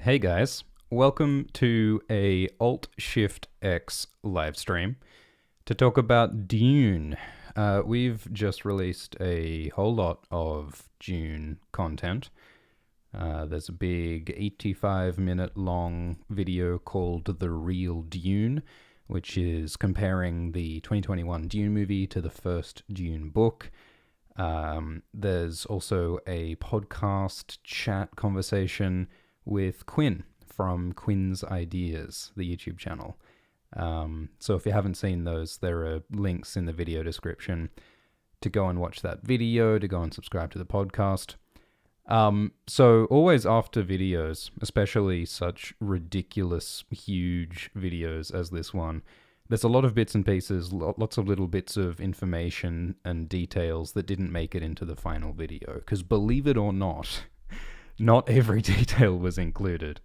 Hey guys, welcome to a Alt-Shift-X live stream to talk about Dune. We've just released a whole lot of Dune content. There's a big 85-minute long video called The Real Dune, which is comparing the 2021 Dune movie to the first Dune book. There's also a podcast chat conversation with Quinn from Quinn's Ideas, the YouTube channel. So if you haven't seen those, there are links in the video description to go and watch that video, to go and subscribe to the podcast. So always after videos, especially such ridiculous, huge videos as this one, there's a lot of bits and pieces, lots of little bits of information and details that didn't make it into the final video. Because believe it or not every detail was included.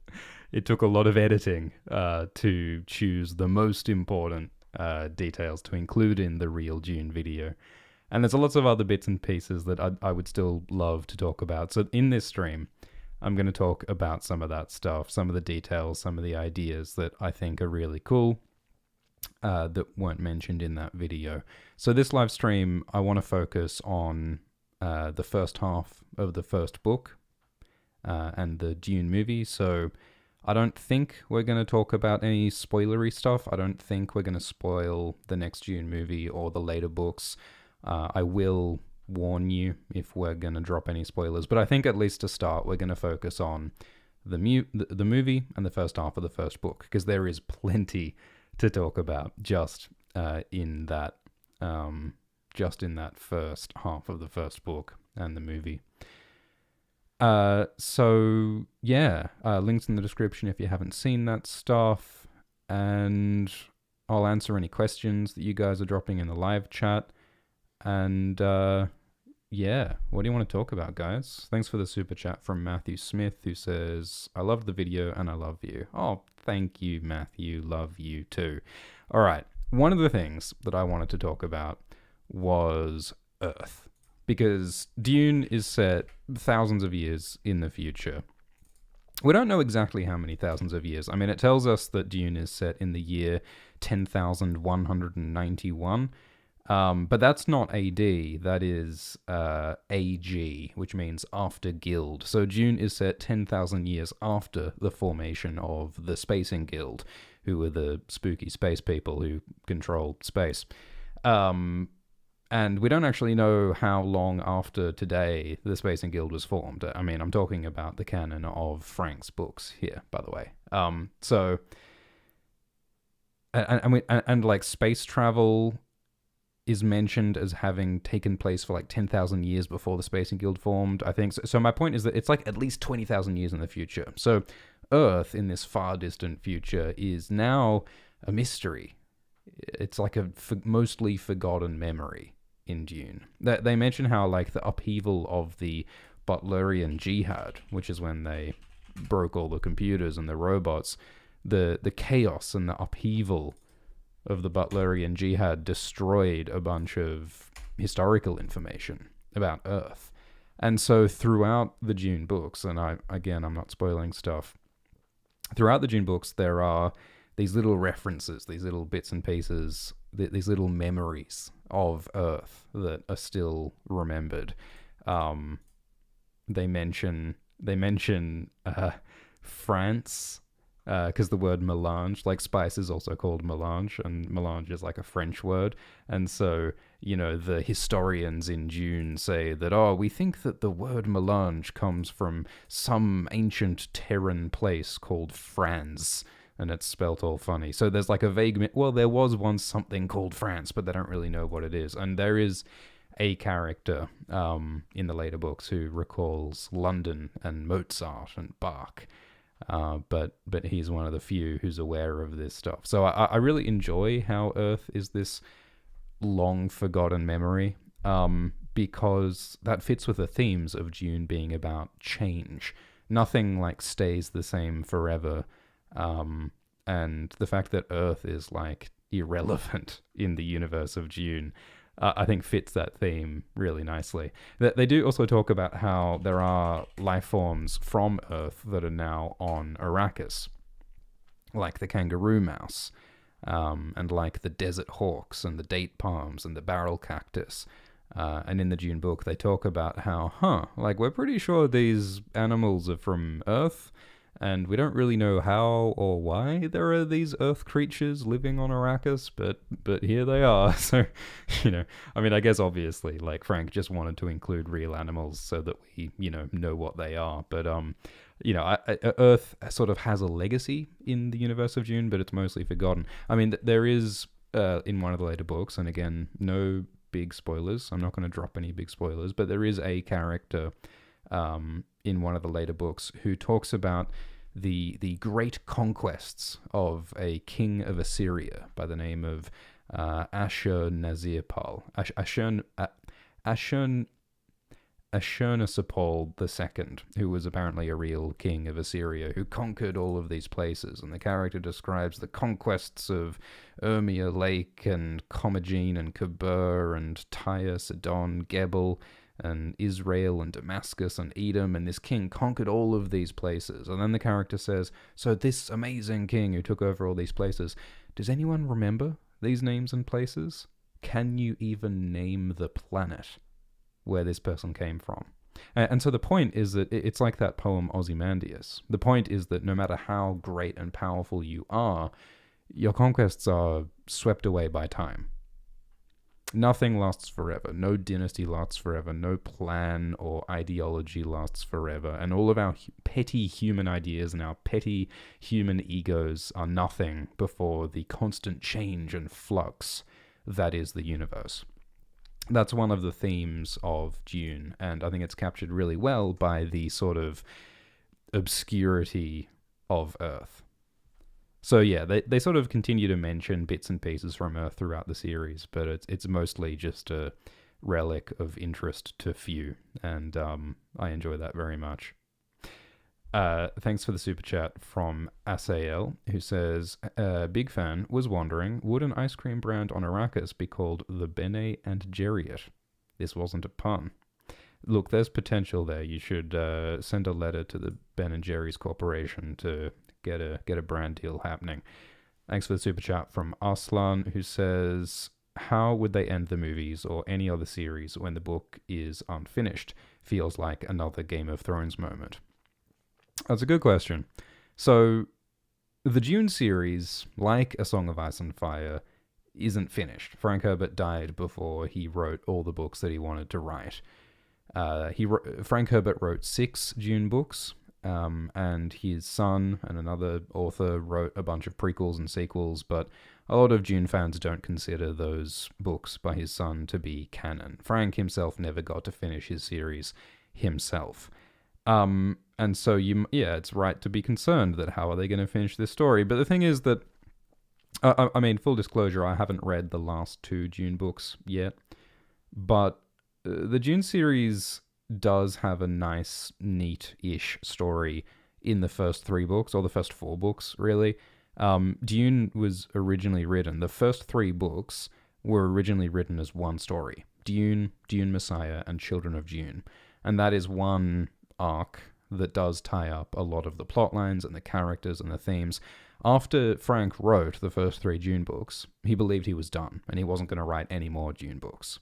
It took a lot of editing to choose the most important details to include in the Real Dune video. And there's lots of other bits and pieces that I would still love to talk about. So in this stream, I'm going to talk about some of that stuff, some of the details, some of the ideas that I think are really cool that weren't mentioned in that video. So this live stream, I want to focus on the first half of the first book, and the Dune movie. So I don't think we're going to talk about any spoilery stuff. I don't think we're going to spoil the next Dune movie or the later books. I will warn you if we're going to drop any spoilers, but I think at least to start, we're going to focus on the movie and the first half of the first book, because there is plenty to talk about just in that first half of the first book and the movie. So yeah, links in the description if you haven't seen that stuff, and I'll answer any questions that you guys are dropping in the live chat. And yeah, what do you want to talk about, guys? Thanks for the super chat from Matthew Smith, who says, I love the video and I love you. Oh, thank you, Matthew. Love you too. All right. One of the things that I wanted to talk about was Earth, because Dune is set thousands of years in the future. We don't know exactly how many thousands of years. I mean, it tells us that Dune is set in the year 10,191, but that's not AD, that is AG, which means after Guild. So Dune is set 10,000 years after the formation of the Spacing Guild, who are the spooky space people who control space. And we don't actually know how long after today the Spacing Guild was formed. I mean, I'm talking about the canon of Frank's books here, by the way. So, like space travel is mentioned as having taken place for like 10,000 years before the Spacing Guild formed, I think. So my point is that it's like at least 20,000 years in the future. So Earth in this far distant future is now a mystery. It's like a mostly forgotten memory in Dune. They mention how like the upheaval of the Butlerian Jihad, which is when they broke all the computers and the robots, the chaos and the upheaval of the Butlerian Jihad destroyed a bunch of historical information about Earth. And so throughout the Dune books, and I'm not spoiling stuff, throughout the Dune books there are these little references, these little bits and pieces, these little memories of Earth that are still remembered. They mention France, because the word melange, like spice is also called melange, and melange is like a French word. And so, the historians in Dune say that, we think that the word melange comes from some ancient Terran place called France, and it's spelt all funny. So there's like a vague, there was once something called France, but they don't really know what it is. And there is a character in the later books who recalls London and Mozart and Bach, but he's one of the few who's aware of this stuff. So I really enjoy how Earth is this long forgotten memory, because that fits with the themes of Dune being about change. Nothing like stays the same forever. And the fact that Earth is like irrelevant in the universe of Dune I think fits that theme really nicely. They do also talk about how there are life forms from Earth that are now on Arrakis, like the kangaroo mouse, and like the desert hawks and the date palms and the barrel cactus. And in the Dune book, they talk about how, like we're pretty sure these animals are from Earth, and we don't really know how or why there are these Earth creatures living on Arrakis, but here they are. So, I mean, I guess obviously, like Frank just wanted to include real animals so that we, know what they are. But Earth sort of has a legacy in the universe of Dune, but it's mostly forgotten. I mean, there is in one of the later books, and again, no big spoilers. I'm not going to drop any big spoilers, but there is a character in one of the later books who talks about the great conquests of a king of Assyria by the name of Ashurnasirpal. Ashurnasirpal II, who was apparently a real king of Assyria, who conquered all of these places. And the character describes the conquests of Urmia Lake and Commagene and Kabur and Tyre, Sidon, Gebel, and Israel and Damascus and Edom, and this king conquered all of these places. And then the character says, so this amazing king who took over all these places, does anyone remember these names and places? Can you even name the planet where this person came from? And so the point is that it's like that poem Ozymandias. The point is that no matter how great and powerful you are, your conquests are swept away by time. Nothing lasts forever. No dynasty lasts forever. No plan or ideology lasts forever. And all of our petty human ideas and our petty human egos are nothing before the constant change and flux that is the universe. That's one of the themes of Dune, and I think it's captured really well by the sort of obscurity of Earth. So yeah, they sort of continue to mention bits and pieces from Earth throughout the series, but it's mostly just a relic of interest to few, and I enjoy that very much. Thanks for the super chat from Asael, who says, big fan, was wondering, would an ice cream brand on Arrakis be called the Ben and Jerryet? This wasn't a pun. Look, there's potential there. You should send a letter to the Ben and Jerry's Corporation to get a brand deal happening. Thanks for the super chat from Aslan, who says, how would they end the movies or any other series when the book is unfinished? Feels like another Game of Thrones moment. That's a good question. So, the Dune series, like A Song of Ice and Fire, isn't finished. Frank Herbert died before he wrote all the books that he wanted to write. Frank Herbert wrote 6 Dune books, and his son and another author wrote a bunch of prequels and sequels, but a lot of Dune fans don't consider those books by his son to be canon. Frank himself never got to finish his series himself. And so it's right to be concerned that how are they going to finish this story? But the thing is that, I mean, full disclosure, I haven't read the last 2 Dune books yet, but the Dune series does have a nice, neat-ish story in the first 3 books, or the first 4 books, really. Dune was originally written, the first 3 books were originally written as one story. Dune, Dune Messiah, and Children of Dune. And that is one arc that does tie up a lot of the plot lines and the characters and the themes. After Frank wrote the first 3 Dune books, he believed he was done, and he wasn't going to write any more Dune books.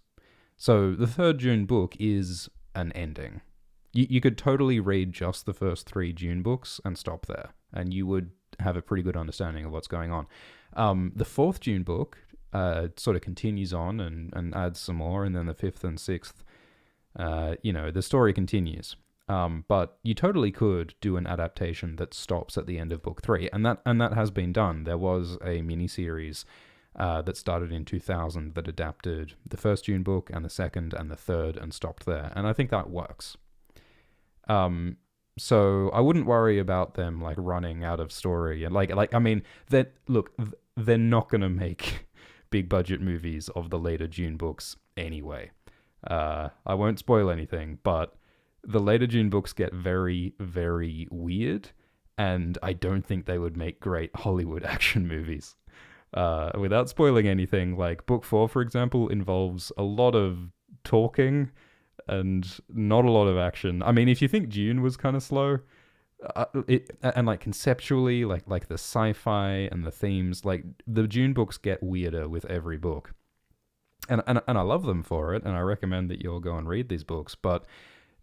So the 3rd Dune book is an ending. You could totally read just the first 3 Dune books and stop there, and you would have a pretty good understanding of what's going on. The 4th Dune book sort of continues on and adds some more, and then the 5th and 6th, the story continues. But you totally could do an adaptation that stops at the end of book 3, and that has been done. There was a miniseries that started in 2000 that adapted the first Dune book and the second and the third and stopped there, and I think that works. So I wouldn't worry about them like running out of story and I mean they're not gonna make big budget movies of the later Dune books anyway. I won't spoil anything, but the later Dune books get very, very weird, and I don't think they would make great Hollywood action movies. without spoiling anything, like book 4, for example, involves a lot of talking and not a lot of action. I mean, if you think Dune was kind of slow, and like conceptually, like the sci-fi and the themes, like the Dune books get weirder with every book, and I love them for it, and I recommend that you all go and read these books. But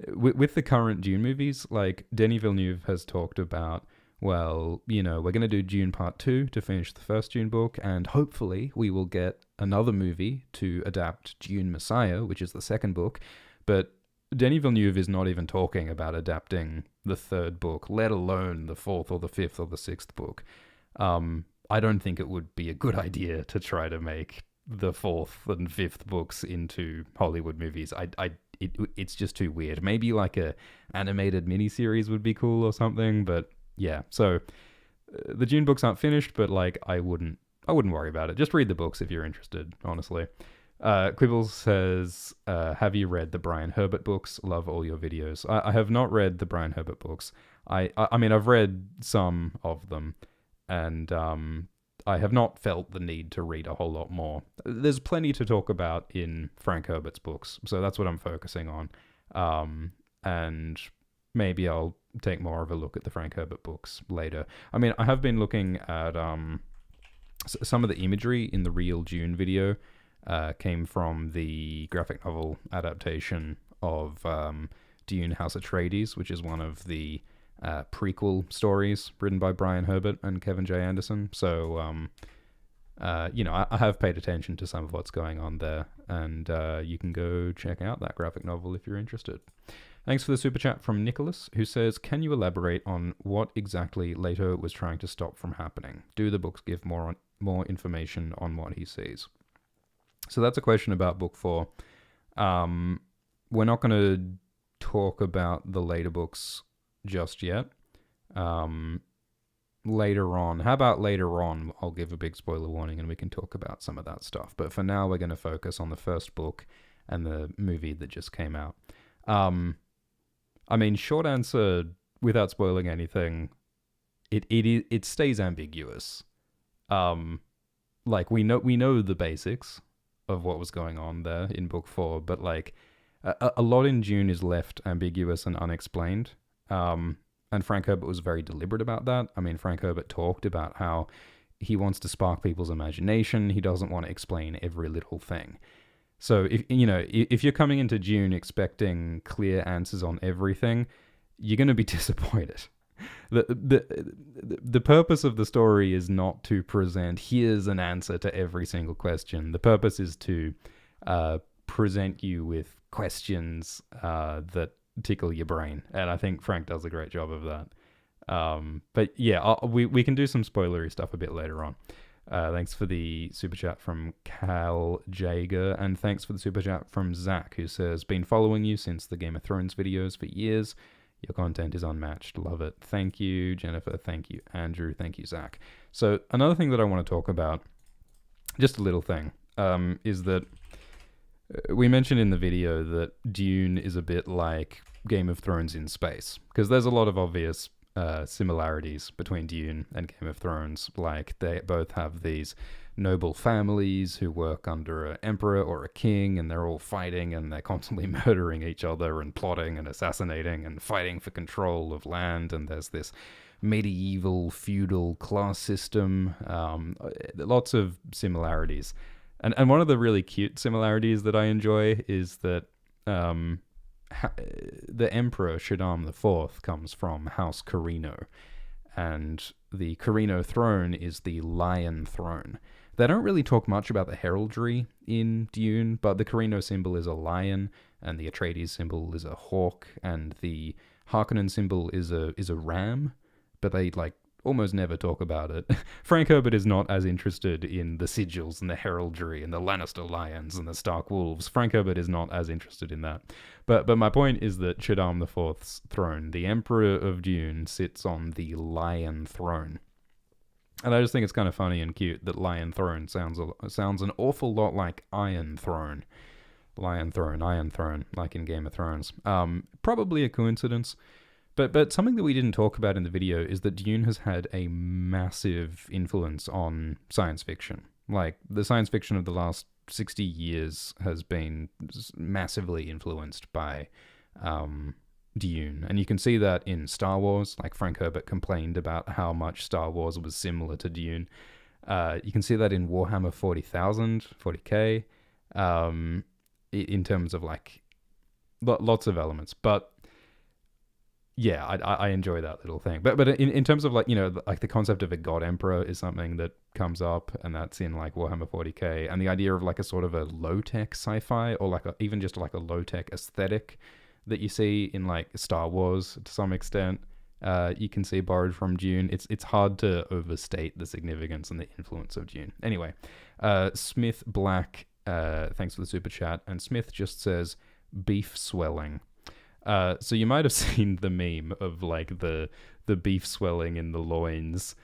with the current Dune movies, like Denis Villeneuve has talked about, well, you know, we're going to do Dune Part 2 to finish the first Dune book, and hopefully we will get another movie to adapt Dune Messiah, which is the second book. But Denis Villeneuve is not even talking about adapting the third book, let alone the fourth or the fifth or the sixth book. I don't think it would be a good idea to try to make the fourth and fifth books into Hollywood movies. It's just too weird. Maybe like a animated miniseries would be cool or something, but yeah. So the Dune books aren't finished, but like I wouldn't worry about it. Just read the books if you're interested, honestly. Quibbles says, have you read the Brian Herbert books? Love all your videos. I have not read the Brian Herbert books. I mean, I've read some of them, and I have not felt the need to read a whole lot more. There's plenty to talk about in Frank Herbert's books, so that's what I'm focusing on. And maybe I'll take more of a look at the Frank Herbert books later. I mean, I have been looking at some of the imagery in the Real Dune video. Came from the graphic novel adaptation of Dune House Atreides, which is one of the prequel stories written by Brian Herbert and Kevin J. Anderson. So, you know, I have paid attention to some of what's going on there, and you can go check out that graphic novel if you're interested. Thanks for the super chat from Nicholas, who says, can you elaborate on what exactly Leto was trying to stop from happening? Do the books give more information on what he sees? So that's a question about book 4. We're not going to talk about the later books just yet. Later on. How about later on? I'll give a big spoiler warning and we can talk about some of that stuff. But for now, we're going to focus on the first book and the movie that just came out. I mean, short answer, without spoiling anything, it stays ambiguous. Like we know the basics of what was going on there in book 4, but like a lot in Dune is left ambiguous and unexplained. And Frank Herbert was very deliberate about that. I mean, Frank Herbert talked about how he wants to spark people's imagination. He doesn't want to explain every little thing. So if you're coming into Dune expecting clear answers on everything, you're going to be disappointed. The purpose of the story is not to present here's an answer to every single question. The purpose is to present you with questions that tickle your brain, and I think Frank does a great job of that. But yeah, we can do some spoilery stuff a bit later on. Thanks for the super chat from Cal Jager, and thanks for the super chat from Zach, who says, been following you since the Game of Thrones videos for years. Your content is unmatched. Love it. Thank you, Jennifer. Thank you, Andrew. Thank you, Zach. So another thing that I want to talk about, just a little thing, is that we mentioned in the video that Dune is a bit like Game of Thrones in space, because there's a lot of obvious similarities between Dune and Game of Thrones. Like, they both have these noble families who work under an emperor or a king, and they're all fighting, and they're constantly murdering each other and plotting and assassinating and fighting for control of land, and there's this medieval feudal class system. Lots of similarities. And one of the really cute similarities that I enjoy is that the Emperor Shaddam IV comes from House Carino, and the Carino throne is the Lion Throne. They don't really talk much about the heraldry in Dune, but the Carino symbol is a lion, and the Atreides symbol is a hawk, and the Harkonnen symbol is a ram, but they almost never talk about it. Frank Herbert is not as interested in the sigils and the heraldry and the Lannister lions and the Stark wolves. Frank Herbert is not as interested in that. But my point is that Shaddam IV's throne, the Emperor of Dune, sits on the Lion Throne. And I just think it's kind of funny and cute that Lion Throne sounds an awful lot like Iron Throne. Lion Throne, Iron Throne, like in Game of Thrones. Probably a coincidence. But something that we didn't talk about in the video is that Dune has had a massive influence on science fiction. Like, the science fiction of the last 60 years has been massively influenced by Dune. And you can see that in Star Wars. Like, Frank Herbert complained about how much Star Wars was similar to Dune. You can see that in Warhammer 40,000, 40k, in terms of, like, lots of elements. But yeah, I enjoy that little thing. But in terms of, like, you know, like the concept of a god emperor is something that comes up, and that's in like Warhammer 40k, and the idea of like a sort of a low tech sci-fi, or like even just like a low tech aesthetic that you see in like Star Wars to some extent. You can see borrowed from Dune. It's hard to overstate the significance and the influence of Dune. Anyway, Smith Black, thanks for the super chat, and Smith just says beef swelling. So you might have seen the meme of like the beef swelling in the loins.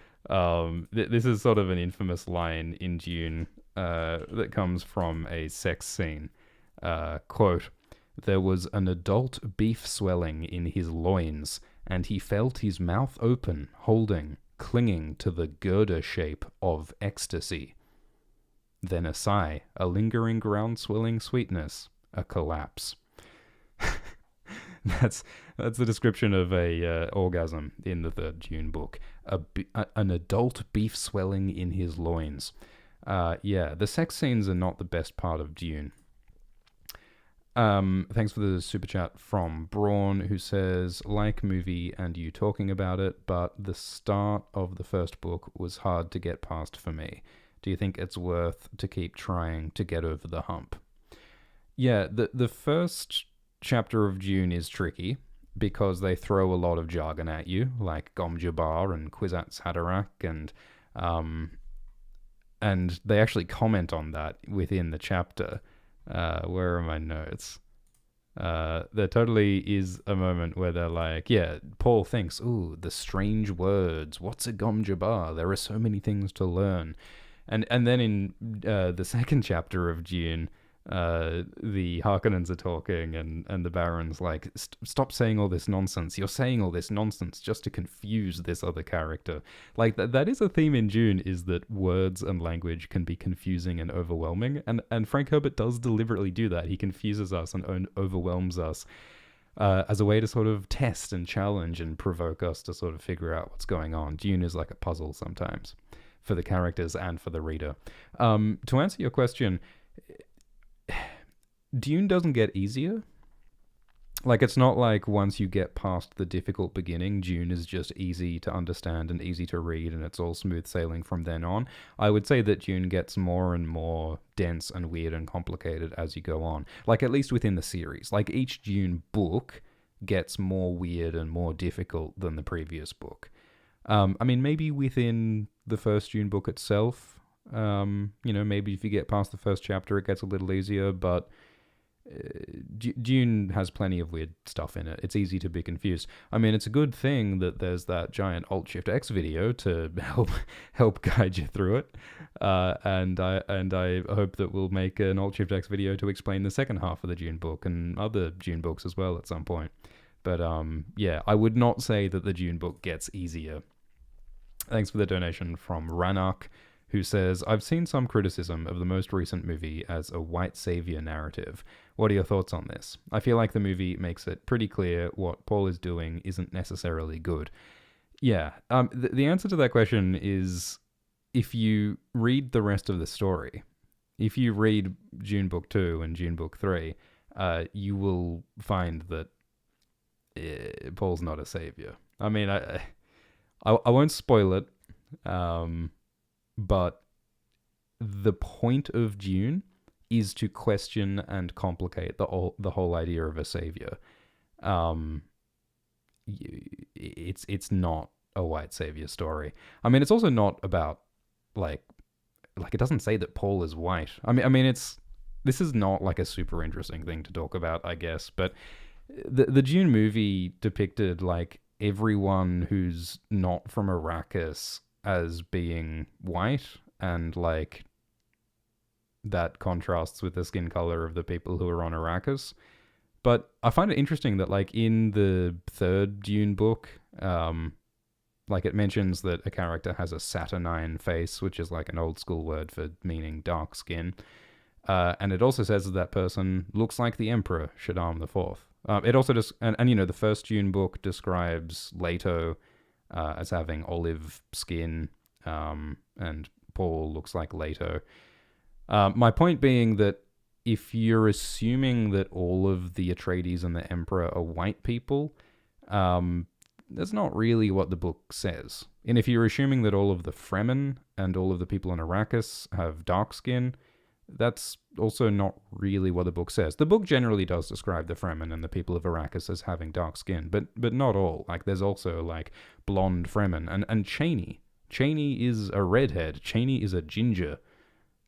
This is sort of an infamous line in Dune that comes from a sex scene. Quote, "There was an adult beef swelling in his loins, and he felt his mouth open, holding, clinging to the girder shape of ecstasy. Then a sigh, a lingering ground-swelling sweetness, a collapse." That's the description of a orgasm in the third Dune book. An adult beef swelling in his loins. Yeah, the sex scenes are not the best part of Dune. Thanks for the super chat from Braun, who says, like movie and you talking about it, but the start of the first book was hard to get past for me. Do you think it's worth to keep trying to get over the hump? Yeah, the first chapter of Dune is tricky because they throw a lot of jargon at you, like Gom Jabbar and Kwisatz Haderach, and they actually comment on that within the chapter. Where are my notes? There totally is a moment where they're like, yeah, Paul thinks, ooh, the strange words. What's a Gom Jabbar? There are so many things to learn. And then in the second chapter of Dune, the Harkonnens are talking, and the Baron's like, stop saying all this nonsense. You're saying all this nonsense just to confuse this other character. Like, that is a theme in Dune, is that words and language can be confusing and overwhelming. And Frank Herbert does deliberately do that. He confuses us and overwhelms us as a way to sort of test and challenge and provoke us to sort of figure out what's going on. Dune is like a puzzle sometimes for the characters and for the reader. To answer your question, Dune doesn't get easier. Like, it's not like once you get past the difficult beginning, Dune is just easy to understand and easy to read, and it's all smooth sailing from then on. I would say that Dune gets more and more dense and weird and complicated as you go on. Like, at least within the series. Like, each Dune book gets more weird and more difficult than the previous book. I mean, maybe within the first Dune book itself, maybe if you get past the first chapter, it gets a little easier, but Dune has plenty of weird stuff in it. It's easy to be confused. I mean, it's a good thing that there's that giant Alt-Shift-X video to help guide you through it. And I hope that we'll make an Alt-Shift-X video to explain the second half of the Dune book and other Dune books as well at some point. But yeah, I would not say that the Dune book gets easier. Thanks for the donation from Ranark, who says, I've seen some criticism of the most recent movie as a white savior narrative. What are your thoughts on this? I feel like the movie makes it pretty clear what Paul is doing isn't necessarily good. Yeah, the answer to that question is, if you read the rest of the story, if you read Dune Book 2 and Dune Book 3, you will find that Paul's not a savior. I mean, I won't spoil it, but the point of Dune is to question and complicate the whole idea of a savior. It's not a white savior story. I mean, it's also not about like it doesn't say that Paul is white. I mean, this is not like a super interesting thing to talk about, I guess. But the Dune movie depicted like everyone who's not from Arrakis as being white, and like that contrasts with the skin color of the people who are on Arrakis. But I find it interesting that, like, in the third Dune book, like, it mentions that a character has a saturnine face, which is like an old school word for meaning dark skin. And it also says that that person looks like the Emperor, Shaddam IV. It also just, and you know, the first Dune book describes Leto as having olive skin, and Paul looks like Leto. My point being that if you're assuming that all of the Atreides and the Emperor are white people, that's not really what the book says. And if you're assuming that all of the Fremen and all of the people in Arrakis have dark skin, that's also not really what the book says. The book generally does describe the Fremen and the people of Arrakis as having dark skin, but not all. Like, there's also, like, blonde Fremen. And Chani. Chani is a redhead. Chani is a ginger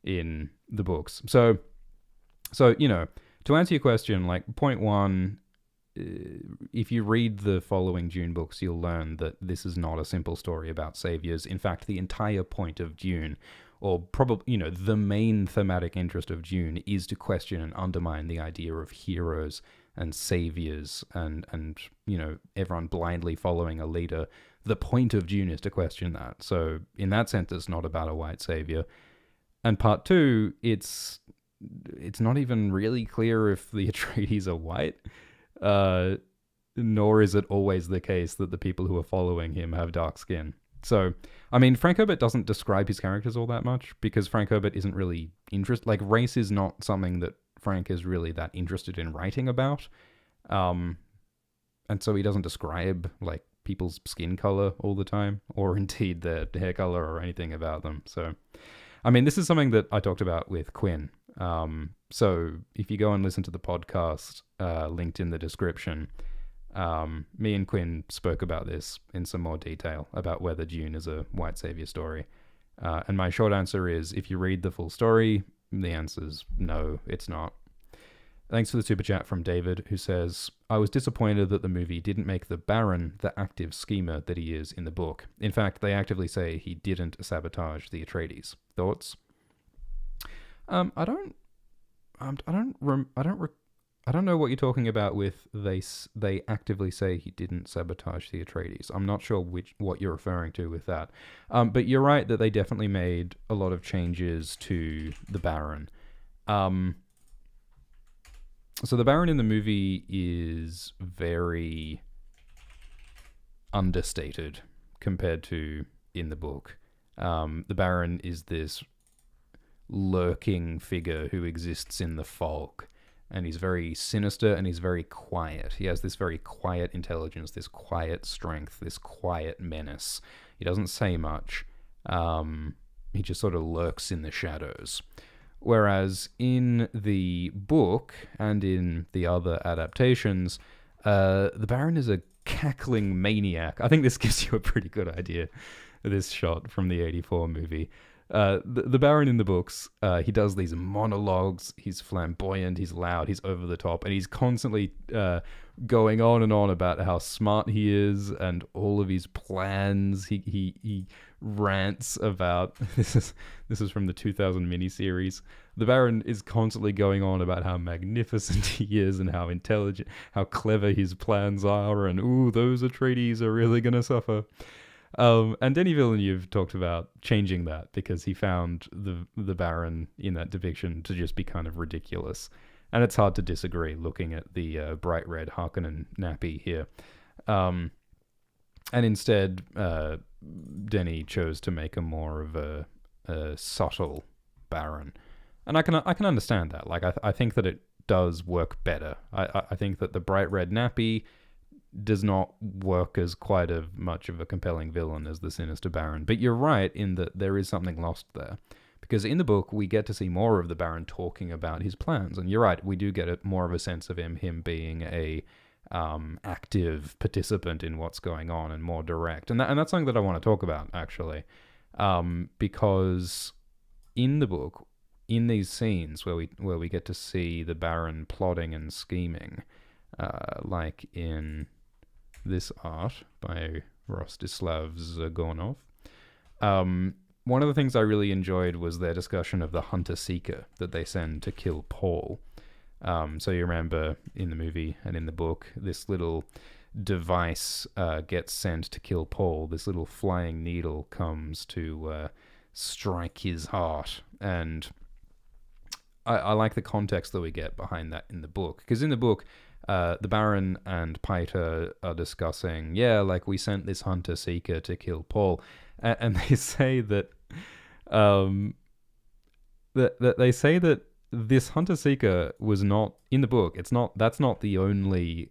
in the books. So, you know, to answer your question, like, point one, if you read the following Dune books, you'll learn that this is not a simple story about saviors. In fact, the entire point of Dune, or probably, you know, the main thematic interest of Dune, is to question and undermine the idea of heroes and saviors and you know, everyone blindly following a leader. The point of Dune is to question that. So in that sense, it's not about a white savior. And part two, it's not even really clear if the Atreides are white, nor is it always the case that the people who are following him have dark skin. So, I mean, Frank Herbert doesn't describe his characters all that much because Frank Herbert isn't really interested. Like, race is not something that Frank is really that interested in writing about. And so he doesn't describe, like, people's skin color all the time, or indeed their hair color or anything about them. So, I mean, this is something that I talked about with Quinn. So if you go and listen to the podcast, linked in the description, me and Quinn spoke about this in some more detail about whether Dune is a white savior story. And my short answer is, if you read the full story, the answer's no, it's not. Thanks for the super chat from David, who says, I was disappointed that the movie didn't make the Baron the active schemer that he is in the book. In fact, they actively say he didn't sabotage the Atreides. Thoughts? I don't know what you're talking about with they actively say he didn't sabotage the Atreides. I'm not sure what you're referring to with that. But you're right that they definitely made a lot of changes to the Baron. So the Baron in the movie is very understated compared to in the book. The Baron is this lurking figure who exists in the fog, and he's very sinister and he's very quiet. He has this very quiet intelligence, this quiet strength, this quiet menace. He doesn't say much. He just sort of lurks in the shadows. Whereas in the book and in the other adaptations, the Baron is a cackling maniac. I think this gives you a pretty good idea of this shot from the 84 movie. The Baron in the books, he does these monologues. He's flamboyant, he's loud, he's over the top, and he's constantly going on and on about how smart he is and all of his plans. He rants about this is from the 2000 miniseries. The Baron is constantly going on about how magnificent he is and how intelligent, how clever his plans are, and ooh, those Atreides are really gonna suffer. And Denis Villeneuve talked about changing that because he found the Baron in that depiction to just be kind of ridiculous. And it's hard to disagree looking at the bright red Harkonnen nappy here. And instead, Denis chose to make a more of a subtle Baron. And I can understand that. Like, I think that it does work better. I think that the bright red nappy does not work as quite much of a compelling villain as the sinister Baron. But you're right in that there is something lost there. Because in the book, we get to see more of the Baron talking about his plans. And you're right, we do get more of a sense of him being a active participant in what's going on and more direct. And that's something that I want to talk about, actually. Because in the book, in these scenes where we get to see the Baron plotting and scheming, like in this art by Rostislav Zagornov, one of the things I really enjoyed was their discussion of the hunter-seeker that they send to kill Paul. So you remember in the movie and in the book, this little device gets sent to kill Paul. This little flying needle comes to strike his heart. And I like the context that we get behind that in the book. Because in the book, the Baron and Peiter are discussing, like we sent this hunter-seeker to kill Paul. And they say that, that they say that this hunter-seeker was not, in the book, that's not the only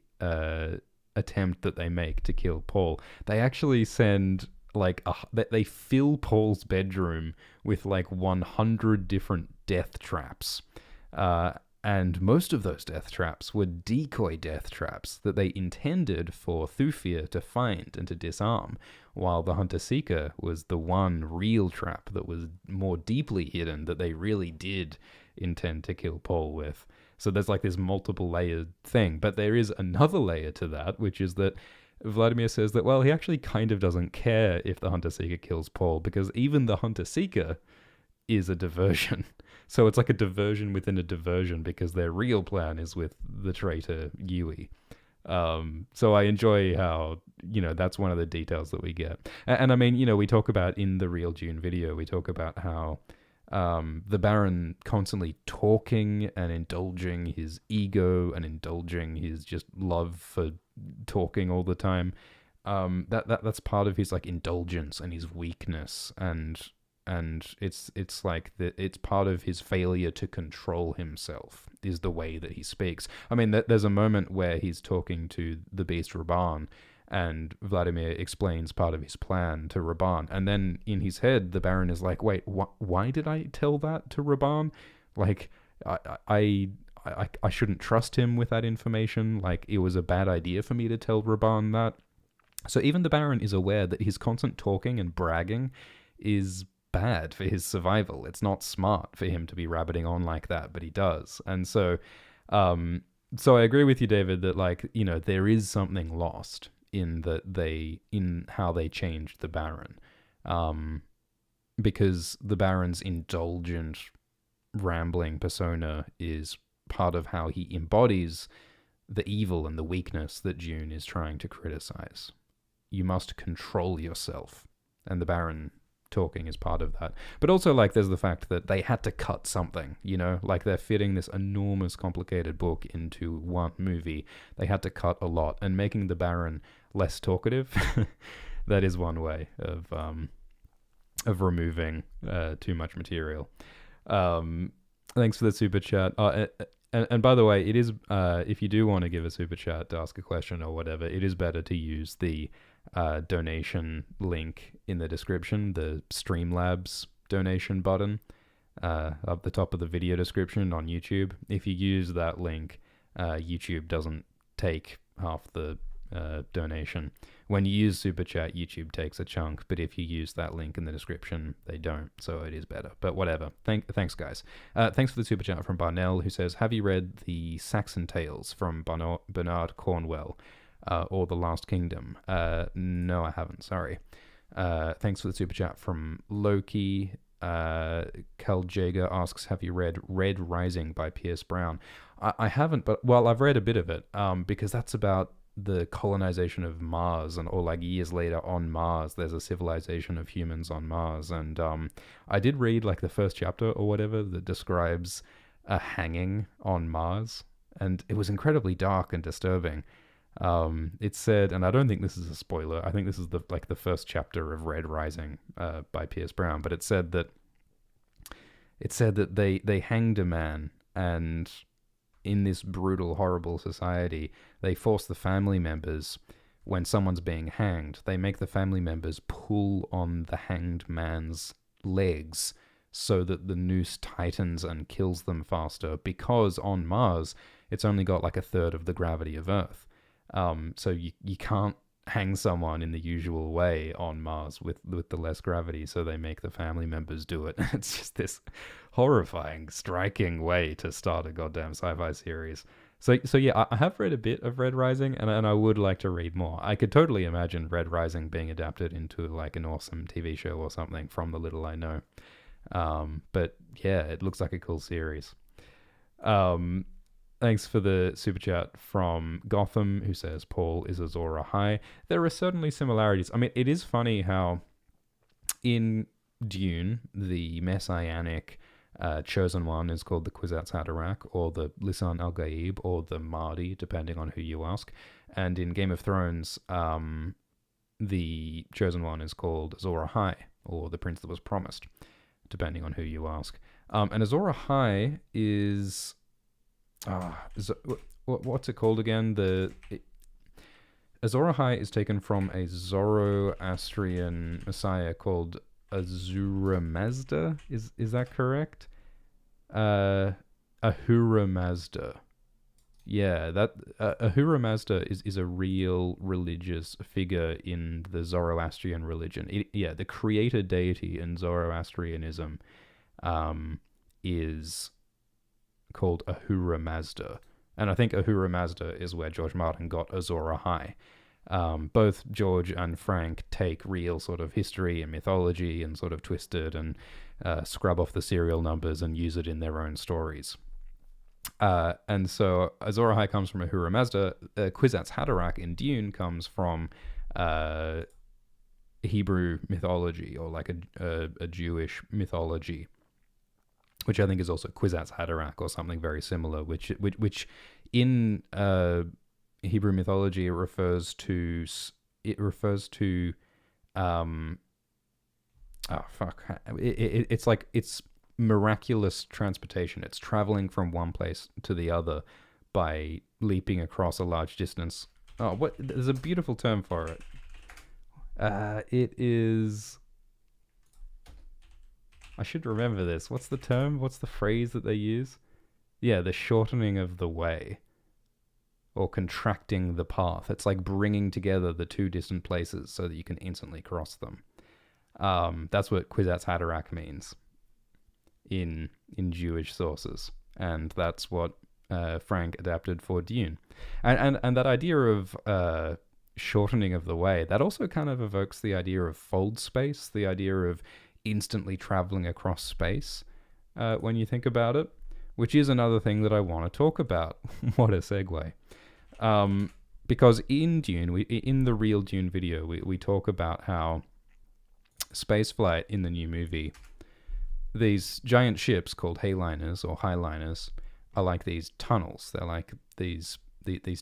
attempt that they make to kill Paul. They actually send they fill Paul's bedroom with 100 different death traps, and most of those death traps were decoy death traps that they intended for Thufir to find and to disarm, while the hunter-seeker was the one real trap that was more deeply hidden that they really did intend to kill Paul with. So there's this multiple layered thing. But there is another layer to that, which is that Vladimir says that, well, he actually kind of doesn't care if the Hunter-Seeker kills Paul, because even the Hunter-Seeker is a diversion. So it's like a diversion within a diversion, because their real plan is with the traitor Yui. So I enjoy how, that's one of the details that we get. And I mean, we talk about in the Real Dune video, we talk about how the Baron constantly talking and indulging his ego and indulging his just love for talking all the time. That's part of his indulgence and his weakness, and it's it's part of his failure to control himself is the way that he speaks. I mean, there's a moment where he's talking to the beast Raban, and Vladimir explains part of his plan to Raban. And then in his head, the Baron is like, wait, why did I tell that to Raban? I shouldn't trust him with that information. It was a bad idea for me to tell Raban that. So even the Baron is aware that his constant talking and bragging is bad for his survival. It's not smart for him to be rabbiting on like that, but he does. And so I agree with you, David, that there is something lost in how they changed the Baron, because the Baron's indulgent, rambling persona is part of how he embodies the evil and the weakness that Dune is trying to criticize. You must control yourself, and the Baron talking is part of that. But also, there's the fact that they had to cut something, they're fitting this enormous, complicated book into one movie. They had to cut a lot, and making the Baron less talkative, that is one way of removing too much material. Thanks for the super chat. And by the way, it is if you do want to give a super chat to ask a question or whatever, it is better to use the donation link in the description, the Streamlabs donation button up the top of the video description on YouTube. If you use that link, YouTube doesn't take half the donation. When you use Super Chat, YouTube takes a chunk, but if you use that link in the description, they don't, so it is better. But whatever. Thanks, guys. Thanks for the Super Chat from Barnell, who says, have you read the Saxon Tales from Bernard Cornwell, or The Last Kingdom? No, I haven't, sorry. Thanks for the Super Chat from Loki. Kel Jager asks, have you read Red Rising by Pierce Brown? I haven't, but, well, I've read a bit of it, because that's about the colonization of Mars, or years later on Mars, there's a civilization of humans on Mars. And I did read the first chapter or whatever that describes a hanging on Mars, and it was incredibly dark and disturbing. It said, and I don't think this is a spoiler, I think this is the first chapter of Red Rising by Pierce Brown, but it said that they hanged a man, and in this brutal, horrible society, they force the family members, when someone's being hanged, they make the family members pull on the hanged man's legs so that the noose tightens and kills them faster, because on Mars, it's only got a third of the gravity of Earth. So you can't hang someone in the usual way on Mars with the less gravity, so they make the family members do it. It's just this horrifying, striking way to start a goddamn sci-fi series. So yeah, I have read a bit of Red Rising, and I would like to read more. I could totally imagine Red Rising being adapted into an awesome TV show or something, from the little I know. But yeah, it looks like a cool series. Thanks for the super chat from Gotham, who says Paul is Azor Ahai. There are certainly similarities. I mean, it is funny how in Dune, the messianic chosen one is called the Kwisatz Haderach, or the Lisan al Gaib, or the Mahdi, depending on who you ask. And in Game of Thrones, the chosen one is called Azor Ahai, or the Prince that was promised, depending on who you ask. And Azor Ahai is what's it called again? Azor Ahai is taken from a Zoroastrian messiah called Ahura Mazda. Is that correct? Ahura Mazda. Yeah, that Ahura Mazda is a real religious figure in the Zoroastrian religion. The creator deity in Zoroastrianism is called Ahura Mazda. And I think Ahura Mazda is where George Martin got Azor Ahai. Both George and Frank take real sort of history and mythology and sort of twist it and scrub off the serial numbers and use it in their own stories. And so Azor Ahai comes from Ahura Mazda. Kwisatz Haderach in Dune comes from Hebrew mythology, or like a Jewish mythology, which I think is also Kwisatz Haderach or something very similar, which in Hebrew mythology it refers to it's like it's miraculous transportation. It's traveling from one place to the other by leaping across a large distance. There's a beautiful term for it. It is, I should remember this. What's the term? What's the phrase that they use? Yeah, the shortening of the way, or contracting the path. It's like bringing together the two distant places so that you can instantly cross them. That's what Kwisatz Haderach means in Jewish sources, and that's what Frank adapted for Dune. And that idea of shortening of the way, that also kind of evokes the idea of fold space, the idea of instantly traveling across space when you think about it, which is another thing that I want to talk about. What a segue. Because in Dune, in the real Dune video, we talk about how spaceflight in the new movie, these giant ships called hayliners or highliners are like these tunnels. They're like these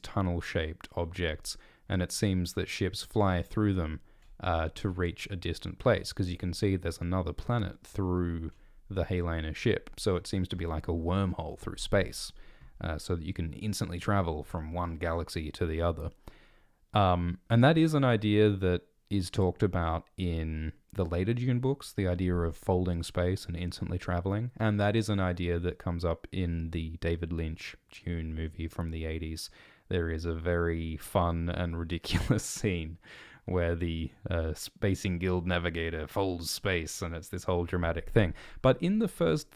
tunnel-shaped objects, and it seems that ships fly through them to reach a distant place, because you can see there's another planet through the hayliner ship. So it seems to be like a wormhole through space, so that you can instantly travel from one galaxy to the other. And that is an idea that is talked about in the later Dune books, the idea of folding space and instantly traveling. And that is an idea that comes up in the David Lynch Dune movie from the 80s. There is a very fun and ridiculous scene where the Spacing Guild navigator folds space, and it's this whole dramatic thing. But in the first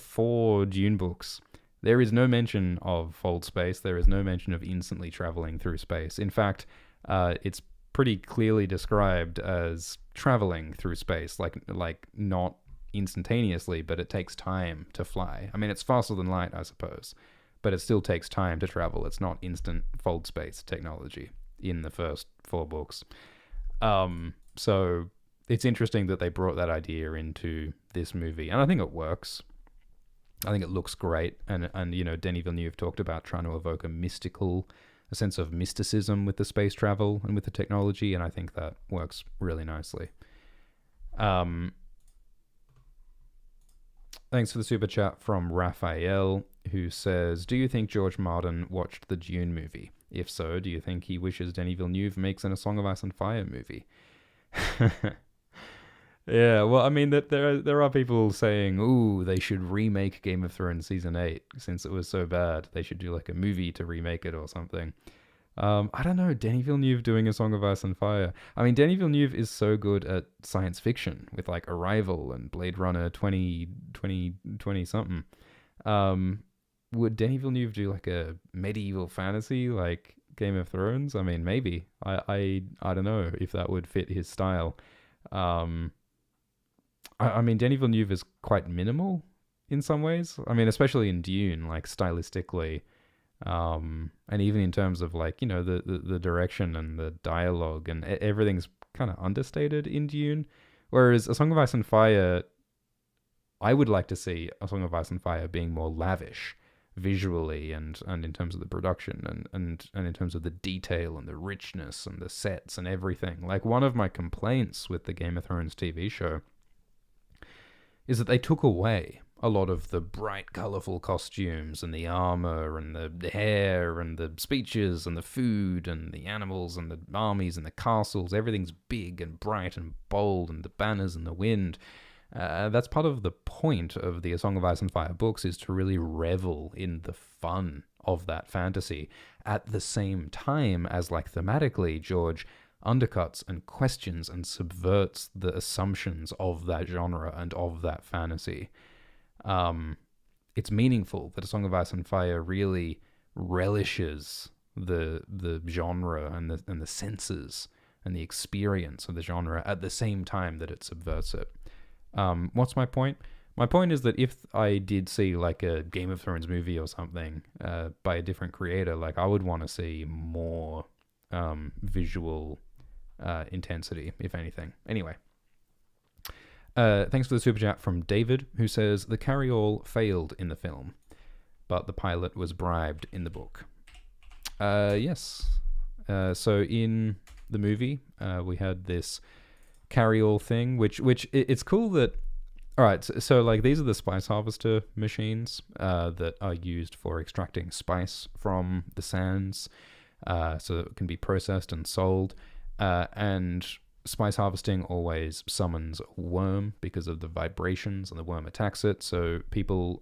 four Dune books, there is no mention of fold space. There is no mention of instantly traveling through space. In fact, it's pretty clearly described as traveling through space, like not instantaneously, but it takes time to fly. I mean, it's faster than light, I suppose, but it still takes time to travel. It's not instant fold space technology in the first four books. So it's interesting that they brought that idea into this movie, and I think it works. I think it looks great, and you know, Denis Villeneuve talked about trying to evoke a sense of mysticism with the space travel and with the technology, and I think that works really nicely. Thanks for the super chat from Raphael, who says, do you think George Martin watched the Dune movie? If so, do you think he wishes Denis Villeneuve makes A Song of Ice and Fire movie? Yeah, well, I mean, that there are people saying, ooh, they should remake Game of Thrones Season 8 since it was so bad. They should do like a movie to remake it or something. I don't know, Denis Villeneuve doing A Song of Ice and Fire. I mean, Denis Villeneuve is so good at science fiction with like Arrival and Blade Runner 2020 something. Would Denis Villeneuve do like a medieval fantasy like Game of Thrones? I mean, maybe. I don't know if that would fit his style. I mean, Denis Villeneuve is quite minimal in some ways. I mean, especially in Dune, like stylistically, and even in terms of like, you know, the direction and the dialogue and everything's kind of understated in Dune. Whereas A Song of Ice and Fire, I would like to see A Song of Ice and Fire being more lavish visually and in terms of the production and in terms of the detail and the richness and the sets and everything. Like, one of my complaints with the Game of Thrones TV show is that they took away a lot of the bright, colorful costumes and the armor and the hair and the speeches and the food and the animals and the armies and the castles. Everything's big and bright and bold, and the banners and the wind. That's part of the point of the A Song of Ice and Fire books, is to really revel in the fun of that fantasy at the same time as, like, thematically, George undercuts and questions and subverts the assumptions of that genre and of that fantasy. It's meaningful that A Song of Ice and Fire really relishes the genre and the senses and the experience of the genre at the same time that it subverts it. What's my point? My point is that if I did see like a Game of Thrones movie or something by a different creator, like, I would want to see more visual intensity, if anything. Anyway. Thanks for the super chat from David, who says, the carry-all failed in the film, but the pilot was bribed in the book. Yes. So in the movie, we had this carry-all thing, which it's cool that... All right, so like, these are the spice harvester machines that are used for extracting spice from the sands, so that it can be processed and sold. And spice harvesting always summons a worm because of the vibrations, and the worm attacks it. So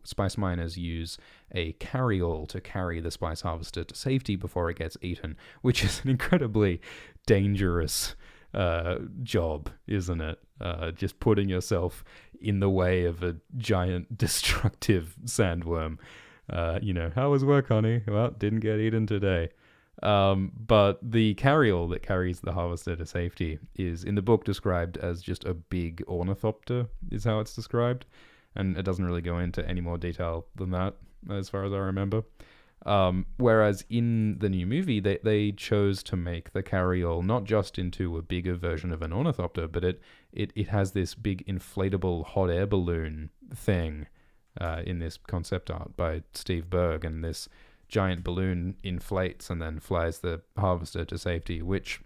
spice miners use a carry-all to carry the spice harvester to safety before it gets eaten, which is an incredibly dangerous job, isn't it? Just putting yourself in the way of a giant destructive sandworm. How was work, honey? Well, didn't get eaten today. But the carry-all that carries the harvester to safety is in the book described as just a big ornithopter, is how it's described. And it doesn't really go into any more detail than that, as far as I remember. Whereas in the new movie, they chose to make the carry-all not just into a bigger version of an ornithopter, but it has this big inflatable hot air balloon thing in this concept art by Steve Berg, and this giant balloon inflates and then flies the harvester to safety, which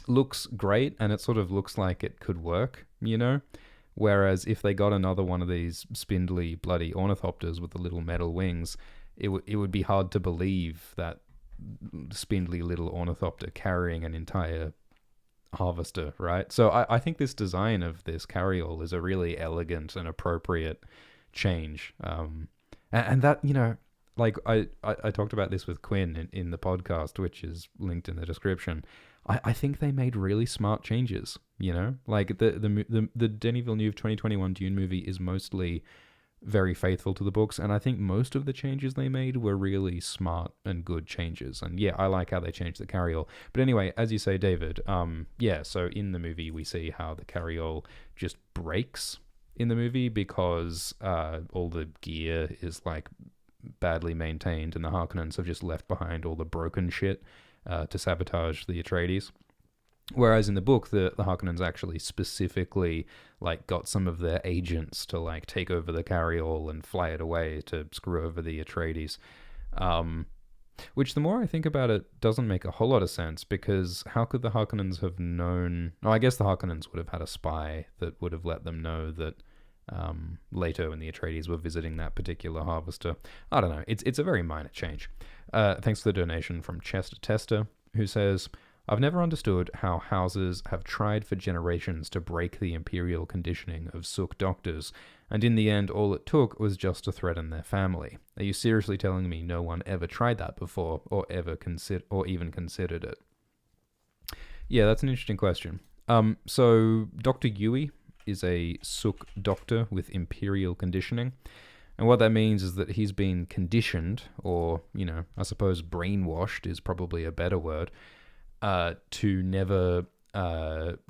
looks great, and it sort of looks like it could work, Whereas if they got another one of these spindly, bloody ornithopters with the little metal wings, it would be hard to believe that spindly little ornithopter carrying an entire harvester, right? So I think this design of this carry-all is a really elegant and appropriate change. And that, like I talked about this with Quinn in the podcast, which is linked in the description. I think they made really smart changes, Like the Denis Villeneuve 2021 Dune movie is mostly very faithful to the books, and I think most of the changes they made were really smart and good changes. And yeah, I like how they changed the carry-all. But anyway, as you say, David, so in the movie we see how the carry-all just breaks in the movie because all the gear is like badly maintained, and the Harkonnens have just left behind all the broken shit to sabotage the Atreides. Whereas in the book, the Harkonnens actually specifically like got some of their agents to like take over the carry-all and fly it away to screw over the Atreides. Which, the more I think about it, doesn't make a whole lot of sense, because how could the Harkonnens have known... Oh, I guess the Harkonnens would have had a spy that would have let them know that Leto and the Atreides were visiting that particular harvester. I don't know. It's a very minor change. Thanks for the donation from Chester Tester, who says... I've never understood how houses have tried for generations to break the imperial conditioning of Suk doctors, and in the end all it took was just to threaten their family. Are you seriously telling me no one ever tried that before, or even considered it? Yeah, that's an interesting question. So Dr. Yui is a Suk doctor with imperial conditioning, and what that means is that he's been conditioned, or, I suppose brainwashed is probably a better word, to never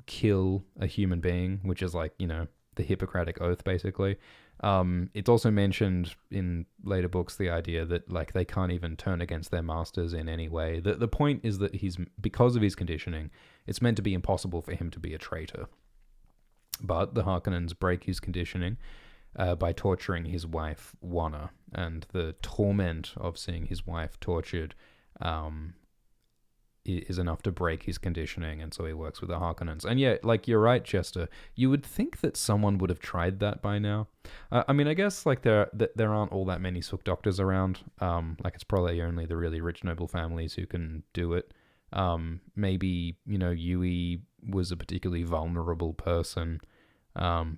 kill a human being, which is like, the Hippocratic Oath, basically. It's also mentioned in later books the idea that like they can't even turn against their masters in any way. The point is that because of his conditioning, it's meant to be impossible for him to be a traitor. But the Harkonnens break his conditioning by torturing his wife Wanna, and the torment of seeing his wife tortured is enough to break his conditioning, and so he works with the Harkonnens. And yeah, like you're right, Chester. You would think that someone would have tried that by now. I mean, I guess like there aren't all that many Sook doctors around. Like it's probably only the really rich noble families who can do it. Maybe Yui was a particularly vulnerable person.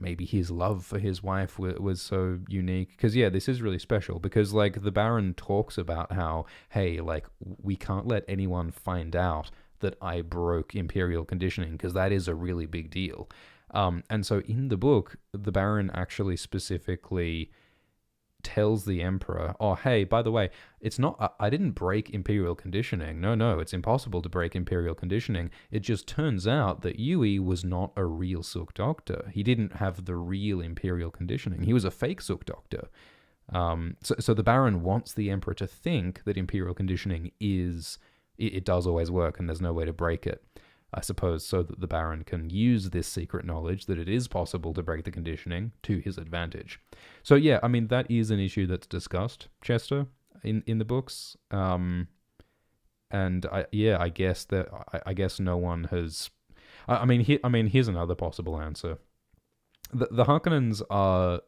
Maybe his love for his wife was so unique. Because, yeah, this is really special. Because, like, the Baron talks about how, hey, like, we can't let anyone find out that I broke Imperial conditioning, because that is a really big deal. And so in the book, the Baron actually specifically tells the Emperor, oh, hey, by the way, it's not, I didn't break Imperial conditioning. No, it's impossible to break Imperial conditioning. It just turns out that Yui was not a real Sook doctor. He didn't have the real Imperial conditioning. He was a fake Sook doctor. So the Baron wants the Emperor to think that Imperial conditioning it does always work and there's no way to break it. I suppose so that the Baron can use this secret knowledge that it is possible to break the conditioning to his advantage. So yeah, I mean, that is an issue that's discussed, Chester, in the books. And I guess no one has. I mean, here's another possible answer. The Harkonnens are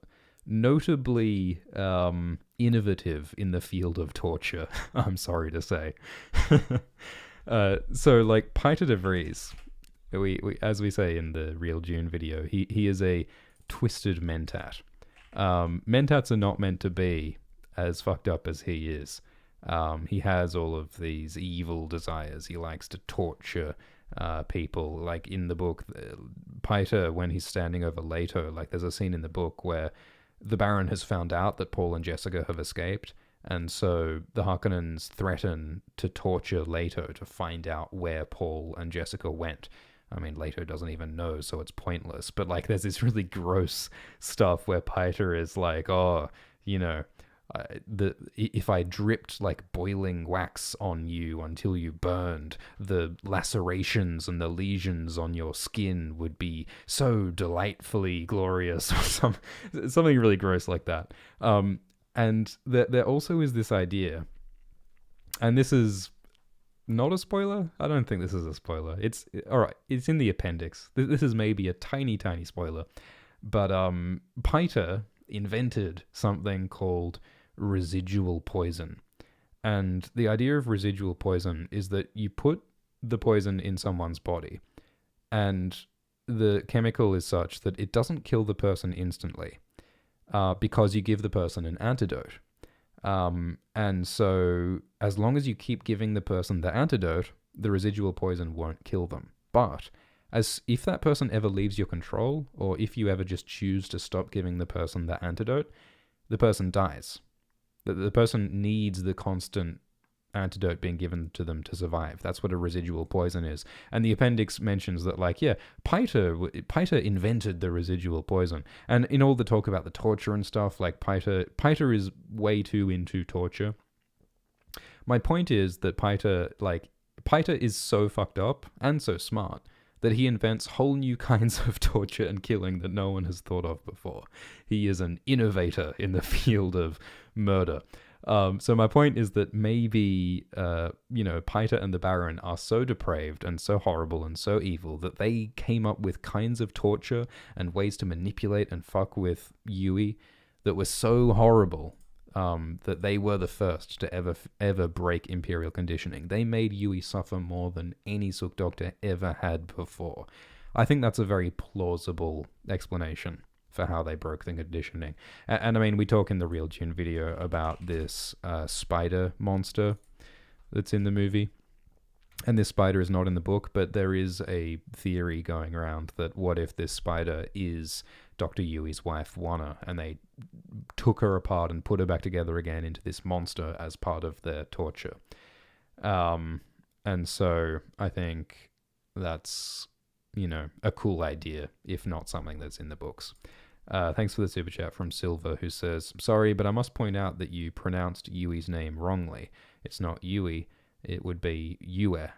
notably innovative in the field of torture. I'm sorry to say. So like Piter de Vries, we as we say in the real Dune video, he is a twisted mentat. Mentats are not meant to be as fucked up as he is. He has all of these evil desires. He likes to torture people. Like in the book, Piter, when he's standing over Leto, like there's a scene in the book where the Baron has found out that Paul and Jessica have escaped. And so the Harkonnens threaten to torture Leto to find out where Paul and Jessica went. I mean, Leto doesn't even know, so it's pointless. But, like, there's this really gross stuff where Piter is like, oh, if I dripped, like, boiling wax on you until you burned, the lacerations and the lesions on your skin would be so delightfully glorious, or something really gross like that. And there also is this idea, and this is not a spoiler. I don't think this is a spoiler. It's all right. It's in the appendix. This is maybe a tiny, tiny spoiler, but Piter invented something called residual poison, and the idea of residual poison is that you put the poison in someone's body, and the chemical is such that it doesn't kill the person instantly. Because you give the person an antidote. And so as long as you keep giving the person the antidote, the residual poison won't kill them. But if that person ever leaves your control, or if you ever just choose to stop giving the person the antidote, the person dies. The person needs the constant antidote being given to them to survive. That's what a residual poison is. And the appendix mentions that, like, yeah, Piter invented the residual poison. And in all the talk about the torture and stuff, like, Piter is way too into torture. My point is that Piter is so fucked up and so smart that he invents whole new kinds of torture and killing that no one has thought of before. He is an innovator in the field of murder. So my point is that maybe, Piter and the Baron are so depraved and so horrible and so evil that they came up with kinds of torture and ways to manipulate and fuck with Yui that were so horrible that they were the first to ever break Imperial conditioning. They made Yui suffer more than any Sook Doctor ever had before. I think that's a very plausible explanation for how they broke the conditioning. And I mean, we talk in the Real Dune video about this spider monster that's in the movie. And this spider is not in the book, but there is a theory going around that what if this spider is Dr. Yui's wife, Wanna, and they took her apart and put her back together again into this monster as part of their torture. And so I think that's, a cool idea, if not something that's in the books. Thanks for the super chat from Silver, who says, "Sorry, but I must point out that you pronounced Yui's name wrongly. It's not Yui. It would be Yue.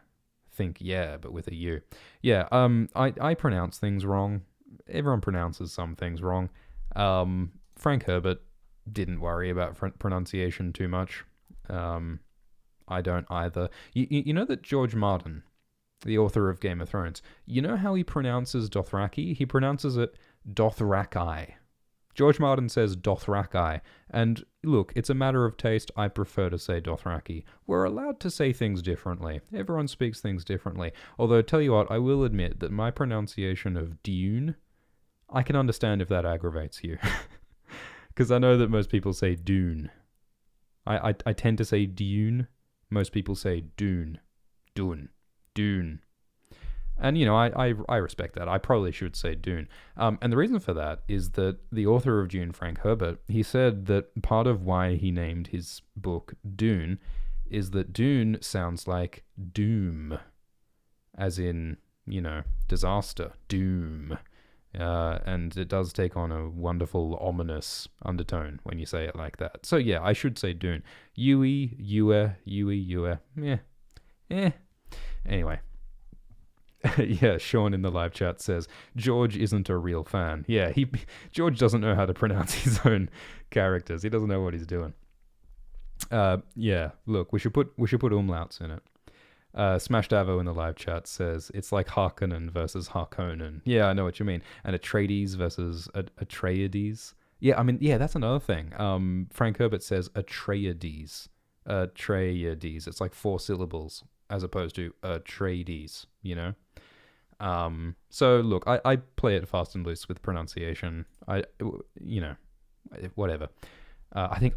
Think yeah, but with a U. Yeah. I pronounce things wrong. Everyone pronounces some things wrong. Frank Herbert didn't worry about pronunciation too much. I don't either. You know that George Martin, the author of Game of Thrones, you know how he pronounces Dothraki? He pronounces it Dothraki. George Martin says Dothraki. And look, it's a matter of taste. I prefer to say Dothraki. We're allowed to say things differently. Everyone speaks things differently. Although, tell you what, I will admit that my pronunciation of Dune, I can understand if that aggravates you. Because I know that most people say Dune. I tend to say Dune. Most people say Dune. Dune. Dune. And, you know, I respect that. I probably should say Dune. And the reason for that is that the author of Dune, Frank Herbert, he said that part of why he named his book Dune is that Dune sounds like doom. As in, you know, disaster. Doom. And it does take on a wonderful, ominous undertone when you say it like that. So, yeah, I should say Dune. Yui, Yue, Yui, Yue. Yeah. Anyway. Yeah, Sean in the live chat says, George isn't a real fan. Yeah, George doesn't know how to pronounce his own characters. He doesn't know what he's doing. Yeah, look, we should put umlauts in it. Smash Davo in the live chat says, it's like Harkonnen versus Harkonnen. Yeah, I know what you mean. And Atreides versus Atreides. Yeah, I mean, yeah, that's another thing. Frank Herbert says Atreides. Atreides. It's like 4 syllables as opposed to Atreides, you know? So look, I play it fast and loose with pronunciation. You know, whatever. I think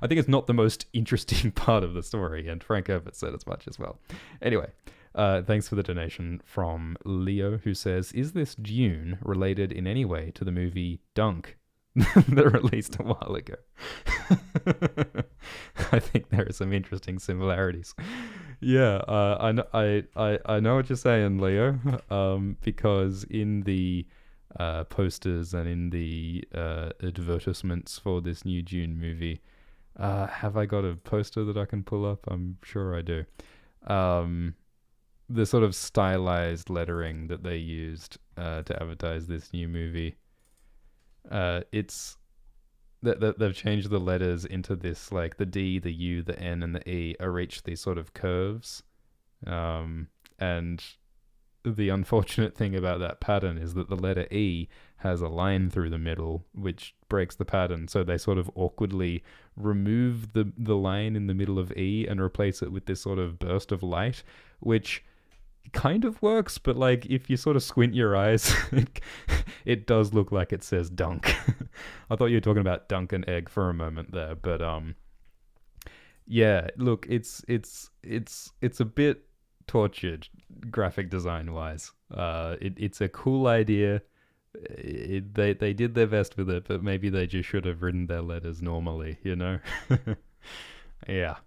it's not the most interesting part of the story, and Frank Herbert said as much as well. Anyway, thanks for the donation from Leo, who says, "Is this Dune related in any way to the movie Dunk that released a while ago?" I think there are some interesting similarities. Yeah, I know what you're saying, Leo. Because in the posters and in the advertisements for this new Dune movie, have I got a poster that I can pull up? I'm sure I do. The sort of stylized lettering that they used to advertise this new movie. It's they've changed the letters into this, like the D, the U, the N, and the E are each these sort of curves. And the unfortunate thing about that pattern is that the letter E has a line through the middle, which breaks the pattern. So they sort of awkwardly remove the line in the middle of E and replace it with this sort of burst of light, which kind of works, but like if you sort of squint your eyes, it does look like it says dunk. I thought you were talking about dunk and egg for a moment there, but yeah, look, it's a bit tortured graphic design wise. It's a cool idea. They did their best with it, but maybe they just should have written their letters normally, you know? Yeah.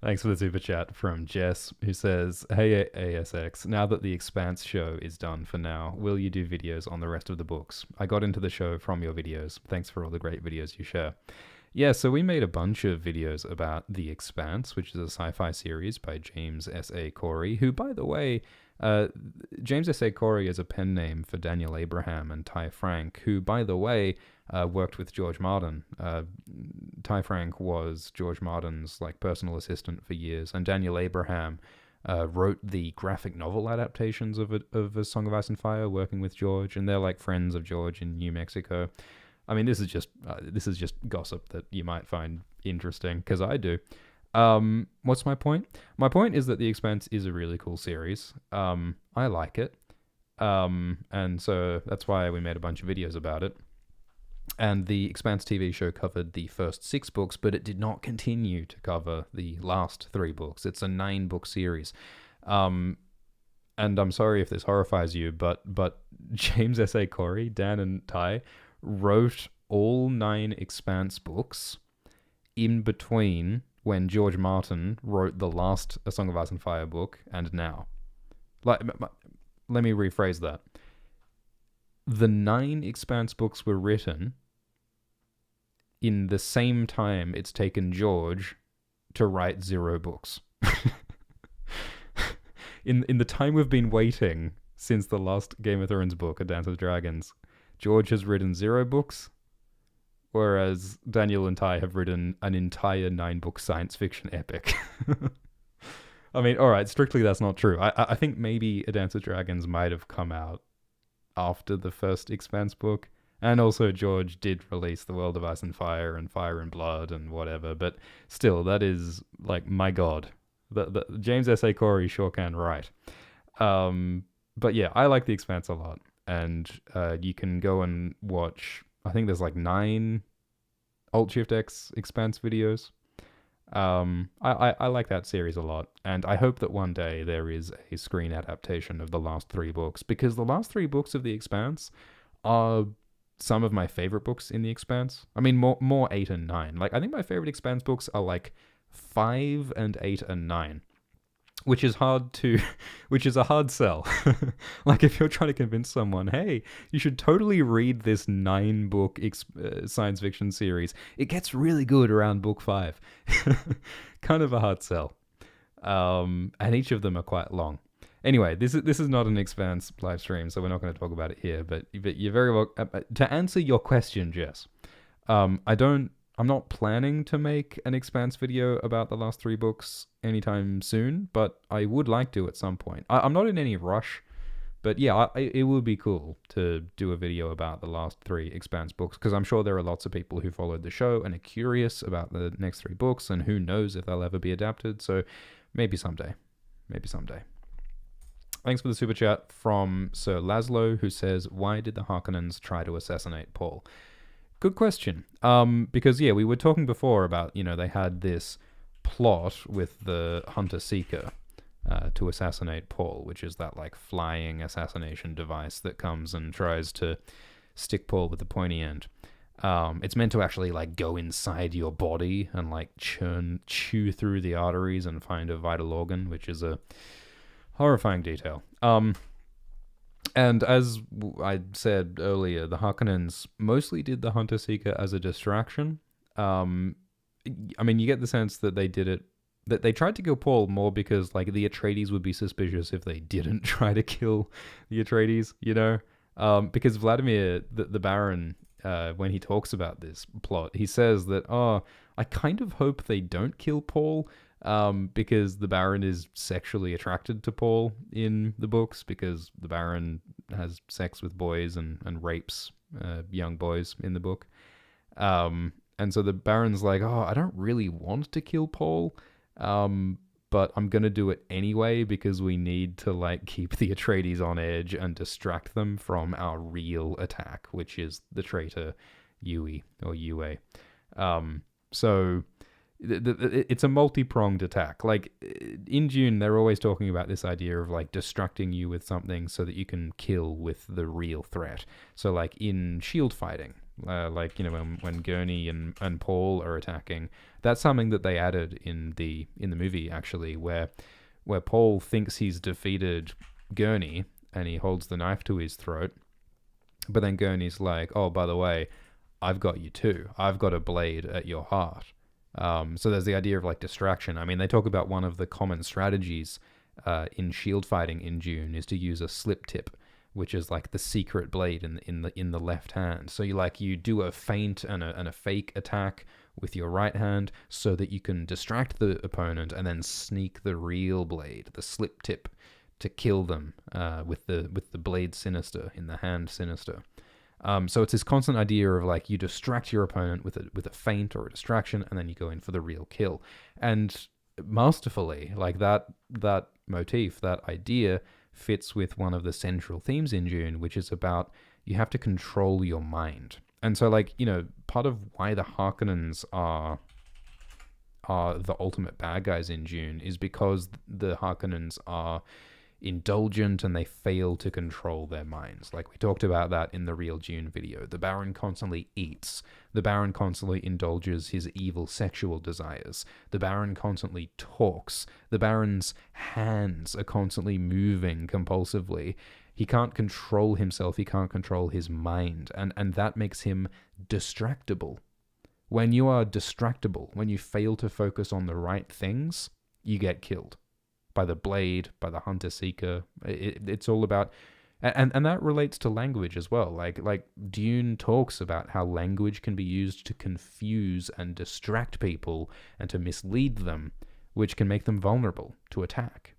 Thanks for the super chat from Jess, who says, "Hey ASX, now that the Expanse show is done for now, will you do videos on the rest of the books? I got into the show from your videos. Thanks for all the great videos you share." Yeah, so we made a bunch of videos about The Expanse, which is a sci-fi series by James S.A. Corey, who, by the way, James S.A. Corey is a pen name for Daniel Abraham and Ty Frank, who, by the way, worked with George Martin. Ty Frank was George Martin's like personal assistant for years, and Daniel Abraham wrote the graphic novel adaptations of A Song of Ice and Fire, working with George, and they're like friends of George in New Mexico. I mean, this is just gossip that you might find interesting, because I do. What's my point? My point is that The Expanse is a really cool series. I like it. And so that's why we made a bunch of videos about it. And the Expanse TV show covered the first 6 books, but it did not continue to cover the last 3 books. It's a 9-book series. And I'm sorry if this horrifies you, but James S.A. Corey, Dan and Ty wrote all 9 Expanse books in between when George Martin wrote the last A Song of Ice and Fire book and now. Let me rephrase that. the 9 Expanse books were written in the same time it's taken George to write 0 books. in the time we've been waiting since the last Game of Thrones book, A Dance with Dragons, George has written 0 books, whereas Daniel and Ty have written an entire 9-book science fiction epic. I mean, all right, strictly that's not true. I think maybe A Dance with Dragons might have come out after the first Expanse book. And also George did release The World of Ice and Fire and Blood and whatever. But still, that is, like, my God. The James S.A. Corey sure can write. But yeah, I like The Expanse a lot. And you can go and watch, I think there's like 9 Alt-Shift-X Expanse videos. I like that series a lot, and I hope that one day there is a screen adaptation of the last 3 books, because the last 3 books of The Expanse are some of my favorite books in The Expanse. I mean, more 8 and 9. Like, I think my favorite Expanse books are like 5 and 8 and 9. Which is a hard sell. Like, if you're trying to convince someone, hey, you should totally read this 9-book science fiction series. It gets really good around book 5. Kind of a hard sell. And each of them are quite long. Anyway, this is not an Expanse live stream, so we're not going to talk about it here. But you're very well. To answer your question, Jess, I'm not planning to make an Expanse video about the last 3 books anytime soon, but I would like to at some point. I'm not in any rush, but yeah, it would be cool to do a video about the last 3 Expanse books, because I'm sure there are lots of people who followed the show and are curious about the next 3 books, and who knows if they'll ever be adapted, so maybe someday. Thanks for the super chat from Sir Laszlo, who says, why did the Harkonnens try to assassinate Paul? Good question. Because, yeah, we were talking before about, they had this plot with the Hunter-Seeker to assassinate Paul, which is that, like, flying assassination device that comes and tries to stick Paul with the pointy end. It's meant to actually, like, go inside your body and, like, chew through the arteries and find a vital organ, which is a horrifying detail. And as I said earlier, the Harkonnens mostly did the Hunter-Seeker as a distraction. I mean, you get the sense that they did it, that they tried to kill Paul more because, like, the Atreides would be suspicious if they didn't try to kill the Atreides, because Vladimir, the Baron, when he talks about this plot, he says that, I kind of hope they don't kill Paul, because the Baron is sexually attracted to Paul in the books, because the Baron has sex with boys and rapes young boys in the book. And so the Baron's like, I don't really want to kill Paul, but I'm going to do it anyway because we need to, like, keep the Atreides on edge and distract them from our real attack, which is the traitor Yui, or Yue. So it's a multi-pronged attack. Like, in Dune, they're always talking about this idea of, like, distracting you with something so that you can kill with the real threat. So, like, in shield fighting, when Gurney and Paul are attacking, that's something that they added in the movie, actually, where Paul thinks he's defeated Gurney and he holds the knife to his throat, but then Gurney's like, oh, by the way, I've got you too. I've got a blade at your heart. So there's the idea of, like, distraction. I mean, they talk about one of the common strategies in shield fighting in Dune is to use a slip tip, which is like the secret blade in the left hand. So you do a feint and a fake attack with your right hand so that you can distract the opponent and then sneak the real blade, the slip tip, to kill them with the blade sinister in the hand sinister. So it's this constant idea of, like, you distract your opponent with a feint or a distraction, and then you go in for the real kill. And masterfully, like, that motif, that idea, fits with one of the central themes in Dune, which is about you have to control your mind. And so, like, part of why the Harkonnens are the ultimate bad guys in Dune is because the Harkonnens are indulgent and they fail to control their minds. Like, we talked about that in the Real Dune video. The Baron constantly eats. The Baron constantly indulges his evil sexual desires. The Baron constantly talks. The Baron's hands are constantly moving compulsively. He can't control himself. He can't control his mind. And that makes him distractible. When you are distractible, when you fail to focus on the right things, you get killed by the blade, by the hunter-seeker. It's all about... And that relates to language as well. Like Dune talks about how language can be used to confuse and distract people and to mislead them, which can make them vulnerable to attack.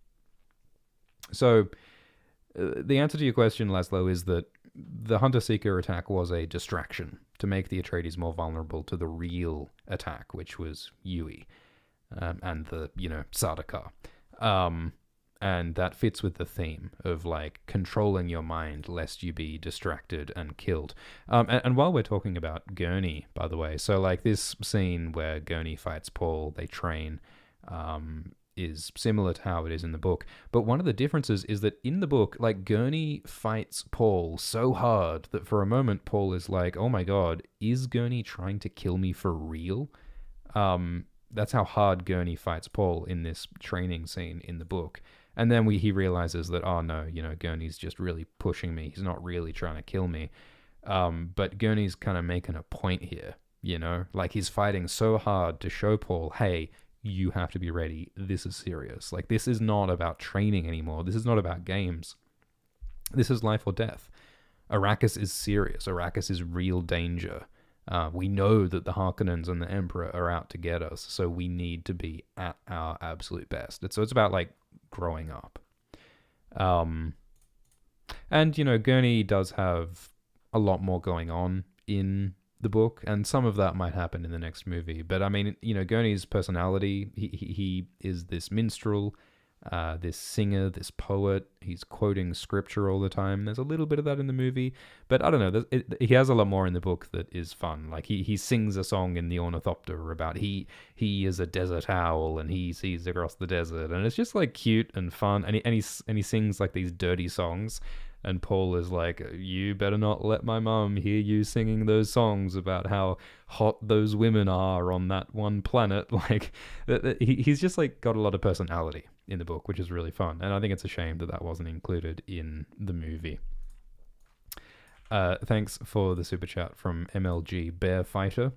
So the answer to your question, Laszlo, is that the hunter-seeker attack was a distraction to make the Atreides more vulnerable to the real attack, which was Yui and the, Sardaukar. And that fits with the theme of, like, controlling your mind lest you be distracted and killed. And while we're talking about Gurney, by the way, so, like, this scene where Gurney fights Paul, they train, is similar to how it is in the book. But one of the differences is that in the book, like, Gurney fights Paul so hard that for a moment Paul is like, oh my god, is Gurney trying to kill me for real? That's how hard Gurney fights Paul in this training scene in the book. And then he realizes that, oh no, Gurney's just really pushing me. He's not really trying to kill me. But Gurney's kind of making a point here, Like, he's fighting so hard to show Paul, hey, you have to be ready. This is serious. Like, this is not about training anymore. This is not about games. This is life or death. Arrakis is serious. Arrakis is real danger. We know that the Harkonnens and the Emperor are out to get us, so we need to be at our absolute best. So it's about, like, growing up. And, Gurney does have a lot more going on in the book, and some of that might happen in the next movie. But, I mean, Gurney's personality, he is this minstrel, this singer, this poet. He's quoting scripture all the time. There's a little bit of that in the movie, but I don't know. He has a lot more in the book that is fun. Like he sings a song in the Ornithopter about he is a desert owl and he sees across the desert, and it's just like cute and fun. And he sings like these dirty songs. And Paul is like, you better not let my mum hear you singing those songs about how hot those women are on that one planet. Like, he's just like got a lot of personality in the book, which is really fun. And I think it's a shame that wasn't included in the movie. Thanks for the super chat from MLG Bear Fighter.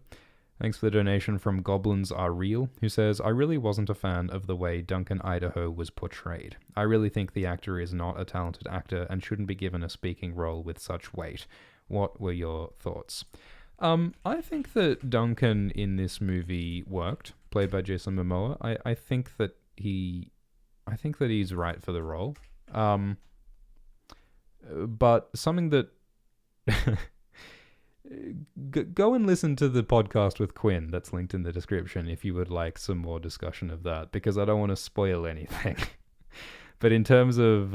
Thanks for the donation from Goblins Are Real, who says, I really wasn't a fan of the way Duncan Idaho was portrayed. I really think the actor is not a talented actor and shouldn't be given a speaking role with such weight. What were your thoughts? I think that Duncan in this movie worked, played by Jason Momoa. I think that he's right for the role. But something that... Go and listen to the podcast with Quinn that's linked in the description if you would like some more discussion of that, because I don't want to spoil anything. But in terms of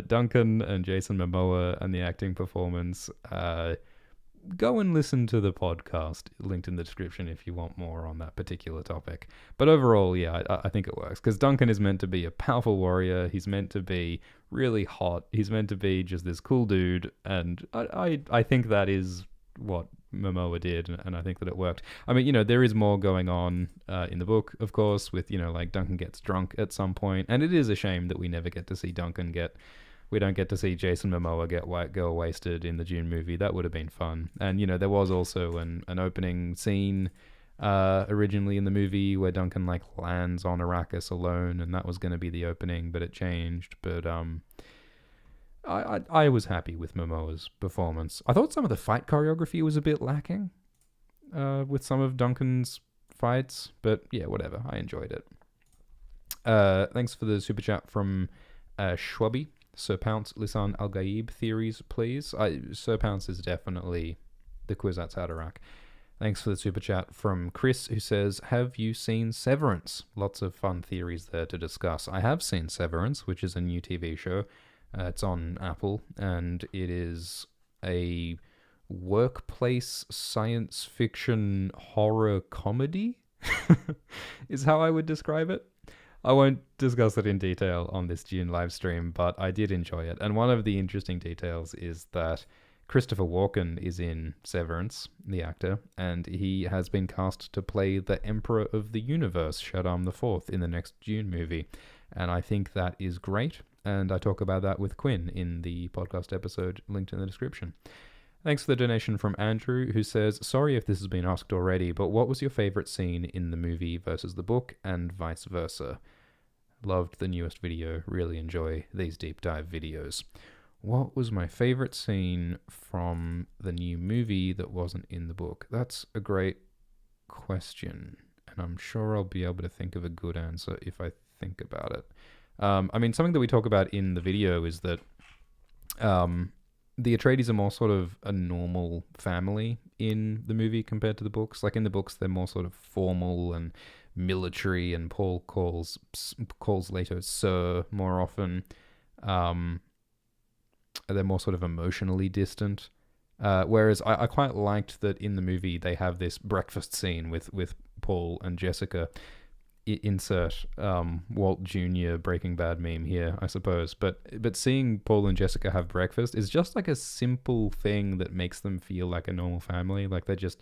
Duncan and Jason Momoa and the acting performance, go and listen to the podcast linked in the description if you want more on that particular topic. But overall, yeah, I think it works, because Duncan is meant to be a powerful warrior. He's meant to be really hot. He's meant to be just this cool dude, and I think that is what Momoa did, and I think that it worked. I mean, there is more going on in the book, of course, with, like Duncan gets drunk at some point, and it is a shame that we never get to see we don't get to see Jason Momoa go wasted in the Dune movie. That would have been fun. And, there was also an opening scene originally in the movie where Duncan, like, lands on Arrakis alone, and that was going to be the opening, but it changed. But, I was happy with Momoa's performance. I thought some of the fight choreography was a bit lacking with some of Duncan's fights, but yeah, whatever. I enjoyed it. Thanks for the super chat from Schwabi. Sir Pounce, Lisan Al-Gaib theories, please. Sir Pounce is definitely the Kwisatz Haderach. Thanks for the super chat from Chris, who says, have you seen Severance? Lots of fun theories there to discuss. I have seen Severance, which is a new TV show. It's on Apple, and it is a workplace science fiction horror comedy, is how I would describe it. I won't discuss it in detail on this Dune live stream, but I did enjoy it. And one of the interesting details is that Christopher Walken is in Severance, the actor, and he has been cast to play the Emperor of the Universe, Shaddam IV, in the next Dune movie. And I think that is great. and I talk about that with Quinn in the podcast episode linked in the description. Thanks for the donation from Andrew, who says, sorry if this has been asked already, but what was your favorite scene in the movie versus the book, and vice versa? Loved the newest video. Really enjoy these deep dive videos. What was my favorite scene from the new movie that wasn't in the book? That's a great question, and I'm sure I'll be able to think of a good answer if I think about it. I mean, something that we talk about in the video is that the Atreides are more sort of a normal family in the movie compared to the books. Like in the books, they're more sort of formal and military, and Paul calls Leto Sir more often. They're more sort of emotionally distant. Whereas I quite liked that in the movie they have this breakfast scene with Paul and Jessica. Insert Walt Jr. Breaking Bad meme here, I suppose. But seeing Paul and Jessica have breakfast is just like a simple thing that makes them feel like a normal family. Like they're just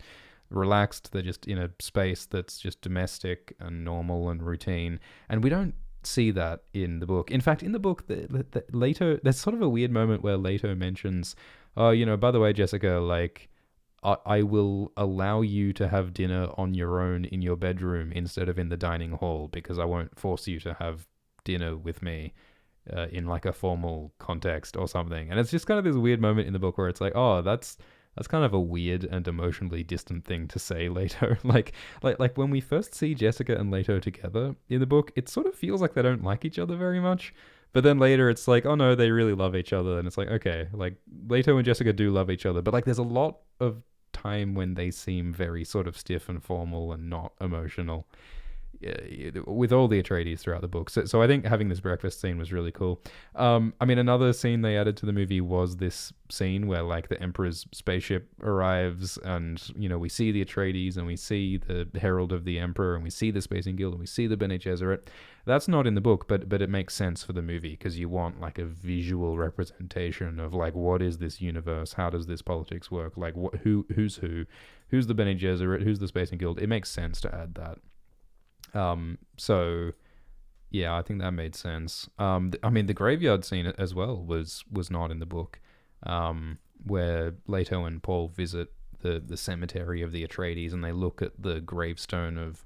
relaxed. They're just in a space that's just domestic and normal and routine. And we don't see that in the book. In fact, in the book, Leto, there's sort of a weird moment where Leto mentions, oh, by the way, Jessica, like, I will allow you to have dinner on your own in your bedroom instead of in the dining hall, because I won't force you to have dinner with me in like a formal context or something. And it's just kind of this weird moment in the book where it's like, oh, that's kind of a weird and emotionally distant thing to say later. like when we first see Jessica and Leto together in the book, it sort of feels like they don't like each other very much. But then later it's like, oh no, they really love each other. And it's like, okay, like Leto and Jessica do love each other. But like there's a lot of time when they seem very sort of stiff and formal and not emotional with all the Atreides throughout the book. So I think having this breakfast scene was really cool. I mean, another scene they added to the movie was this scene where like the Emperor's spaceship arrives, and we see the Atreides and we see the Herald of the Emperor and we see the Spacing Guild and we see the Bene Gesserit. That's not in the book, but it makes sense for the movie because you want like a visual representation of like, what is this universe? How does this politics work? Like who's the Bene Gesserit? Who's the Spacing Guild? It makes sense to add that. So yeah, I think that made sense. I mean, the graveyard scene as well was not in the book, where Leto and Paul visit the cemetery of the Atreides and they look at the gravestone of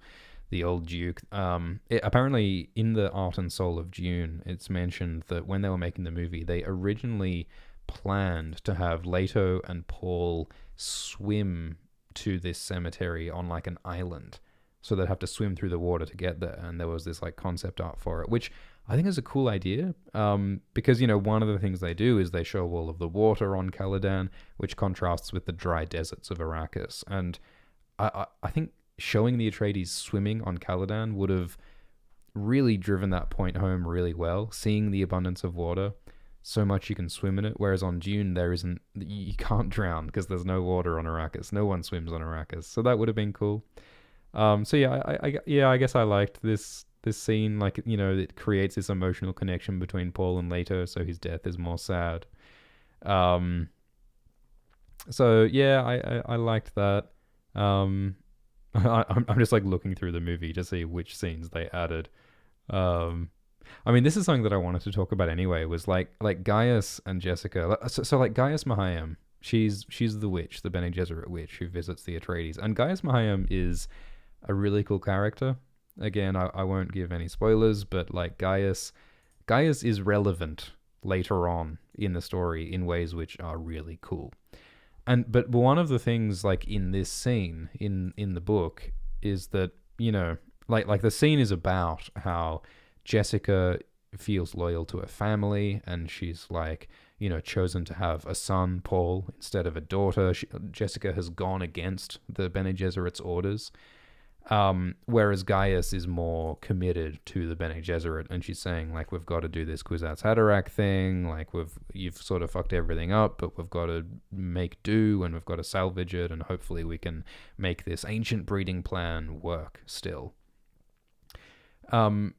the old Duke. Apparently in the Art and Soul of Dune, it's mentioned that when they were making the movie, they originally planned to have Leto and Paul swim to this cemetery on like an island. So they'd have to swim through the water to get there. And there was this like concept art for it, which I think is a cool idea. Because, one of the things they do is they show all of the water on Caladan, which contrasts with the dry deserts of Arrakis. And I think showing the Atreides swimming on Caladan would have really driven that point home really well. Seeing the abundance of water, so much you can swim in it. Whereas on Dune, you can't drown because there's no water on Arrakis. No one swims on Arrakis. So that would have been cool. So yeah, I guess I liked this scene. Like, it creates this emotional connection between Paul and Leto, so his death is more sad. So yeah, I liked that. I'm just like looking through the movie to see which scenes they added. I mean, this is something that I wanted to talk about anyway. Was like Gaius and Jessica. So like Gaius Mahayam, she's the witch, the Bene Gesserit witch who visits the Atreides, and Gaius Mahayam is a really cool character. Again, I won't give any spoilers, but like Gaius is relevant later on in the story in ways which are really cool. But one of the things like in this scene in the book is that, like the scene is about how Jessica feels loyal to her family, and she's like, chosen to have a son, Paul, instead of a daughter. Jessica has gone against the Bene Gesserit's orders. Whereas Gaius is more committed to the Bene Gesserit, and she's saying like, we've got to do this Kwisatz Haderach thing, like you've sort of fucked everything up, but we've got to make do, and we've got to salvage it, and hopefully we can make this ancient breeding plan work still. And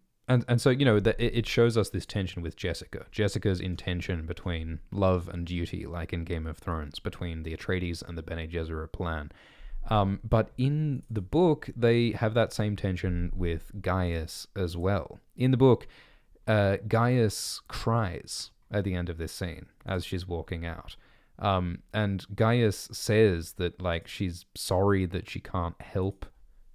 so, it shows us this tension with Jessica's intention between love and duty, like in Game of Thrones, between the Atreides and the Bene Gesserit plan. But in the book, they have that same tension with Gaius as well. In the book, Gaius cries at the end of this scene as she's walking out. And Gaius says that, like, she's sorry that she can't help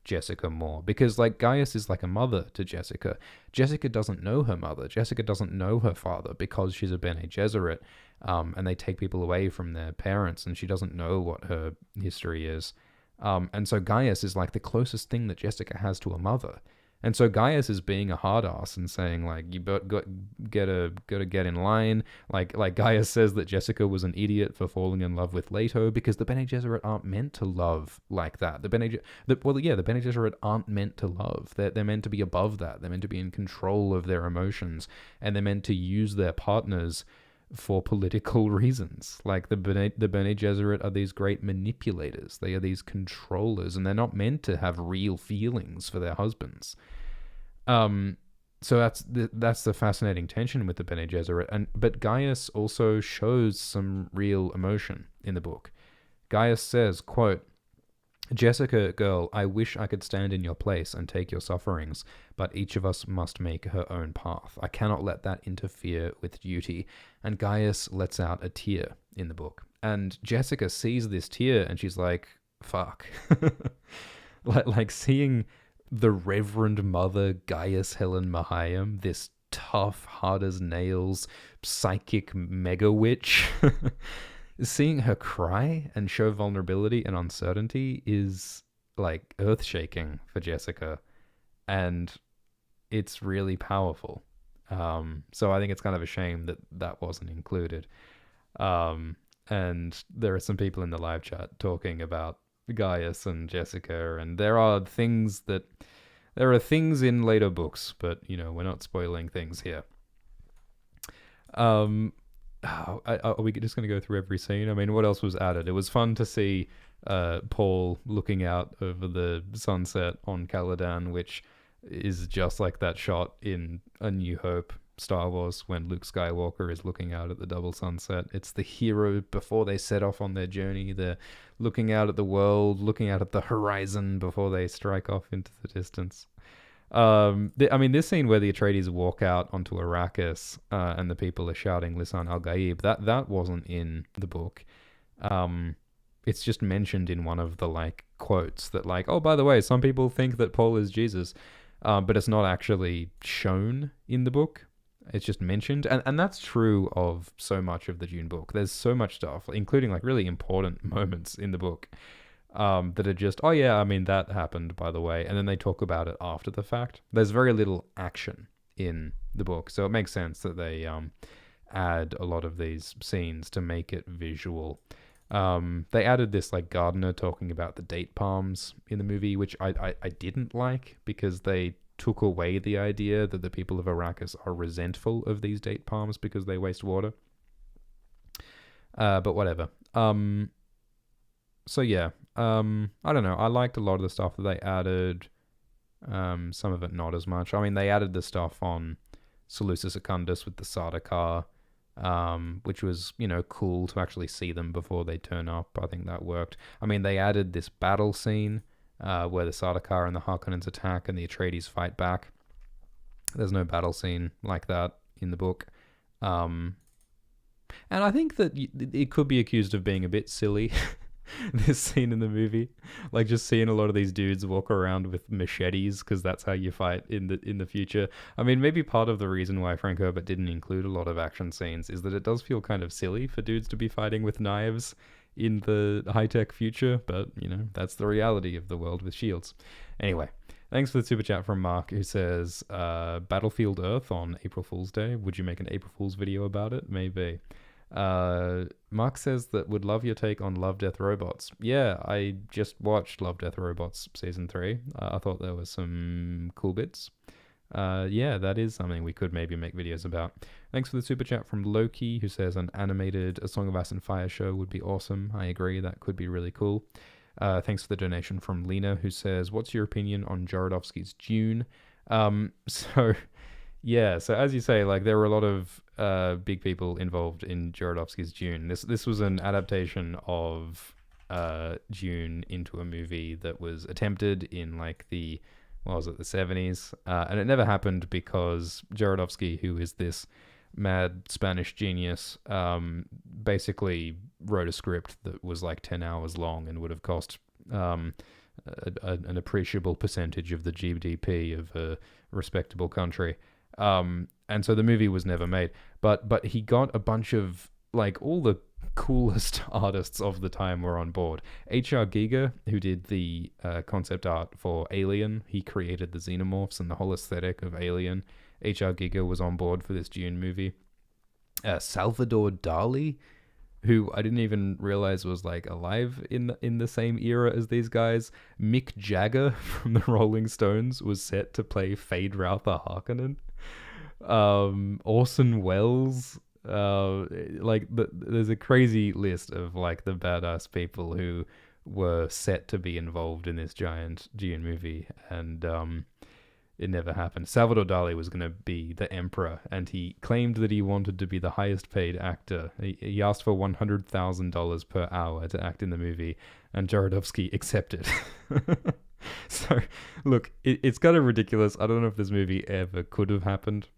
Jessica more, because, like, Gaius is like a mother to Jessica. Jessica doesn't know her mother. Jessica doesn't know her father because she's a Bene Gesserit, and they take people away from their parents, and she doesn't know what her history is. And so Gaius is like the closest thing that Jessica has to a mother. And so Gaius is being a hard ass and saying, like, you gotta get in line. Like Gaius says that Jessica was an idiot for falling in love with Leto, because the Bene Gesserit aren't meant to love like that. The Bene Gesserit aren't meant to love. They're meant to be above that. They're meant to be in control of their emotions, and they're meant to use their partners for political reasons. Like, the Bene Gesserit are these great manipulators. They are these controllers, and they're not meant to have real feelings for their husbands. So that's the fascinating tension with the Bene Gesserit. But Gaius also shows some real emotion in the book. Gaius says, quote, "Jessica, girl, I wish I could stand in your place and take your sufferings, but each of us must make her own path. I cannot let that interfere with duty." And Gaius lets out a tear in the book. And Jessica sees this tear and she's like, fuck. like seeing the Reverend Mother Gaius Helen Mahayam, this tough, hard as nails, psychic mega witch, seeing her cry and show vulnerability and uncertainty is, like, earth-shaking for Jessica, and it's really powerful. So I think it's kind of a shame that wasn't included. And there are some people in the live chat talking about Gaius and Jessica, and there are things in later books, but, you know, we're not spoiling things here. Are we just going to go through every scene? I mean, what else was added? It was fun to see Paul looking out over the sunset on Caladan, which is just like that shot in A New Hope, Star Wars, when Luke Skywalker is looking out at the double sunset. It's the hero before they set off on their journey. They're looking out at the world, looking out at the horizon before they strike off into the distance. This scene where the Atreides walk out onto Arrakis and the people are shouting Lisan al-Gaib, that wasn't in the book. It's just mentioned in one of the, like, quotes that, like, oh, by the way, some people think that Paul is Jesus, but it's not actually shown in the book. It's just mentioned, and that's true of so much of the Dune book. There's so much stuff, including, like, really important moments in the book, that are just, oh yeah, I mean, that happened, by the way, and then they talk about it after the fact. There's very little action in the book, so it makes sense that they add a lot of these scenes to make it visual. They added this, like, gardener talking about the date palms in the movie, which I didn't like, because they took away the idea that the people of Arrakis are resentful of these date palms because they waste water. But whatever. So yeah, I don't know. I liked a lot of the stuff that they added. Some of it not as much. I mean, they added the stuff on Seleucus Secundus with the Sardaukar, which was, you know, cool to actually see them before they turn up. I think that worked. I mean, they added this battle scene where the Sardaukar and the Harkonnens attack and the Atreides fight back. There's no battle scene like that in the book. And I think that it could be accused of being a bit silly, this scene in the movie. Like, just seeing a lot of these dudes walk around with machetes, because that's how you fight in the future. I mean, maybe part of the reason why Frank Herbert didn't include a lot of action scenes is that it does feel kind of silly for dudes to be fighting with knives in the high-tech future, but, you know, that's the reality of the world with shields. Anyway, thanks for the super chat from Mark, who says, Battlefield Earth on April Fool's Day. Would you make an April Fool's video about it? Maybe. Mark says that would love your take on Love, Death, Robots. Yeah, I just watched Love, Death, Robots Season 3. I thought there were some cool bits. Yeah, that is something we could maybe make videos about. Thanks for the super chat from Loki, who says an animated A Song of Ice and Fire show would be awesome. I agree, that could be really cool. Thanks for the donation from Lena, who says, what's your opinion on Jodorowsky's Dune? So as you say, like, there were a lot of big people involved in Jodorowsky's Dune. This was an adaptation of Dune into a movie that was attempted in, like, the what was it, the 70s? And it never happened because Jodorowsky, who is this mad Spanish genius, basically wrote a script that was like 10 hours long and would have cost an appreciable percentage of the GDP of a respectable country. And so the movie was never made. But he got a bunch of, like, all the coolest artists of the time were on board. H.R. Giger, who did the concept art for Alien, he created the xenomorphs and the whole aesthetic of Alien. H.R. Giger was on board for this Dune movie. Salvador Dali, who I didn't even realize was like alive in the same era as these guys. Mick Jagger from the Rolling Stones was set to play Feyd-Rautha Harkonnen. Orson Welles. There's a crazy list of like the badass people who were set to be involved in this giant Dune movie, and it never happened. Salvador Dali was going to be the emperor, and he claimed that he wanted to be the highest paid actor. He asked for $100,000 per hour to act in the movie, and Jodorowsky accepted. So, look, it's kind of ridiculous. I don't know if this movie ever could have happened.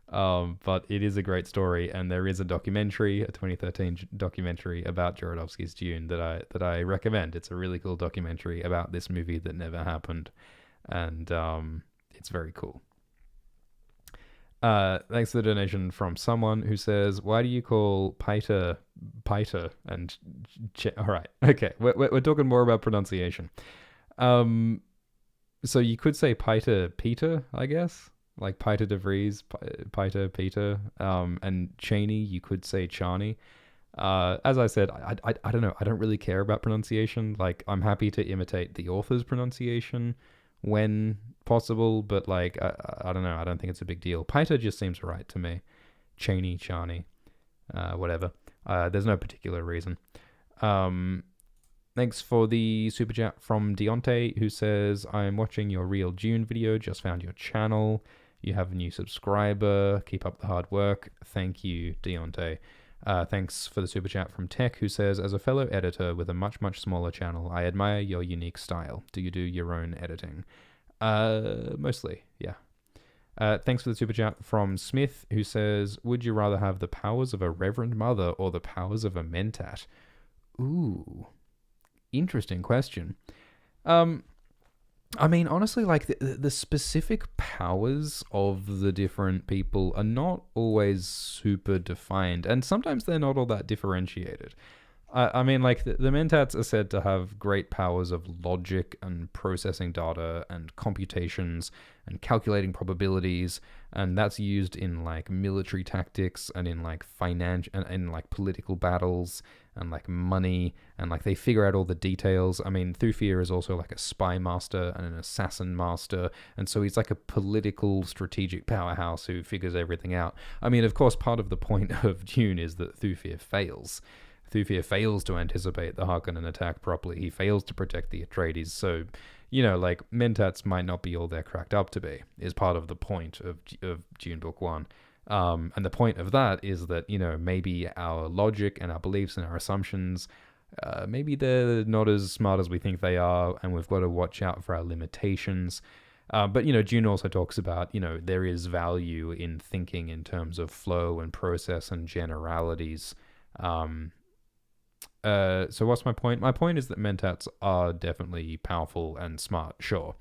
But it is a great story, and there is a documentary, a 2013 documentary about Jodorowsky's Dune that I recommend. It's a really cool documentary about this movie that never happened, and it's very cool. Thanks for the donation from someone who says, "Why do you call Piter?" And all right, okay, we're talking more about pronunciation. So you could say Piter Peter, I guess. Like Piter de Vries, Piter, Peter, and Cheney, you could say Charney. As I said, I don't know. I don't really care about pronunciation. Like, I'm happy to imitate the author's pronunciation when possible, but like, I don't know. I don't think it's a big deal. Piter just seems right to me. Cheney, Charney, whatever. There's no particular reason. Thanks for the super chat from Deontay, who says, "I'm watching your Real Dune video. Just found your channel. You have a new subscriber. Keep up the hard work." Thank you, Deontay. Thanks for the super chat from Tech, who says, "As a fellow editor with a much, much smaller channel, I admire your unique style. Do you do your own editing?" Mostly, yeah. Thanks for the super chat from Smith, who says, "Would you rather have the powers of a Reverend Mother or the powers of a Mentat?" Ooh, interesting question. I mean, honestly, like the specific powers of the different people are not always super defined, and sometimes they're not all that differentiated. I mean, like the Mentats are said to have great powers of logic and processing data and computations and calculating probabilities, and that's used in like military tactics and in like finance and in like political battles and like money, and like they figure out all the details. I mean, Thufir is also like a spy master and an assassin master, and so he's like a political strategic powerhouse who figures everything out. I mean, of course, part of the point of Dune is that Thufir fails. Thufir fails to anticipate the Harkonnen attack properly. He fails to protect the Atreides. So, you know, like, Mentats might not be all they're cracked up to be, is part of the point of Dune Book 1. And the point of that is that, you know, maybe our logic and our beliefs and our assumptions, maybe they're not as smart as we think they are, and we've got to watch out for our limitations. But, you know, Dune also talks about, you know, there is value in thinking in terms of flow and process and generalities. So what's my point? My point is that Mentats are definitely powerful and smart, sure.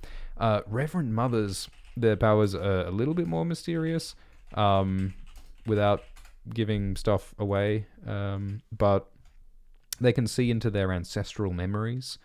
Reverend Mothers, their powers are a little bit more mysterious, without giving stuff away, but they can see into their ancestral memories.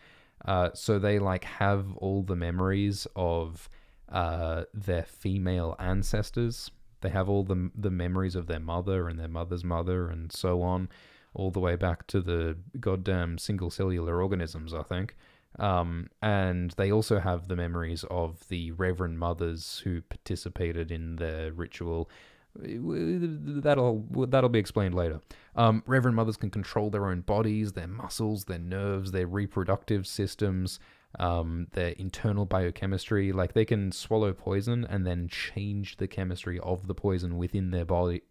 So they like have all the memories of their female ancestors. They have all the memories of their mother and their mother's mother and so on, all the way back to the goddamn single-cellular organisms, I think. And they also have the memories of the Reverend Mothers who participated in the ritual. That'll be explained later. Reverend Mothers can control their own bodies, their muscles, their nerves, their reproductive systems, their internal biochemistry. Like, they can swallow poison and then change the chemistry of the poison within their body,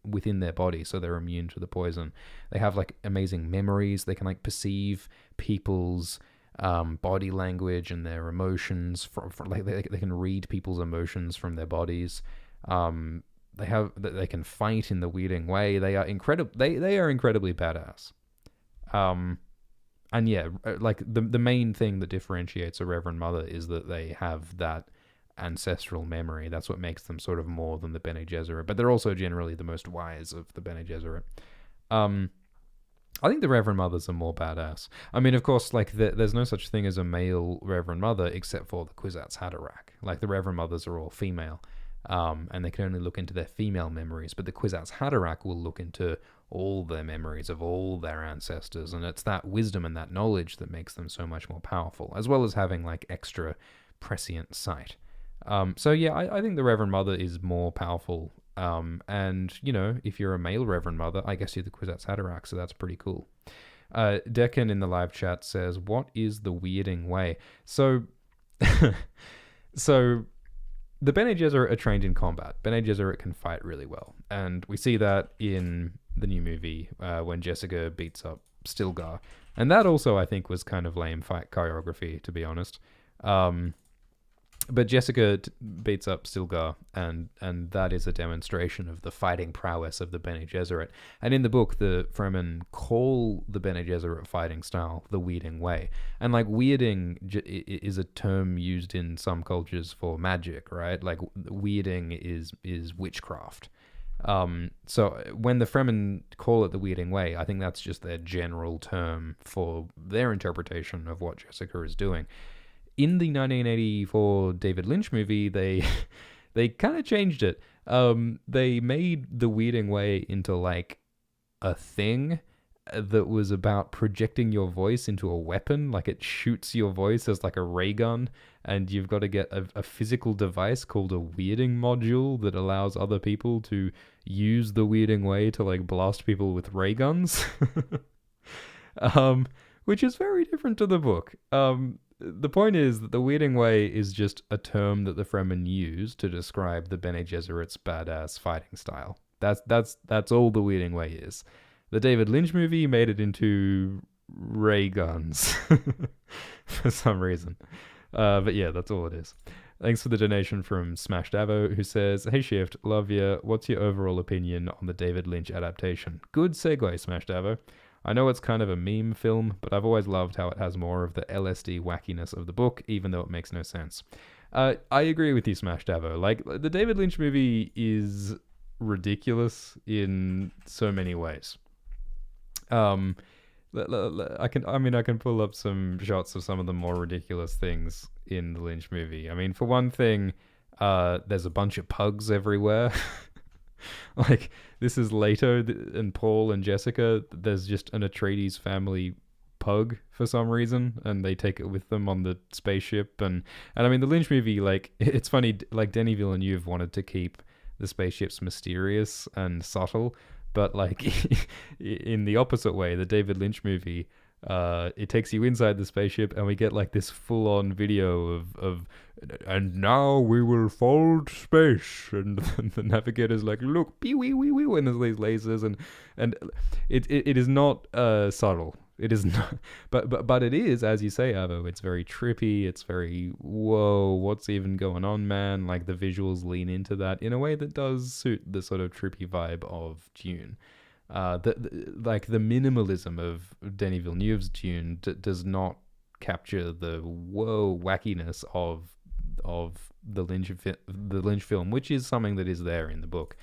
so they're immune to the poison. They have like amazing memories. They can like perceive people's body language and their emotions. Like they can read people's emotions from their bodies. They can fight in the Weeding way. They are incredible. They are incredibly badass. And yeah, like the main thing that differentiates a Reverend Mother is that they have that ancestral memory. That's what makes them sort of more than the Bene Gesserit. But they're also generally the most wise of the Bene Gesserit. I think the Reverend Mothers are more badass. I mean, of course, like there's no such thing as a male Reverend Mother except for the Kwisatz Haderach. Like the Reverend Mothers are all female, and they can only look into their female memories. But the Kwisatz Haderach will look into all their memories of all their ancestors, and it's that wisdom and that knowledge that makes them so much more powerful, as well as having like extra prescient sight. So yeah, I think the Reverend Mother is more powerful. And, you know, if you're a male Reverend Mother, I guess you're the Kwisatz Haderach, so that's pretty cool. Deccan in the live chat says, what is the Weirding way? So, so the Bene Gesserit are trained in combat. Bene Gesserit can fight really well. And we see that in the new movie when Jessica beats up Stilgar. And that also, I think, was kind of lame fight choreography, to be honest. But Jessica beats up Stilgar, and that is a demonstration of the fighting prowess of the Bene Gesserit. And in the book, the Fremen call the Bene Gesserit fighting style the Weirding way. And like Weirding is a term used in some cultures for magic, right? Like Weirding is witchcraft. So when the Fremen call it the Weirding way, I think that's just their general term for their interpretation of what Jessica is doing. In the 1984 David Lynch movie, they kind of changed it. They made the Weirding way into like a thing that was about projecting your voice into a weapon. Like it shoots your voice as like a ray gun, and you've got to get a physical device called a Weirding module that allows other people to use the Weirding way to like blast people with ray guns. Which is very different to the book. The point is that the Weirding way is just a term that the Fremen use to describe the Bene Gesserit's badass fighting style. That's all the Weirding way is. The David Lynch movie made it into ray guns for some reason. But yeah, that's all it is. Thanks for the donation from Smash Davo, who says, "Hey Shift, love ya. What's your overall opinion on the David Lynch adaptation?" Good segue, Smash Davo. I know it's kind of a meme film, but I've always loved how it has more of the LSD wackiness of the book, even though it makes no sense. I agree with you, Smash Davo. Like, the David Lynch movie is ridiculous in so many ways. I can pull up some shots of some of the more ridiculous things in the Lynch movie. I mean, for one thing, there's a bunch of pugs everywhere. Like, this is Leto and Paul and Jessica. There's just an Atreides family pug for some reason, and they take it with them on the spaceship. And I mean, the Lynch movie, like, it's funny, like, Denis Villeneuve wanted to keep the spaceships mysterious and subtle, but, like, in the opposite way, the David Lynch movie, it takes you inside the spaceship, and we get, like, this full-on video of and now we will fold space, and the navigator's like, look, pee-wee-wee-wee, and there's these lasers, and it is not subtle. It is not, but it is, as you say, Avo, it's very trippy, it's very, whoa, what's even going on, man? Like, the visuals lean into that in a way that does suit the sort of trippy vibe of Dune. Like, the minimalism of Denis Villeneuve's Dune does not capture the whoa wackiness of the Lynch film, which is something that is there in the book.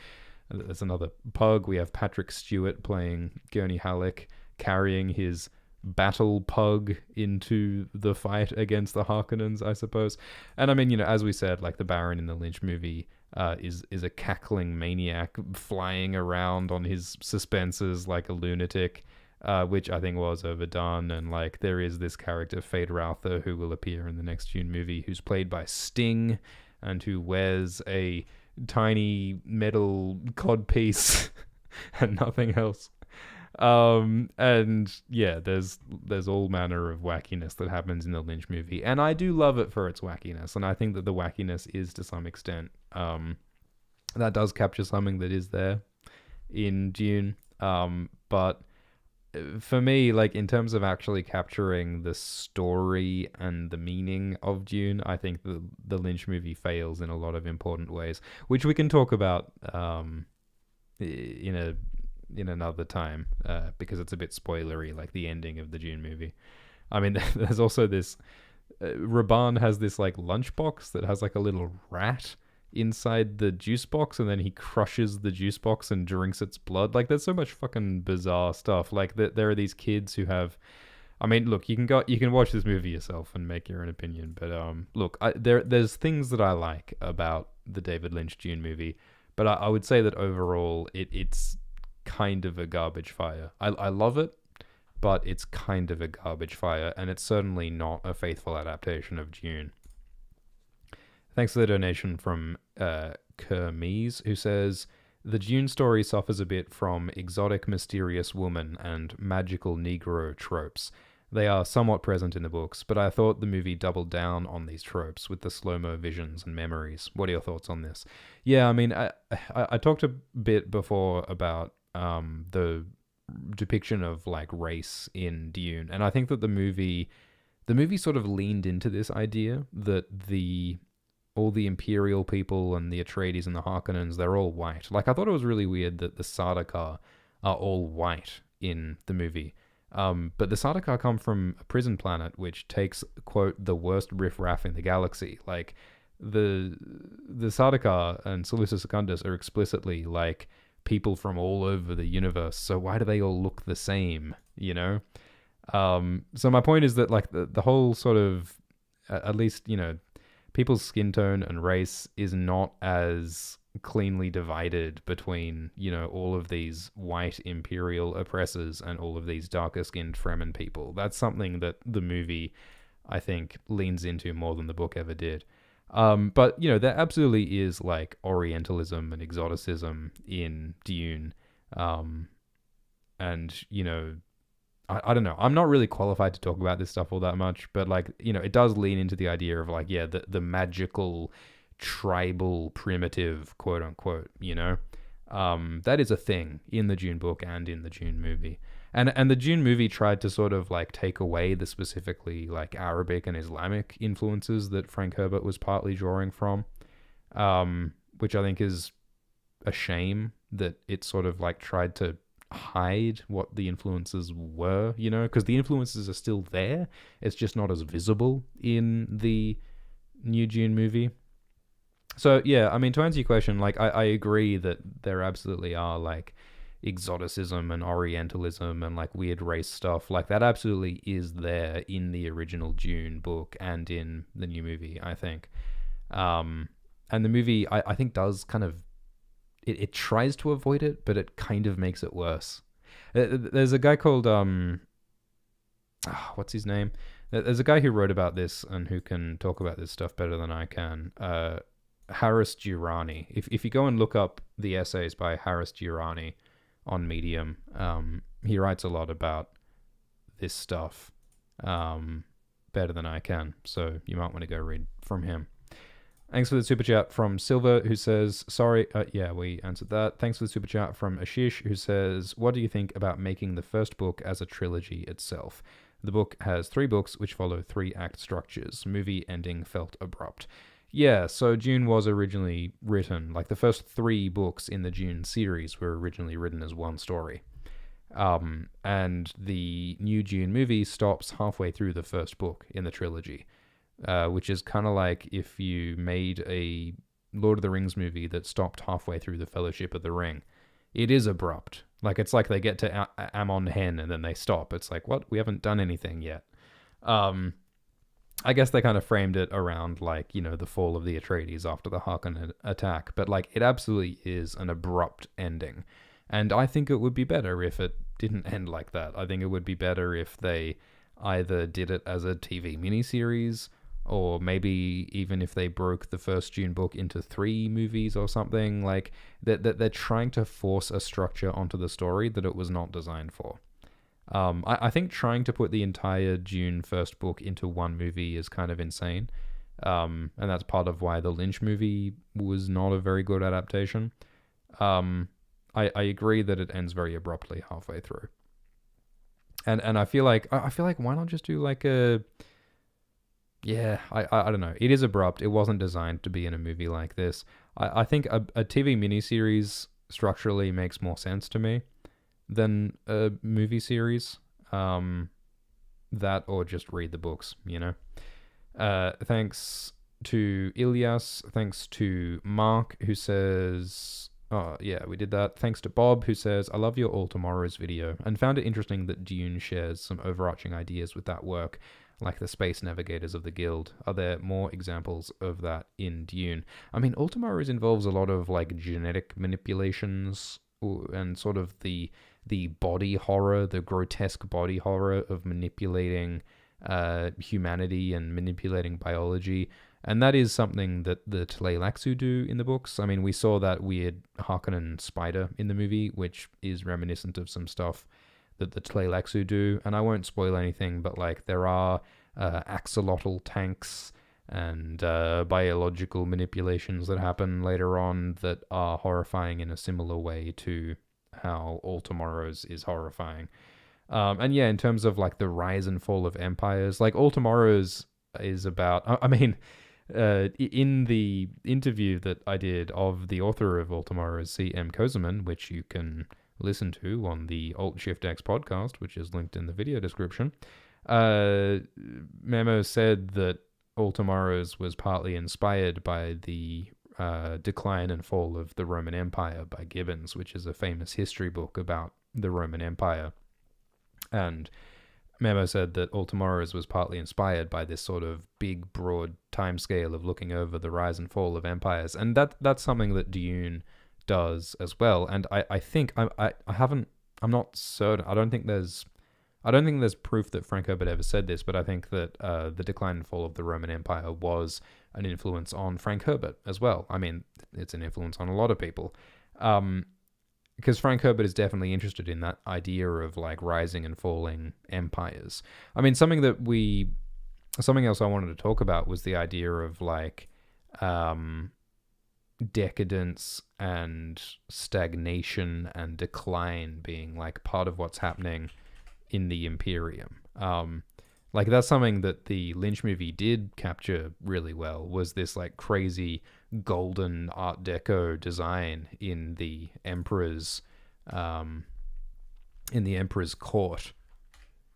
There's another pug. We have Patrick Stewart playing Gurney Halleck, carrying his battle pug into the fight against the Harkonnens, I suppose. And I mean, you know, as we said, like, the Baron in the Lynch movie is a cackling maniac flying around on his suspensors like a lunatic, which I think was overdone. And, like, there is this character, Fade Routher, who will appear in the next Dune movie, who's played by Sting, and who wears a tiny metal codpiece and nothing else. And yeah, there's all manner of wackiness that happens in the Lynch movie, and I do love it for its wackiness, and I think that the wackiness is, to some extent, that does capture something that is there in Dune, but for me, like in terms of actually capturing the story and the meaning of Dune, I think the Lynch movie fails in a lot of important ways, which we can talk about in a in another time because it's a bit spoilery, like the ending of the Dune movie. I mean, there's also this. Raban has this like lunchbox that has like a little rat inside the juice box, and then he crushes the juice box and drinks its blood. Like, there's so much fucking bizarre stuff. Like, there are these kids who have. I mean, look, you can watch this movie yourself and make your own opinion. But look, there's things that I like about the David Lynch Dune movie, but I would say that overall it's kind of a garbage fire. I love it, but it's kind of a garbage fire, and it's certainly not a faithful adaptation of Dune. Thanks for the donation from Kermes, who says, the Dune story suffers a bit from exotic, mysterious woman and magical Negro tropes. They are somewhat present in the books, but I thought the movie doubled down on these tropes with the slow-mo visions and memories. What are your thoughts on this? Yeah, I mean, I talked a bit before about the depiction of like race in Dune, and I think that the movie sort of leaned into this idea that all the Imperial people and the Atreides and the Harkonnens, they're all white. Like, I thought it was really weird that the Sardaukar are all white in the movie. But the Sardaukar come from a prison planet which takes, quote, the worst riffraff in the galaxy. Like, the Sardaukar and Seleucus Secundus are explicitly like people from all over the universe, so why do they all look the same, you know? So my point is that like the whole sort of, at least, you know, people's skin tone and race is not as cleanly divided between, you know, all of these white imperial oppressors and all of these darker skinned Fremen people. That's something that the movie, I think, leans into more than the book ever did. But, you know, there absolutely is like Orientalism and exoticism in Dune. And, you know, I don't know. I'm not really qualified to talk about this stuff all that much, but like, you know, it does lean into the idea of like, yeah, the magical, tribal, primitive, quote unquote, you know, that is a thing in the Dune book and in the Dune movie. And the Dune movie tried to sort of like take away the specifically like Arabic and Islamic influences that Frank Herbert was partly drawing from, which I think is a shame that it sort of like tried to hide what the influences were, you know, because the influences are still there. It's just not as visible in the new Dune movie. So yeah, I mean, to answer your question, like I agree that there absolutely are like exoticism and Orientalism and like weird race stuff. Like that absolutely is there in the original Dune book and in the new movie, I think. And the movie, I think, does kind of it tries to avoid it, but it kind of makes it worse. There's a guy called what's his name? There's a guy who wrote about this and who can talk about this stuff better than I can. Haris Durrani. If you go and look up the essays by Haris Durrani on Medium, he writes a lot about this stuff better than I can. So you might want to go read from him. Thanks for the super chat from Silver, who says, sorry, yeah, we answered that. Thanks for the super chat from Ashish, who says, what do you think about making the first book as a trilogy itself? The book has 3 books which follow 3-act structures. Movie ending felt abrupt. Yeah, so Dune was originally written, like the first 3 books in the Dune series were originally written as one story. And the new Dune movie stops halfway through the first book in the trilogy. Which is kind of like if you made a Lord of the Rings movie that stopped halfway through the Fellowship of the Ring. It is abrupt. Like, it's like they get to Amon Hen and then they stop. It's like, what? We haven't done anything yet. I guess they kind of framed it around, like, you know, the fall of the Atreides after the Harkonnen attack. But, like, it absolutely is an abrupt ending. And I think it would be better if it didn't end like that. I think it would be better if they either did it as a TV miniseries, or maybe even if they broke the first Dune book into 3 movies or something. Like, that they're trying to force a structure onto the story that it was not designed for. I think trying to put the entire Dune first book into one movie is kind of insane. And that's part of why the Lynch movie was not a very good adaptation. I agree that it ends very abruptly halfway through. And I feel like why not just do like a yeah, I don't know. It is abrupt. It wasn't designed to be in a movie like this. I think a TV miniseries structurally makes more sense to me than a movie series. That or just read the books, you know? Thanks to Ilyas. Thanks to Mark, who says, oh, yeah, we did that. Thanks to Bob, who says, I love your All Tomorrows video and found it interesting that Dune shares some overarching ideas with that work, like the space navigators of the guild. Are there more examples of that in Dune? I mean, All Tomorrows involves a lot of like genetic manipulations and sort of the body horror, the grotesque body horror of manipulating humanity and manipulating biology. And that is something that the Tleilaxu do in the books. I mean, we saw that weird Harkonnen spider in the movie, which is reminiscent of some stuff that the Tleilaxu do. And I won't spoil anything, but like there are axolotl tanks and biological manipulations that happen later on that are horrifying in a similar way to how All Tomorrows is horrifying. And yeah, in terms of like the rise and fall of empires, like All Tomorrows is about, I mean, in the interview that I did of the author of All Tomorrows, C.M. Kozeman, which you can listen to on the Alt Shift X podcast, which is linked in the video description, Memo said that All Tomorrows was partly inspired by the Decline and Fall of the Roman Empire by Gibbons, which is a famous history book about the Roman Empire. And Memo said that All Tomorrows was partly inspired by this sort of big, broad timescale of looking over the rise and fall of empires. And that's something that Dune does as well. And I think I'm not certain. I don't think there's proof that Frank Herbert ever said this, but I think that the Decline and Fall of the Roman Empire was an influence on Frank Herbert as well. I mean, it's an influence on a lot of people. Because Frank Herbert is definitely interested in that idea of like rising and falling empires. I mean, something else I wanted to talk about was the idea of like decadence and stagnation and decline being like part of what's happening in the Imperium. Like that's something that the Lynch movie did capture really well, was this like crazy golden Art Deco design in the Emperor's court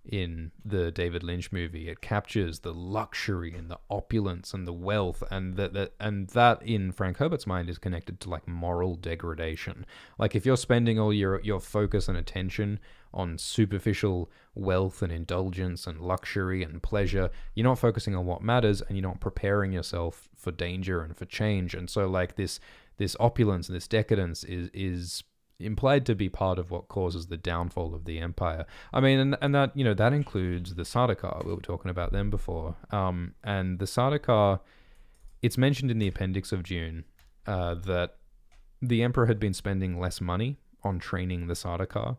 in the David Lynch movie. It captures the luxury and the opulence and the wealth, and that in Frank Herbert's mind is connected to like moral degradation. Like if you're spending all your focus and attention on superficial wealth and indulgence and luxury and pleasure, you're not focusing on what matters, and you're not preparing yourself for danger and for change. And so like this opulence and this decadence is implied to be part of what causes the downfall of the empire. I mean, and that, you know, that includes the Sardaukar. We were talking about them before. And the Sardaukar, it's mentioned in the appendix of Dune that the emperor had been spending less money on training the Sardaukar.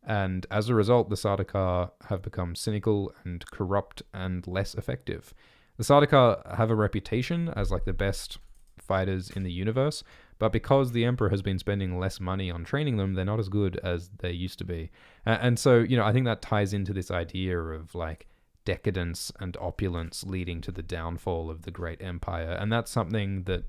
And as a result, the Sardaukar have become cynical and corrupt and less effective. The Sardaukar have a reputation as like the best fighters in the universe, but because the Emperor has been spending less money on training them, they're not as good as they used to be. And so, you know, I think that ties into this idea of like decadence and opulence leading to the downfall of the great empire. And that's something that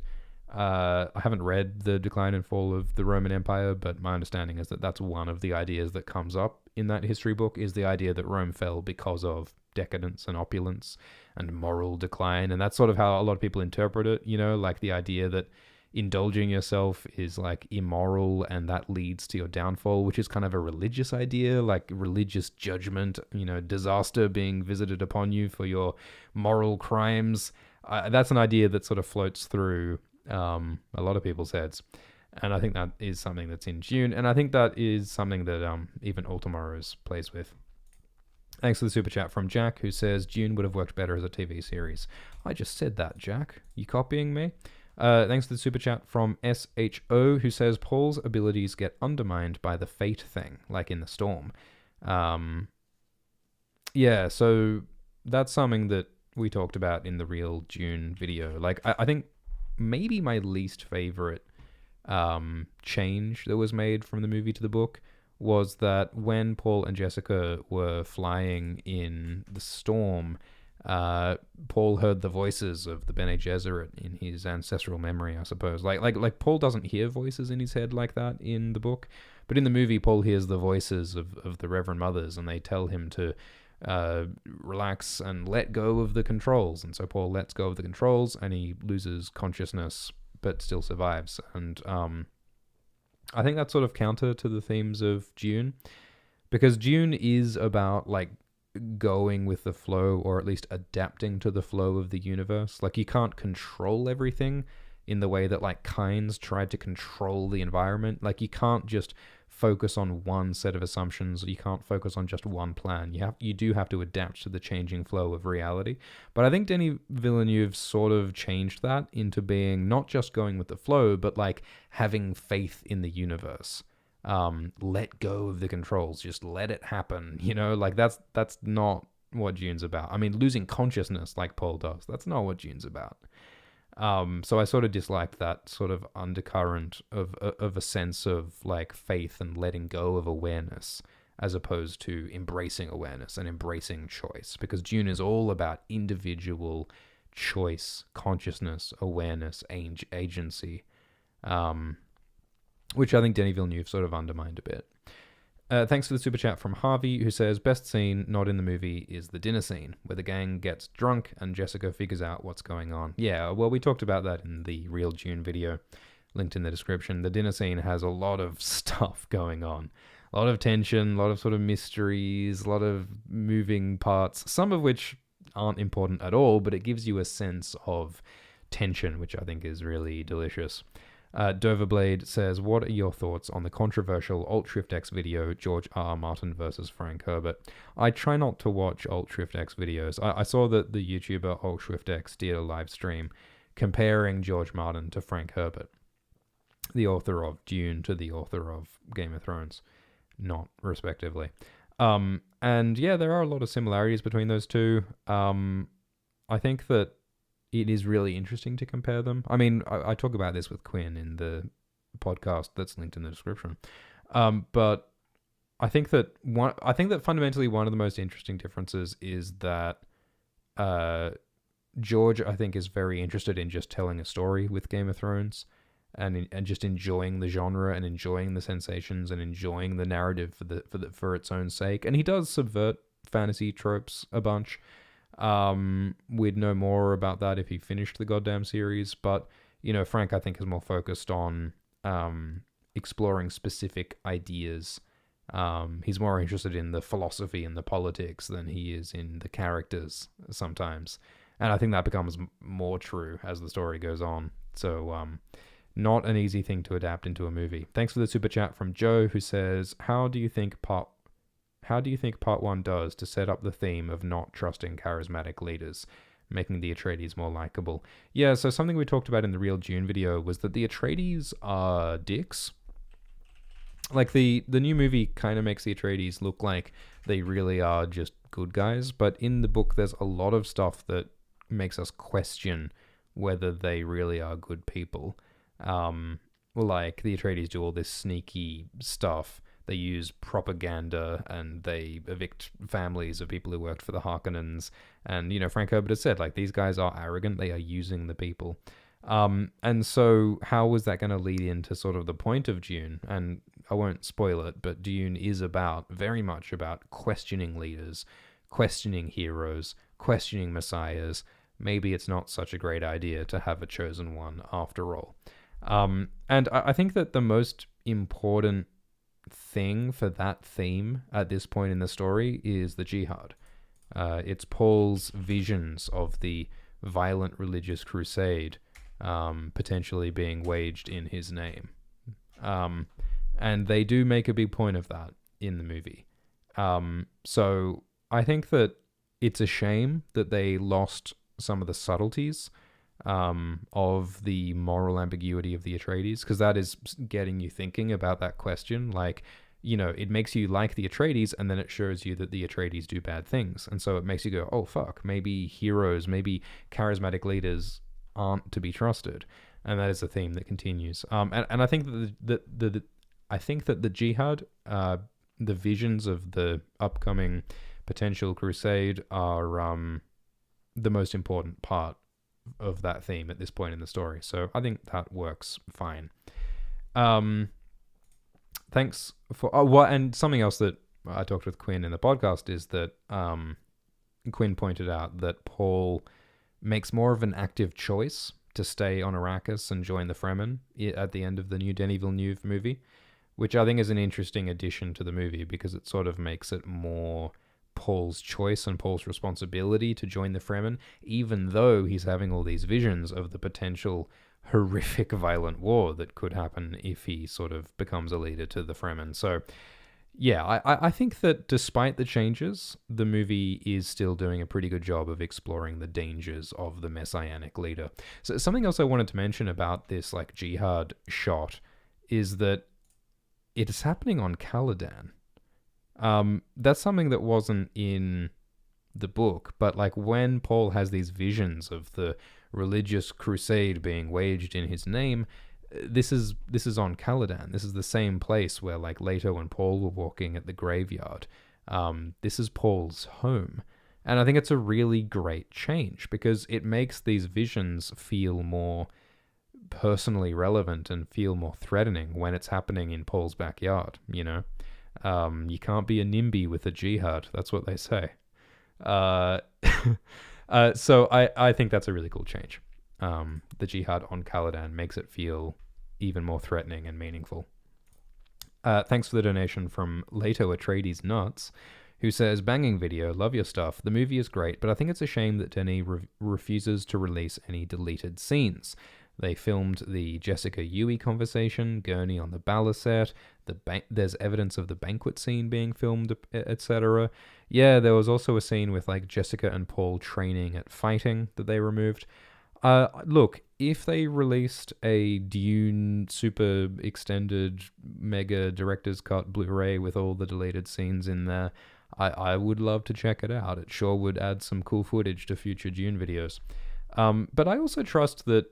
I haven't read The Decline and Fall of the Roman Empire, but my understanding is that that's one of the ideas that comes up in that history book, is the idea that Rome fell because of decadence and opulence and moral decline. And that's sort of how a lot of people interpret it, you know, like the idea that indulging yourself is like immoral and that leads to your downfall, which is kind of a religious idea, like religious judgment, you know, disaster being visited upon you for your moral crimes. That's an idea that sort of floats through a lot of people's heads. And I think that is something that's in Dune. And I think that is something that even All Tomorrows plays with. Thanks for the super chat from Jack, who says Dune would have worked better as a TV series. I just said that, Jack. You copying me? Thanks for the super chat from SHO, who says Paul's abilities get undermined by the fate thing, like in The Storm. Yeah, so that's something that we talked about in the real Dune video. Like, I think maybe my least favorite change that was made from the movie to the book was that when Paul and Jessica were flying in the storm, Paul heard the voices of the Bene Gesserit in his ancestral memory, I suppose. Like Paul doesn't hear voices in his head like that in the book, but in the movie, Paul hears the voices of the Reverend Mothers, and they tell him to relax and let go of the controls. And so Paul lets go of the controls, and he loses consciousness, but still survives. And I think that's sort of counter to the themes of Dune, because Dune is about like going with the flow, or at least adapting to the flow of the universe. Like, you can't control everything in the way that like Kynes tried to control the environment. Like, you can't just focus on one set of assumptions. You can't focus on just one plan. You do have to adapt to the changing flow of reality. But I think Denis Villeneuve sort of changed that into being not just going with the flow, but like having faith in the universe. Let go of the controls, just let it happen, you know. Like, that's not what Dune's about. I mean, losing consciousness like Paul does, that's not what Dune's about. So I sort of disliked that sort of undercurrent of a sense of like faith and letting go of awareness, as opposed to embracing awareness and embracing choice, because Dune is all about individual choice, consciousness, awareness, agency, which I think Denis Villeneuve sort of undermined a bit. Thanks for the super chat from Harvey, who says, best scene not in the movie is the dinner scene, where the gang gets drunk and Jessica figures out what's going on. Yeah, well, we talked about that in the Real Dune video, linked in the description. The dinner scene has a lot of stuff going on. A lot of tension, a lot of sort of mysteries, a lot of moving parts, some of which aren't important at all, but it gives you a sense of tension, which I think is really delicious. Doverblade says, what are your thoughts on the controversial Alt Shift X video, George R. Martin versus Frank Herbert? I try not to watch Alt Shift X videos. I saw that the YouTuber Alt Shift X did a live stream comparing George Martin to Frank Herbert, the author of Dune to the author of Game of Thrones, not respectively. And yeah, there are a lot of similarities between those two. I think that it is really interesting to compare them. I mean, I talk about this with Quinn in the podcast that's linked in the description. But I think that fundamentally one of the most interesting differences is that George, I think, is very interested in just telling a story with Game of Thrones, and just enjoying the genre and enjoying the sensations and enjoying the narrative for its own sake. And he does subvert fantasy tropes a bunch. We'd know more about that if he finished the goddamn series, but you know, Frank, I think, is more focused on exploring specific ideas. He's more interested in the philosophy and the politics than he is in the characters sometimes, and I think that becomes more true as the story goes on. So not an easy thing to adapt into a movie. Thanks for the super chat from Joe, who says, how do you think part 1 does to set up the theme of not trusting charismatic leaders, making the Atreides more likable? Yeah, so something we talked about in the Real Dune video was that the Atreides are dicks. Like, the new movie kind of makes the Atreides look like they really are just good guys, but in the book there's a lot of stuff that makes us question whether they really are good people. Like, the Atreides do all this sneaky stuff. They use propaganda, and they evict families of people who worked for the Harkonnens. And, you know, Frank Herbert has said, like, these guys are arrogant. They are using the people. And so how was that going to lead into sort of the point of Dune? And I won't spoil it, but Dune is very much about questioning leaders, questioning heroes, questioning messiahs. Maybe it's not such a great idea to have a chosen one after all. And I think that the most important thing for that theme at this point in the story is the jihad. It's Paul's visions of the violent religious crusade potentially being waged in his name. And they do make a big point of that in the movie. So I think that it's a shame that they lost some of the subtleties of the moral ambiguity of the Atreides, because that is getting you thinking about that question. Like, you know, it makes you like the Atreides, and then it shows you that the Atreides do bad things, and so it makes you go, oh fuck, maybe heroes, maybe charismatic leaders aren't to be trusted. And that is a theme that continues. And I think that I think that the jihad, the visions of the upcoming potential crusade are the most important part of that theme at this point in the story. So I think that works fine. Thanks for and something else that I talked with Quinn in the podcast is that Quinn pointed out that Paul makes more of an active choice to stay on Arrakis and join the Fremen at the end of the new Denis Villeneuve movie, which I think is an interesting addition to the movie because it sort of makes it more Paul's choice and Paul's responsibility to join the Fremen, even though he's having all these visions of the potential horrific violent war that could happen if he sort of becomes a leader to the Fremen. So yeah, I think that despite the changes, the movie is still doing a pretty good job of exploring the dangers of the messianic leader. So something else I wanted to mention about this like jihad shot is that it is happening on Caladan. That's something that wasn't in the book, but like when Paul has these visions of the religious crusade being waged in his name, this is on Caladan. This is the same place where like Leto and Paul were walking at the graveyard. This is Paul's home. And I think it's a really great change because it makes these visions feel more personally relevant and feel more threatening when it's happening in Paul's backyard, you know? You can't be a NIMBY with a jihad. That's what they say. So I think that's a really cool change. The jihad on Caladan makes it feel even more threatening and meaningful. Thanks for the donation from Leto Atreides Nuts, who says, banging video, love your stuff. The movie is great, but I think it's a shame that Denis refuses to release any deleted scenes. They filmed the Jessica Yui conversation, Gurney on the balisette, there's evidence of the banquet scene being filmed, etc. Yeah, there was also a scene with like Jessica and Paul training at fighting that they removed. Look, if they released a Dune super extended mega director's cut Blu-ray with all the deleted scenes in there, I would love to check it out. It sure would add some cool footage to future Dune videos. But I also trust that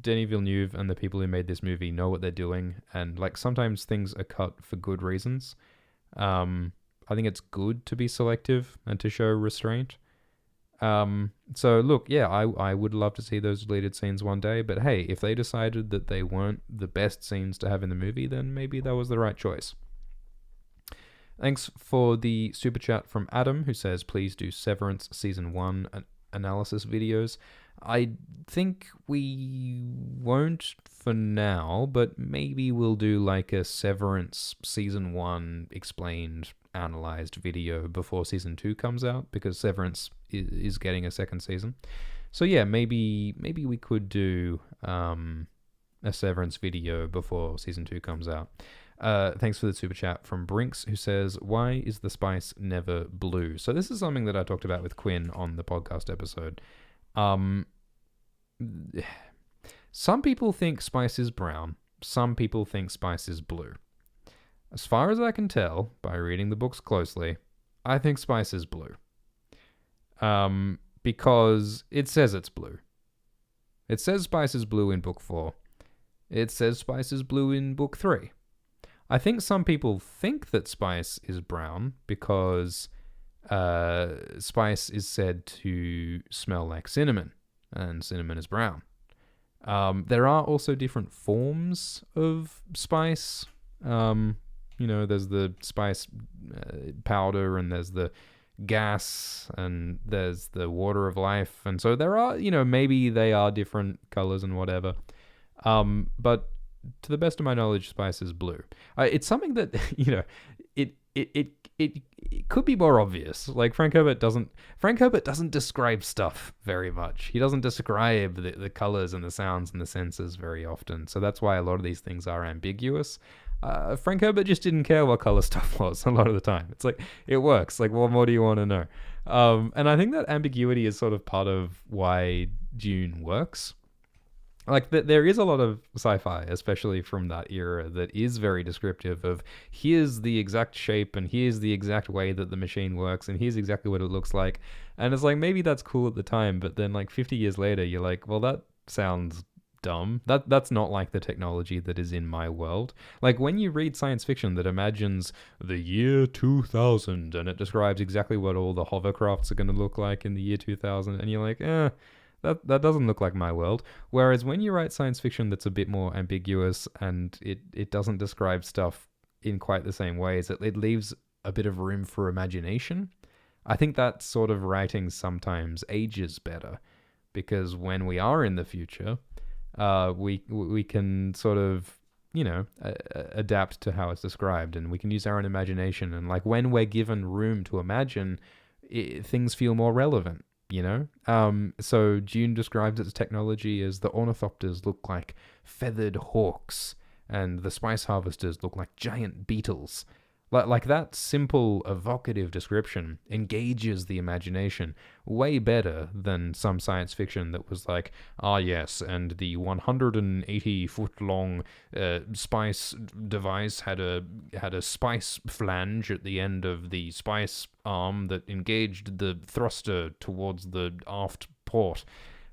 Denis Villeneuve and the people who made this movie know what they're doing, and like sometimes things are cut for good reasons. I think it's good to be selective and to show restraint. So look, yeah, I would love to see those deleted scenes one day, but hey, if they decided that they weren't the best scenes to have in the movie, then maybe that was the right choice. Thanks for the super chat from Adam, who says, please do Severance Season 1 analysis videos. I think we won't for now, but maybe we'll do like a Severance Season 1 explained, analyzed video before Season 2 comes out, because Severance is getting a second season. So yeah, maybe we could do a Severance video before Season 2 comes out. Thanks for the super chat from Brinks, who says, why is the spice never blue? So this is something that I talked about with Quinn on the podcast episode. Some people think spice is brown. Some people think spice is blue. As far as I can tell, by reading the books closely, I think spice is blue. Because it says it's blue. It says spice is blue in book 4. It says spice is blue in book 3. I think some people think that spice is brown because spice is said to smell like cinnamon, and cinnamon is brown. There are also different forms of spice. There's the spice powder, and there's the gas, and there's the water of life. And so there are, maybe they are different colors and whatever. But to the best of my knowledge, spice is blue. It's something that, it could be more obvious. Like Frank Herbert doesn't describe stuff very much. He doesn't describe the colors and the sounds and the senses very often. So that's why a lot of these things are ambiguous. Frank Herbert just didn't care what color stuff was a lot of the time. It's like, it works. Like, what more do you want to know? And I think that ambiguity is sort of part of why Dune works. Like, there is a lot of sci-fi, especially from that era, that is very descriptive of here's the exact shape and here's the exact way that the machine works and here's exactly what it looks like. And it's like, maybe that's cool at the time, but then like 50 years later, you're like, well, that sounds dumb. That's not like the technology that is in my world. Like when you read science fiction that imagines the year 2000 and it describes exactly what all the hovercrafts are going to look like in the year 2000, and you're like, that doesn't look like my world. Whereas when you write science fiction that's a bit more ambiguous and it doesn't describe stuff in quite the same ways, it leaves a bit of room for imagination. I think that sort of writing sometimes ages better, because when we are in the future, we can sort of, adapt to how it's described, and we can use our own imagination. And like when we're given room to imagine, things feel more relevant. So Dune describes its technology as the ornithopters look like feathered hawks and the spice harvesters look like giant beetles. Like that simple, evocative description engages the imagination way better than some science fiction that was like, yes, and the 180-foot-long spice device had a spice flange at the end of the spice arm that engaged the thruster towards the aft port.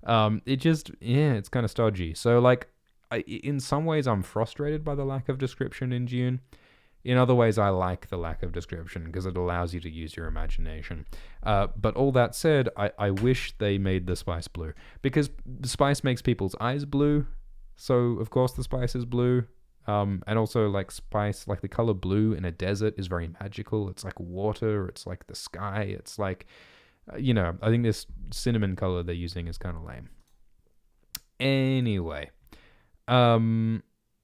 It's kind of stodgy. So, like, in some ways, I'm frustrated by the lack of description in Dune. In other ways, I like the lack of description because it allows you to use your imagination. But all that said, I wish they made the spice blue, because the spice makes people's eyes blue. So, of course, the spice is blue. And also, like, spice, like the color blue in a desert is very magical. It's like water. It's like the sky. It's like, I think this cinnamon color they're using is kind of lame. Anyway.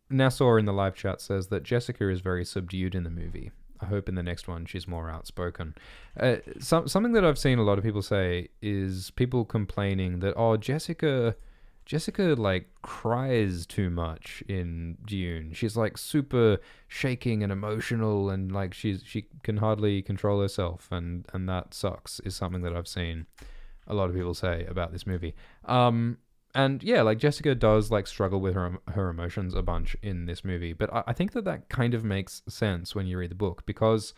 Nassau in the live chat says that Jessica is very subdued in the movie. I hope in the next one she's more outspoken. Something that I've seen a lot of people say is people complaining that, Jessica like cries too much in Dune. She's like super shaking and emotional, and like she can hardly control herself, and that sucks, is something that I've seen a lot of people say about this movie. And yeah, like Jessica does like struggle with her emotions a bunch in this movie, but I think that kind of makes sense when you read the book, because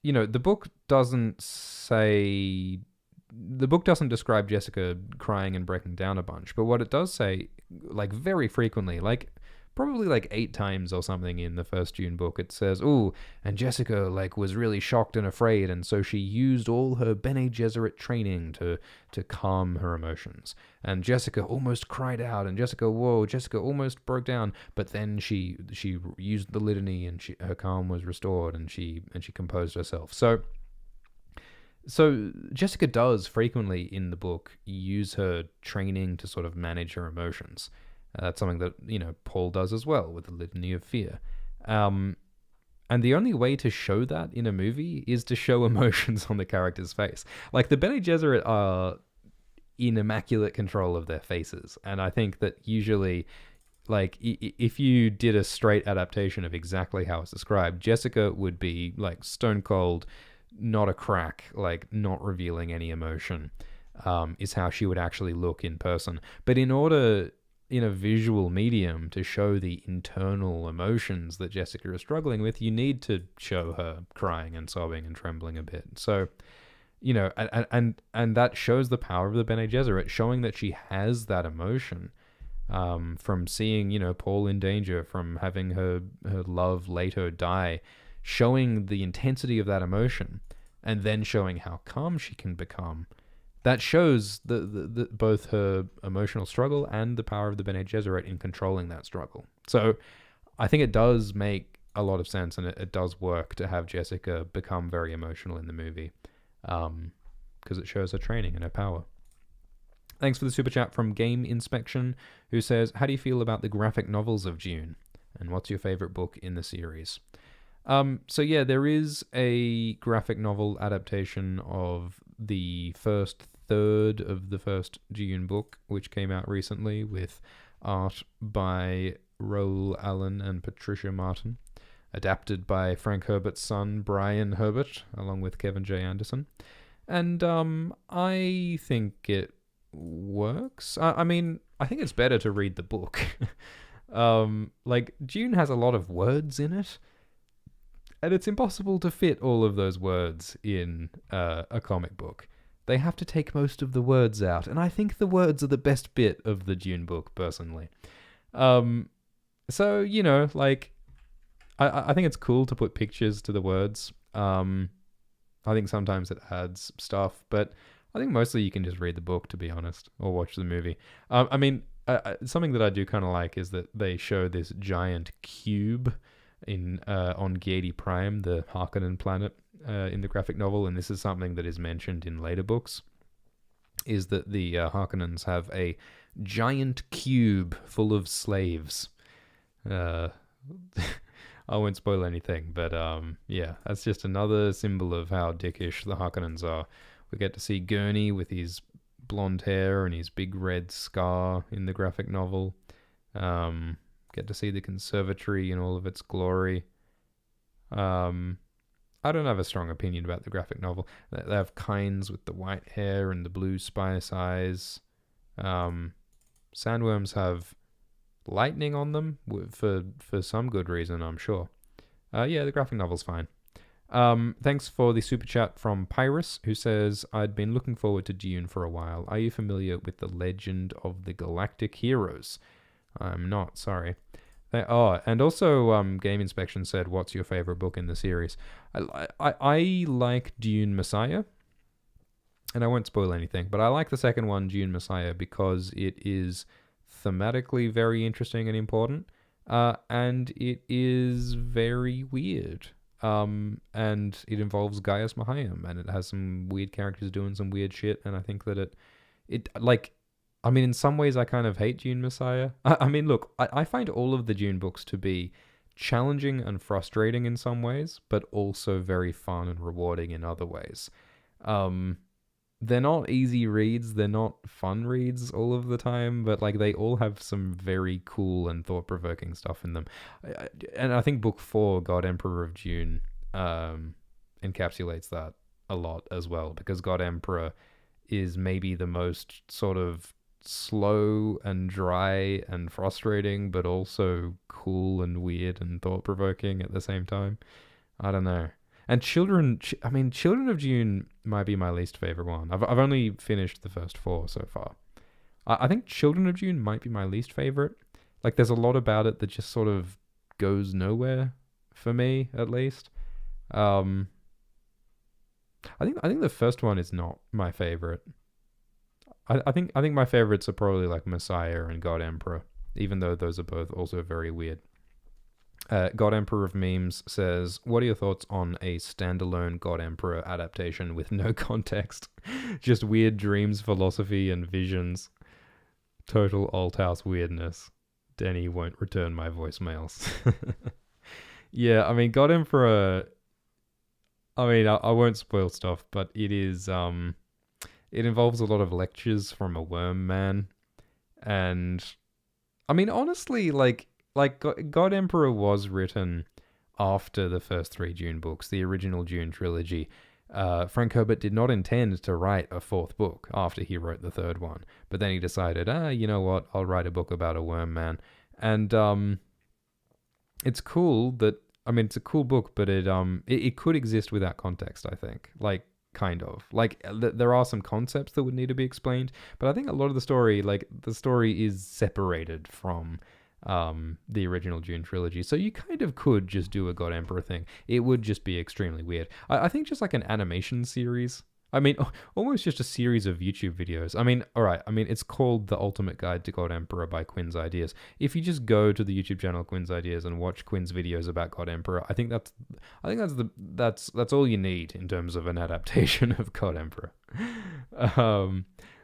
the book doesn't describe Jessica crying and breaking down a bunch, but what it does say, like very frequently, like probably like 8 times or something in the first Dune book, it says, and Jessica like was really shocked and afraid, and so she used all her Bene Gesserit training to calm her emotions. And Jessica almost cried out, and Jessica almost broke down, but then she used the litany, and her calm was restored, and she composed herself. So Jessica does frequently in the book use her training to sort of manage her emotions. That's something that, Paul does as well with the Litany of Fear. And the only way to show that in a movie is to show emotions on the character's face. Like, the Bene Gesserit are in immaculate control of their faces. And I think that usually, like, if you did a straight adaptation of exactly how it's described, Jessica would be, like, stone cold, not a crack, like, not revealing any emotion, is how she would actually look in person. But in order, in a visual medium, to show the internal emotions that Jessica is struggling with, you need to show her crying and sobbing and trembling a bit. So, and that shows the power of the Bene Gesserit, showing that she has that emotion, from seeing, Paul in danger, from having her love later die, showing the intensity of that emotion, and then showing how calm she can become. That shows the both her emotional struggle and the power of the Bene Gesserit in controlling that struggle. So I think it does make a lot of sense, and it does work to have Jessica become very emotional in the movie, because it shows her training and her power. Thanks for the super chat from Game Inspection, who says, how do you feel about the graphic novels of Dune? And what's your favorite book in the series? So yeah, there is a graphic novel adaptation of the first third of the first Dune book, which came out recently, with art by Roald Allen and Patricia Martin, adapted by Frank Herbert's son, Brian Herbert, along with Kevin J. Anderson. And I think it works. I mean, I think it's better to read the book. Like, Dune has a lot of words in it, and it's impossible to fit all of those words in a comic book. they have to take most of the words out, and I think the words are the best bit of the Dune book, personally. So, like, I think it's cool to put pictures to the words. I think sometimes it adds stuff, but I think mostly you can just read the book, to be honest, or watch the movie. Something that I do kind of like is that they show this giant cube on Giedi Prime, the Harkonnen planet, in the graphic novel, and this is something that is mentioned in later books, is that the Harkonnens have a giant cube full of slaves. I won't spoil anything, but yeah, that's just another symbol of how dickish the Harkonnens are. We get to see Gurney with his blonde hair and his big red scar in the graphic novel. Get to see the conservatory in all of its glory. I don't have a strong opinion about the graphic novel. They have Kynes with the white hair and the blue spice eyes. Sandworms have lightning on them for some good reason, I'm sure. Yeah, the graphic novel's fine. Thanks for the super chat from Pyrus, who says, I'd been looking forward to Dune for a while. Are you familiar with the Legend of the Galactic Heroes? I'm not, sorry. And also Game Inspection said, what's your favorite book in the series? I like Dune Messiah, and I won't spoil anything, but I like the second one, Dune Messiah, because it is thematically very interesting and important, and it is very weird. And it involves Gaius Mahayam, and it has some weird characters doing some weird shit, and I think that in some ways I kind of hate Dune Messiah. Look, I find all of the Dune books to be challenging and frustrating in some ways, but also very fun and rewarding in other ways. They're not easy reads, they're not fun reads all of the time, but like they all have some very cool and thought-provoking stuff in them. And I think book 4, God Emperor of Dune, encapsulates that a lot as well, because God Emperor is maybe the most sort of slow and dry and frustrating, but also cool and weird and thought-provoking at the same time. I don't know. And Children of Dune might be my least favorite one. I've only finished the first 4 so far. I think Children of Dune might be my least favorite. Like, there's a lot about it that just sort of goes nowhere for me, at least. I think the first one is not my favorite. I think my favorites are probably like Messiah and God Emperor, even though those are both also very weird. God Emperor of Memes says, what are your thoughts on a standalone God Emperor adaptation with no context? Just weird dreams, philosophy, and visions. Total alt house weirdness. Denny won't return my voicemails. Yeah, God Emperor... I won't spoil stuff, but it is... it involves a lot of lectures from a worm man. And... honestly, like God Emperor was written after the first 3 Dune books, the original Dune trilogy. Frank Herbert did not intend to write a 4th book after he wrote the 3rd one, but then he decided, you know what, I'll write a book about a worm man. And it's cool that, it's a cool book, but it could exist without context, I think. Kind of. There are some concepts that would need to be explained, but I think a lot of the story, the story is separated from the original Dune trilogy, so you kind of could just do a God Emperor thing. It would just be extremely weird. I think just like an animation series. Almost just a series of YouTube videos. Alright, it's called The Ultimate Guide to God Emperor by Quinn's Ideas. If you just go to the YouTube channel Quinn's Ideas and watch Quinn's videos about God Emperor, I think that's all you need in terms of an adaptation of God Emperor.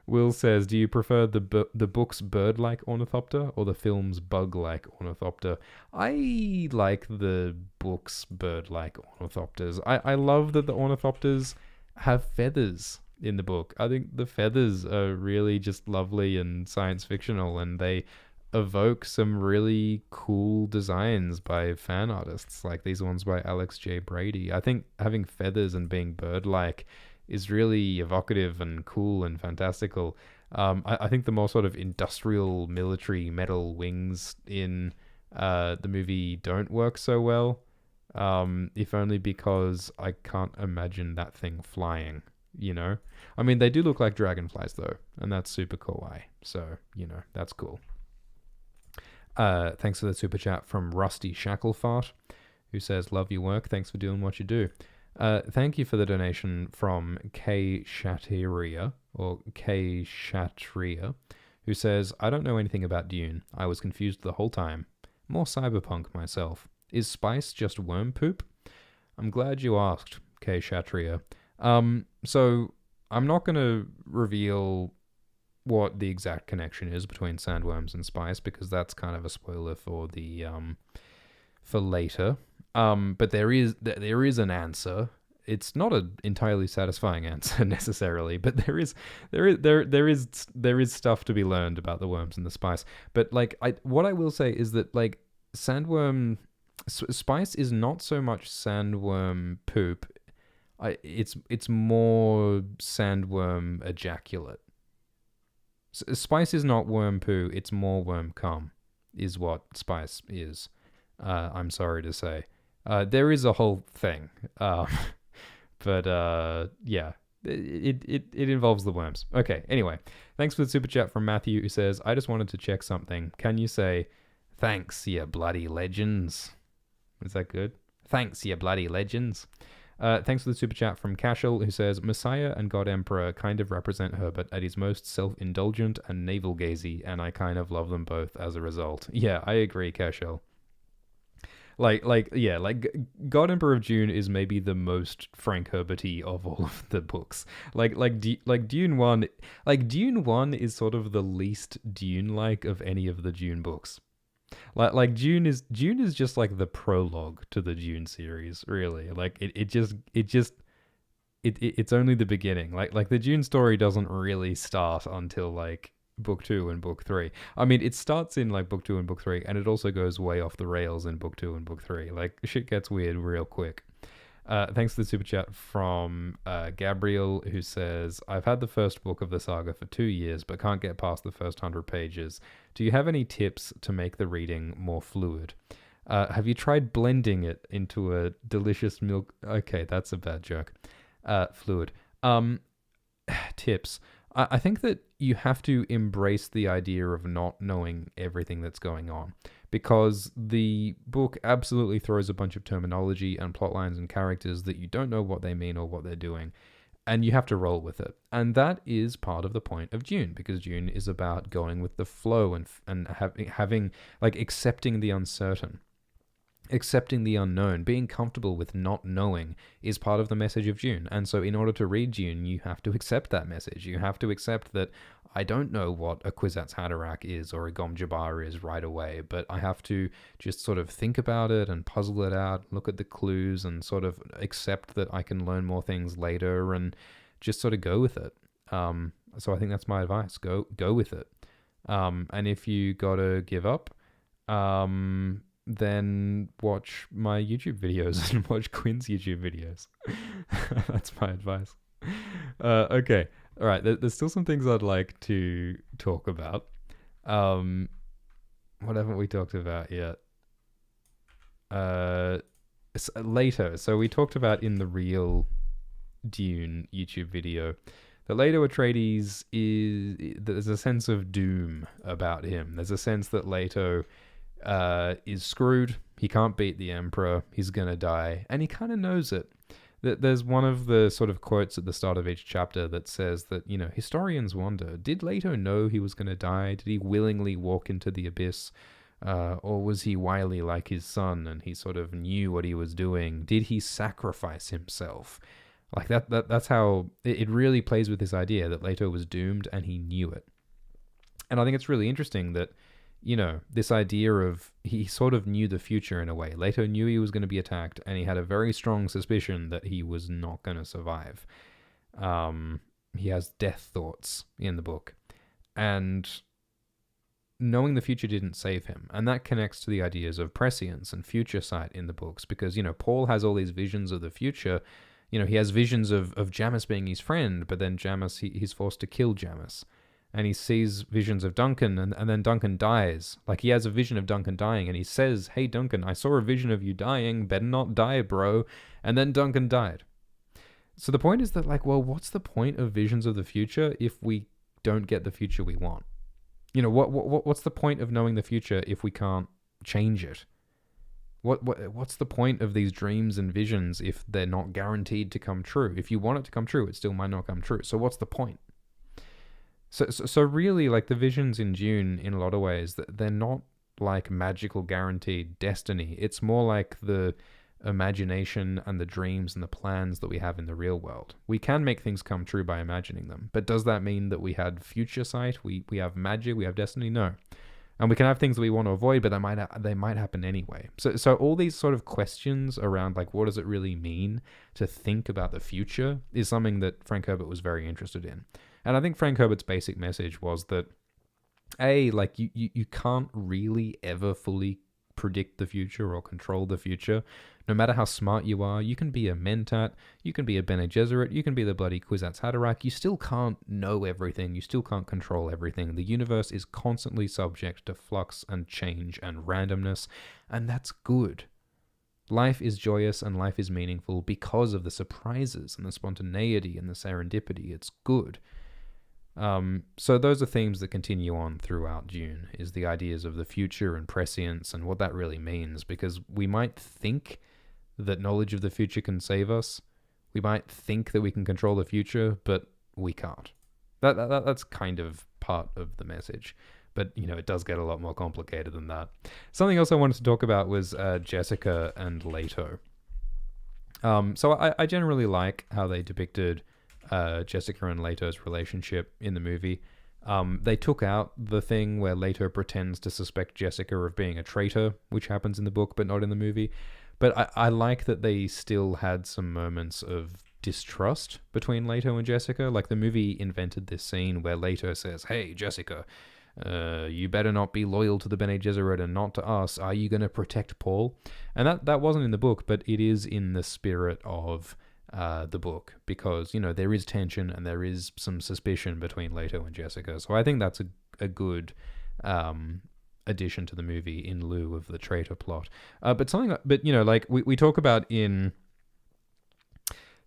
Will says, do you prefer the book's bird-like ornithopter or the film's bug-like ornithopter? I like the book's bird-like ornithopters. I love that the ornithopters have feathers in the book. I think the feathers are really just lovely and science fictional, and they evoke some really cool designs by fan artists, like these ones by Alex J. Brady. I think having feathers and being bird-like is really evocative and cool and fantastical. I think the more sort of industrial military metal wings in the movie don't work so well, if only because I can't imagine that thing flying. you know? I mean, they do look like dragonflies, though, and that's super kawaii. So, that's cool. Thanks for the super chat from Rusty Shacklefart, who says, love your work. Thanks for doing what you do. Thank you for the donation from K Shatria, or K Shatria, who says, I don't know anything about Dune. I was confused the whole time. More cyberpunk myself. Is spice just worm poop? I'm glad you asked, K Shatria. So I'm not going to reveal what the exact connection is between sandworms and spice, because that's kind of a spoiler for the for later. But there is an answer. It's not an entirely satisfying answer necessarily, but there is stuff to be learned about the worms and the spice. But like, what I will say is that like sandworm spice is not so much sandworm poop. It's more sandworm ejaculate. Spice is not worm poo. It's more worm cum, is what spice is. I'm sorry to say. There is a whole thing. But yeah, it involves the worms. Okay, anyway. Thanks for the super chat from Matthew, who says, I just wanted to check something. Can you say, thanks, you bloody legends? Is that good? Thanks, you bloody legends. Thanks for the super chat from Cashel, who says, Messiah and God Emperor kind of represent Herbert at his most self-indulgent and navel-gazy, and I kind of love them both as a result. Yeah, I agree, Cashel. Like God Emperor of Dune is maybe the most Frank Herbert-y of all of the books. Like Dune 1, Dune 1 is sort of the least Dune-like of any of the Dune books. Like Dune is just like the prologue to the Dune series, really. Like it's only the beginning. Like the Dune story doesn't really start until like book 2 and book 3. I mean, it starts in like book 2 and book 3, and it also goes way off the rails in book 2 and book 3. Like shit gets weird real quick. Thanks for the super chat from Gabriel, who says, I've had the first book of the saga for 2 years, but can't get past the first 100 pages. Do you have any tips to make the reading more fluid? Have you tried blending it into a delicious milk? Okay, that's a bad joke. Fluid. Tips. I think that you have to embrace the idea of not knowing everything that's going on, because the book absolutely throws a bunch of terminology and plot lines and characters that you don't know what they mean or what they're doing, and you have to roll with it. And that is part of the point of Dune, because Dune is about going with the flow and having like accepting the uncertain. Accepting the unknown, being comfortable with not knowing is part of the message of Dune. And so in order to read Dune, you have to accept that message. You have to accept that I don't know what a Kwisatz Haderach is or a Gom Jabbar is right away, but I have to just sort of think about it and puzzle it out, look at the clues and sort of accept that I can learn more things later and just sort of go with it. So I think that's my advice. Go with it. And if you gotta give up, then watch my YouTube videos and watch Quinn's YouTube videos. That's my advice. Okay. All right. There's still some things I'd like to talk about. What haven't we talked about yet? Later. So we talked about in the real Dune YouTube video that Leto Atreides there's a sense of doom about him. There's a sense that Leto is screwed. He can't beat the Emperor. He's gonna die, and he kind of knows it. There's one of the sort of quotes at the start of each chapter that says that, historians wonder, did Leto know he was gonna die? Did he willingly walk into the abyss? Or was he wily like his son and he sort of knew what he was doing? Did he sacrifice himself? Like that's how it really plays with this idea that Leto was doomed and he knew it. And I think it's really interesting that, this idea of he sort of knew the future in a way. Leto knew he was going to be attacked, and he had a very strong suspicion that he was not going to survive. He has death thoughts in the book, and knowing the future didn't save him. And that connects to the ideas of prescience and future sight in the books, because, Paul has all these visions of the future. He has visions of Jamis being his friend, but then Jamis, he's forced to kill Jamis. And he sees visions of Duncan, and then Duncan dies. Like, he has a vision of Duncan dying, and he says, hey, Duncan, I saw a vision of you dying. Better not die, bro. And then Duncan died. So the point is that, like, well, what's the point of visions of the future if we don't get the future we want? What's the point of knowing the future if we can't change it? What's the point of these dreams and visions if they're not guaranteed to come true? If you want it to come true, it still might not come true. So what's the point? So really, like, the visions in Dune, in a lot of ways, that they're not like magical guaranteed destiny. It's more like the imagination and the dreams and the plans that we have in the real world. We can make things come true by imagining them, but does that mean that we had future sight? We have magic, we have destiny? No. And we can have things that we want to avoid, but they might happen anyway. So all these sort of questions around, like, what does it really mean to think about the future is something that Frank Herbert was very interested in. And I think Frank Herbert's basic message was that, like, you can't really ever fully predict the future or control the future. No matter how smart you are, you can be a Mentat, you can be a Bene Gesserit, you can be the bloody Kwisatz Haderach, you still can't know everything, you still can't control everything. The universe is constantly subject to flux and change and randomness, and that's good. Life is joyous and life is meaningful because of the surprises and the spontaneity and the serendipity. It's good. So those are themes that continue on throughout Dune, is the ideas of the future and prescience and what that really means, because we might think that knowledge of the future can save us. We might think that we can control the future, but we can't. That's kind of part of the message. But, it does get a lot more complicated than that. Something else I wanted to talk about was Jessica and Leto. So I generally like how they depicted Jessica and Leto's relationship in the movie. They took out the thing where Leto pretends to suspect Jessica of being a traitor, which happens in the book but not in the movie. But I like that they still had some moments of distrust between Leto and Jessica. Like, the movie invented this scene where Leto says, "Hey, Jessica, you better not be loyal to the Bene Gesserit and not to us. Are you going to protect Paul?" And that wasn't in the book, but it is in the spirit of the book, because there is tension and there is some suspicion between Leto and Jessica. So I think that's a good addition to the movie in lieu of the traitor plot. But like we talk about in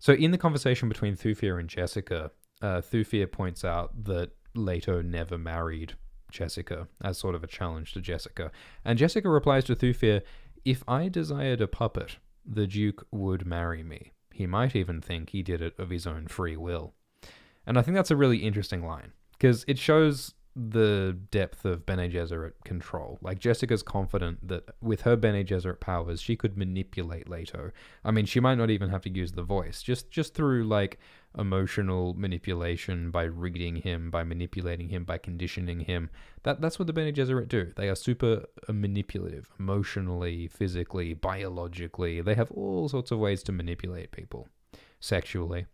the conversation between Thufir and Jessica, Thufir points out that Leto never married Jessica as sort of a challenge to Jessica, and Jessica replies to Thufir, "If I desired a puppet, the Duke would marry me. He might even think he did it of his own free will." And I think that's a really interesting line, because it shows the depth of Bene Gesserit control. Like, Jessica's confident that with her Bene Gesserit powers, she could manipulate Leto. I mean, she might not even have to use the voice, just through, like, emotional manipulation, by reading him, by manipulating him, by conditioning him. That's what the Bene Gesserit do. They are super manipulative, emotionally, physically, biologically. They have all sorts of ways to manipulate people, sexually.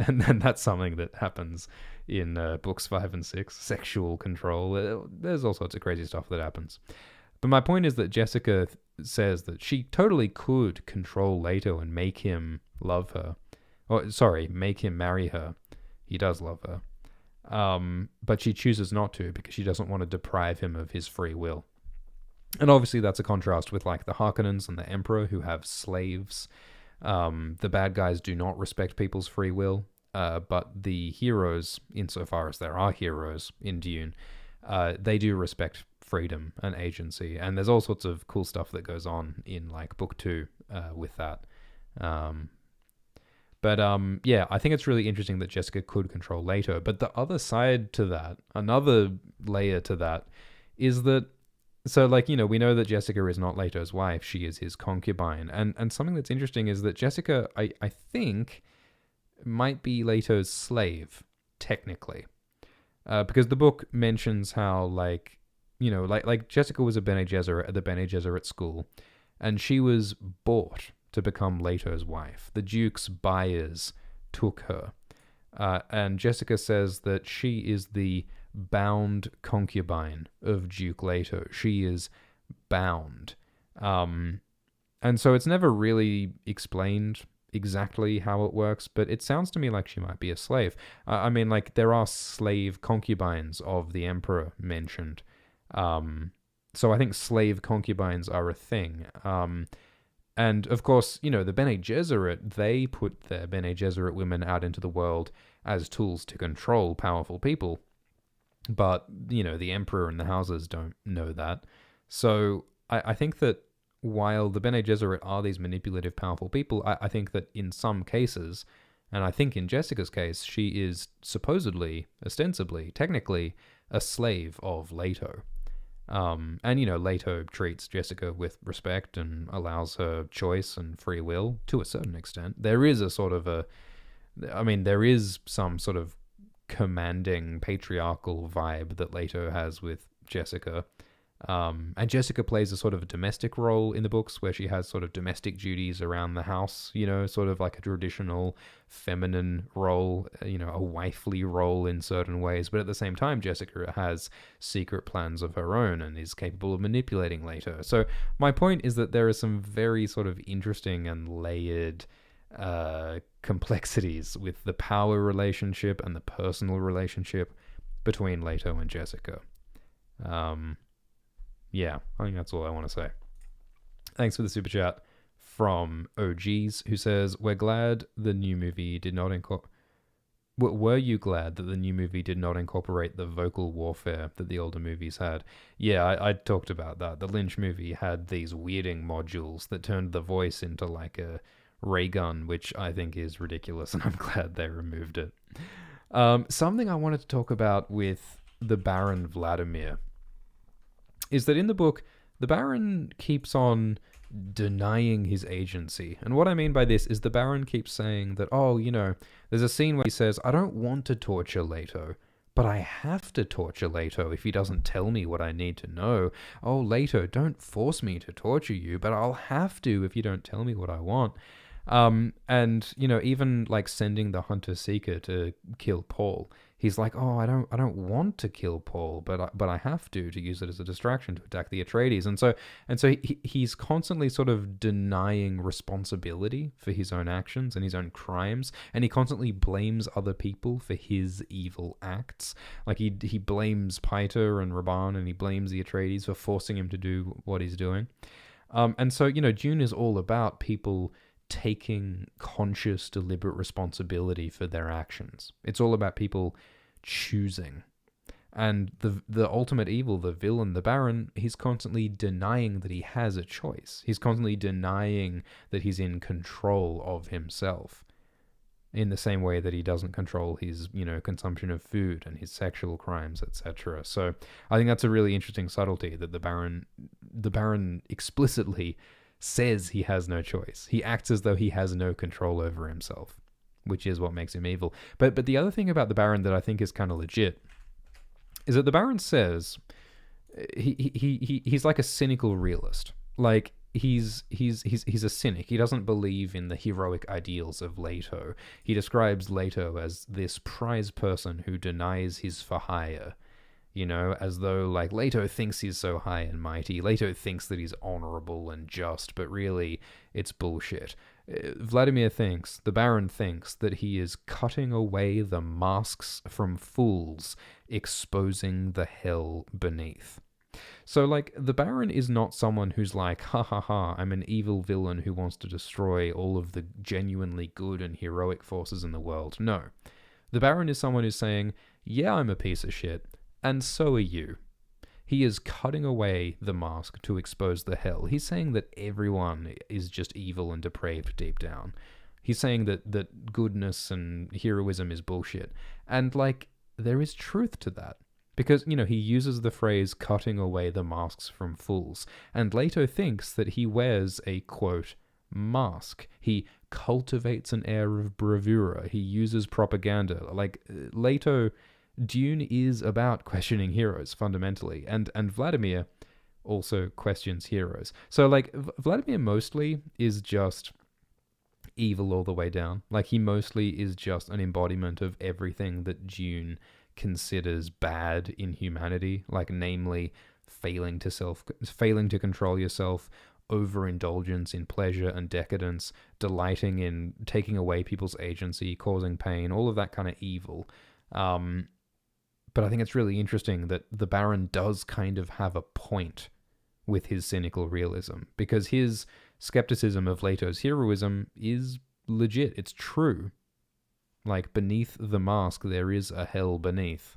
And then that's something that happens in books 5 and 6, sexual control. There's all sorts of crazy stuff that happens. But my point is that Jessica says that she totally could control Leto and make him love her. Make him marry her. He does love her. But she chooses not to, because she doesn't want to deprive him of his free will. And obviously that's a contrast with, like, the Harkonnens and the Emperor, who have slaves. The bad guys do not respect people's free will, but the heroes, insofar as there are heroes in Dune, they do respect freedom and agency, and there's all sorts of cool stuff that goes on in, like, book 2 with that. Yeah, I think it's really interesting that Jessica could control Leto, but the other side to that, another layer to that, is that, so, like, we know that Jessica is not Leto's wife, she is his concubine. And something that's interesting is that Jessica, I think, might be Leto's slave, technically. Because the book mentions how, like, like Jessica was a Bene Gesserit at the Bene Gesserit school, and she was bought to become Leto's wife. The Duke's buyers took her. And Jessica says that she is the bound concubine of Duke Leto. She is bound. And so it's never really explained exactly how it works, but it sounds to me like she might be a slave. I mean, like, there are slave concubines of the Emperor mentioned. So I think slave concubines are a thing. And of course, the Bene Gesserit, they put their Bene Gesserit women out into the world as tools to control powerful people. But, the Emperor and the houses don't know that. So I think that while the Bene Gesserit are these manipulative, powerful people, I think that in some cases, and I think in Jessica's case, she is supposedly, ostensibly, technically, a slave of Leto. And, Leto treats Jessica with respect and allows her choice and free will to a certain extent. There is there is some sort of commanding patriarchal vibe that Leto has with Jessica. And Jessica plays a sort of a domestic role in the books where she has sort of domestic duties around the house, sort of like a traditional feminine role, a wifely role in certain ways. But at the same time, Jessica has secret plans of her own and is capable of manipulating Leto. So my point is that there are some very sort of interesting and layered complexities with the power relationship and the personal relationship between Leto and Jessica. Yeah, I think that's all I want to say. Thanks for the super chat from OGs, who says, "We're glad the new movie did not incorporate." Were you glad that the new movie did not incorporate the vocal warfare that the older movies had? Yeah, I talked about that. The Lynch movie had these weirding modules that turned the voice into like a ray gun, which I think is ridiculous, and I'm glad they removed it. Something I wanted to talk about with the Baron Vladimir is that in the book, the Baron keeps on denying his agency. And what I mean by this is the Baron keeps saying that, there's a scene where he says, "I don't want to torture Leto, but I have to torture Leto if he doesn't tell me what I need to know. Oh, Leto, don't force me to torture you, but I'll have to if you don't tell me what I want." And even like sending the hunter-seeker to kill Paul, he's like, "Oh, I don't want to kill Paul, but I have to use it as a distraction to attack the Atreides." And so he's constantly sort of denying responsibility for his own actions and his own crimes, and he constantly blames other people for his evil acts. Like he blames Paiter and Raban, and he blames the Atreides for forcing him to do what he's doing. And so Dune is all about people taking conscious, deliberate responsibility for their actions. It's all about people choosing. And the ultimate evil, the villain, the Baron, he's constantly denying that he has a choice. He's constantly denying that he's in control of himself, in the same way that he doesn't control his, consumption of food and his sexual crimes, etc. So I think that's a really interesting subtlety, that the Baron explicitly says he has no choice. He acts as though he has no control over himself, which is what makes him evil. But the other thing about the Baron that I think is kind of legit is that the Baron says he's like a cynical realist. Like he's a cynic. He doesn't believe in the heroic ideals of Leto. He describes Leto as this prize person who denies his for hire. As though like Leto thinks he's so high and mighty. Leto thinks that he's honorable and just, but really it's bullshit. The Baron thinks that he is cutting away the masks from fools, exposing the hell beneath. So like the Baron is not someone who's like, ha ha ha, I'm an evil villain who wants to destroy all of the genuinely good and heroic forces in the world. No. The Baron is someone who's saying, yeah, I'm a piece of shit, and so are you. He is cutting away the mask to expose the hell. He's saying that everyone is just evil and depraved deep down. He's saying that goodness and heroism is bullshit. And, like, there is truth to that. Because, he uses the phrase cutting away the masks from fools. And Leto thinks that he wears a, quote, mask. He cultivates an air of bravura. He uses propaganda. Like, Leto... Dune is about questioning heroes, fundamentally, and Vladimir also questions heroes. So, like, Vladimir mostly is just evil all the way down. Like, he mostly is just an embodiment of everything that Dune considers bad in humanity, like, namely, failing to control yourself, overindulgence in pleasure and decadence, delighting in taking away people's agency, causing pain, all of that kind of evil. But I think it's really interesting that the Baron does kind of have a point with his cynical realism, because his skepticism of Leto's heroism is legit. It's true. Like, beneath the mask, there is a hell beneath,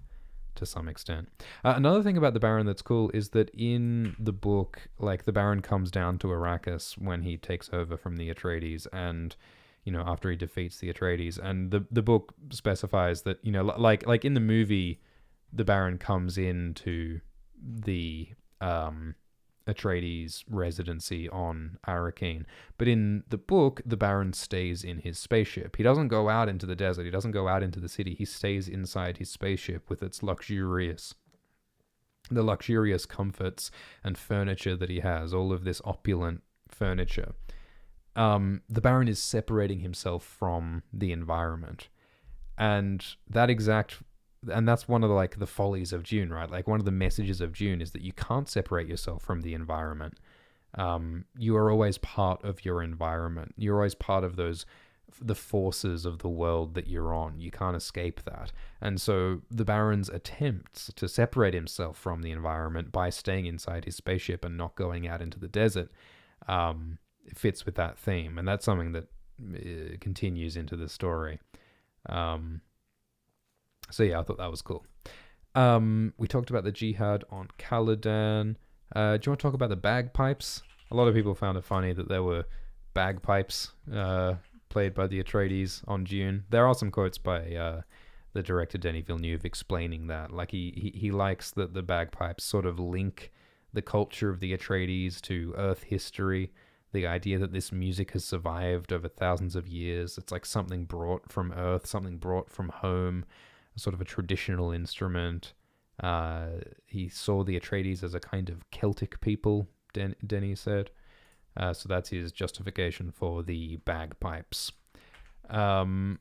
to some extent. Another thing about the Baron that's cool is that in the book, like, the Baron comes down to Arrakis when he takes over from the Atreides, and, you know, after he defeats the Atreides, and the book specifies that, you know, like in the movie, the Baron comes into the Atreides residency on Arrakeen, but in the book, the Baron stays in his spaceship. He doesn't go out into the desert. He doesn't go out into the city. He stays inside his spaceship with its luxurious comforts and furniture that he has, all of this opulent furniture. The Baron is separating himself from the environment, and that's one of the follies of Dune, right? Like, one of the messages of Dune is that you can't separate yourself from the environment. You are always part of your environment. You're always part of the forces of the world that you're on. You can't escape that. And so the Baron's attempts to separate himself from the environment by staying inside his spaceship and not going out into the desert fits with that theme. And that's something that continues into the story. So yeah, I thought that was cool. We talked about the jihad on Caladan. Do you want to talk about the bagpipes? A lot of people found it funny that there were bagpipes played by the Atreides on Dune. There are some quotes by the director Denis Villeneuve explaining that. Like, he likes that the bagpipes sort of link the culture of the Atreides to Earth history. The idea that this music has survived over thousands of years. It's like something brought from Earth, something brought from home, sort of a traditional instrument. He saw the Atreides as a kind of Celtic people, Denis said. So that's his justification for the bagpipes. Something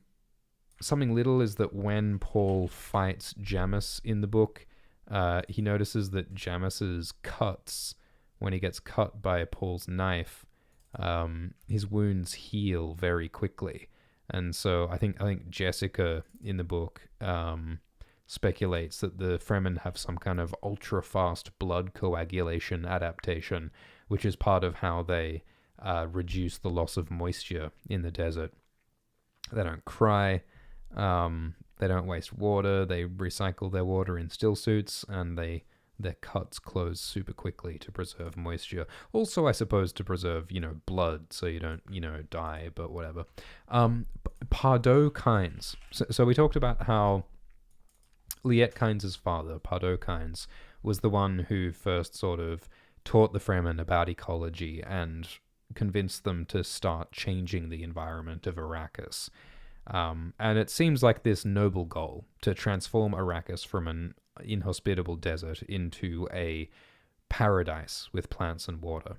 little is that when Paul fights Jamis in the book, he notices that Jamis's cuts, when he gets cut by Paul's knife, his wounds heal very quickly. And so I think Jessica in the book speculates that the Fremen have some kind of ultra-fast blood coagulation adaptation, which is part of how they reduce the loss of moisture in the desert. They don't cry, they don't waste water, they recycle their water in still suits, and their cuts close super quickly to preserve moisture. Also, I suppose, to preserve, blood, so you don't, die, but whatever. Pardo Kynes. So we talked about how Liet Kynes' father, Pardo Kynes, was the one who first sort of taught the Fremen about ecology and convinced them to start changing the environment of Arrakis. And it seems like this noble goal to transform Arrakis from an inhospitable desert into a paradise with plants and water.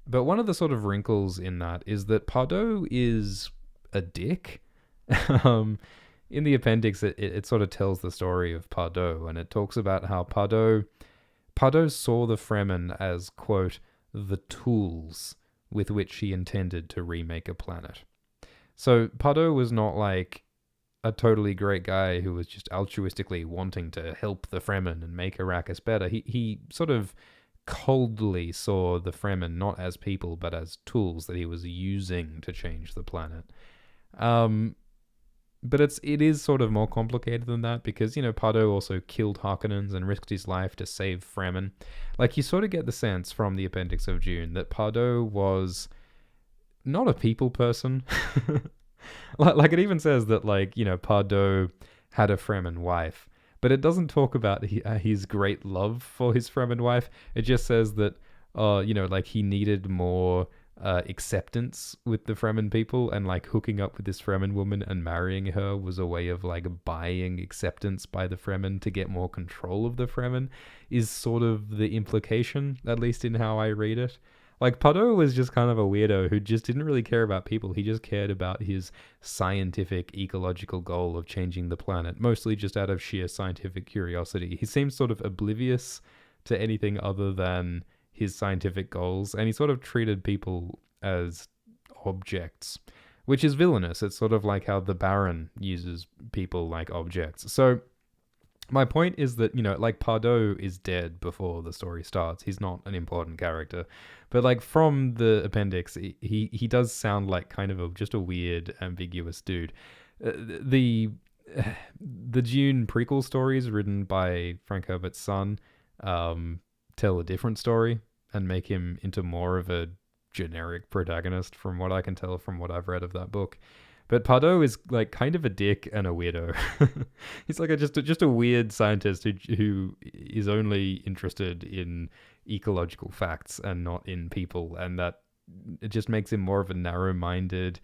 But one of the sort of wrinkles in that is that Pardo is a dick. In the appendix, it sort of tells the story of Pardo, and it talks about how Pardo saw the Fremen as, quote, the tools with which he intended to remake a planet. So Pardo was not like a totally great guy who was just altruistically wanting to help the Fremen and make Arrakis better. He sort of coldly saw the Fremen not as people, but as tools that he was using to change the planet. But it is sort of more complicated than that, because, Pardo also killed Harkonnens and risked his life to save Fremen. Like, you sort of get the sense from the appendix of Dune that Pardo was not a people person. Like, it even says that, Pardo had a Fremen wife, but it doesn't talk about his great love for his Fremen wife. It just says that, he needed more acceptance with the Fremen people, and hooking up with this Fremen woman and marrying her was a way of buying acceptance by the Fremen to get more control of the Fremen, is sort of the implication, at least in how I read it. Pardo was just kind of a weirdo who just didn't really care about people. He just cared about his scientific, ecological goal of changing the planet, mostly just out of sheer scientific curiosity. He seems sort of oblivious to anything other than his scientific goals, and he sort of treated people as objects, which is villainous. It's sort of like how the Baron uses people like objects. So My point is that, like Pardo is dead before the story starts. He's not an important character. But like from the appendix, he does sound like kind of just a weird, ambiguous dude. The the Dune prequel stories written by Frank Herbert's son tell a different story and make him into more of a generic protagonist from what I can tell from what I've read of that book. But Pardo is like kind of a dick and a weirdo. He's like just a weird scientist who is only interested in ecological facts and not in people, and that it just makes him more of a narrow-minded,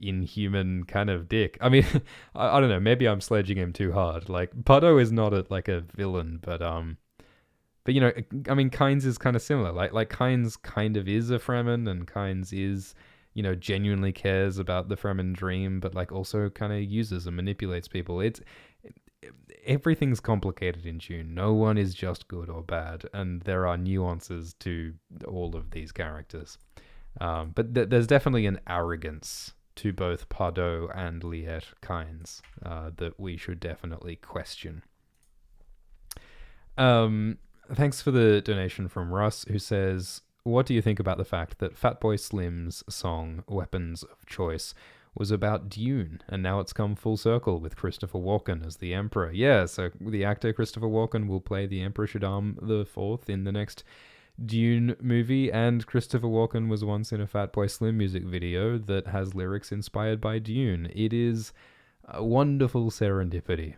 inhuman kind of dick. I mean, I don't know. Maybe I'm sledging him too hard. Like Pardo is not like a villain, but I mean, Kynes is kind of similar. Like Kynes kind of is a Fremen, and Kynes is, genuinely cares about the Fremen dream, but like also kind of uses and manipulates people. Everything's complicated in Dune. No one is just good or bad, and there are nuances to all of these characters. But there's definitely an arrogance to both Pardo and Liet Kynes that we should definitely question. Thanks for the donation from Russ, who says, what do you think about the fact that Fatboy Slim's song Weapons of Choice was about Dune, and now it's come full circle with Christopher Walken as the Emperor? Yeah, so the actor Christopher Walken will play the Emperor Shaddam IV in the next Dune movie, and Christopher Walken was once in a Fatboy Slim music video that has lyrics inspired by Dune. It is a wonderful serendipity.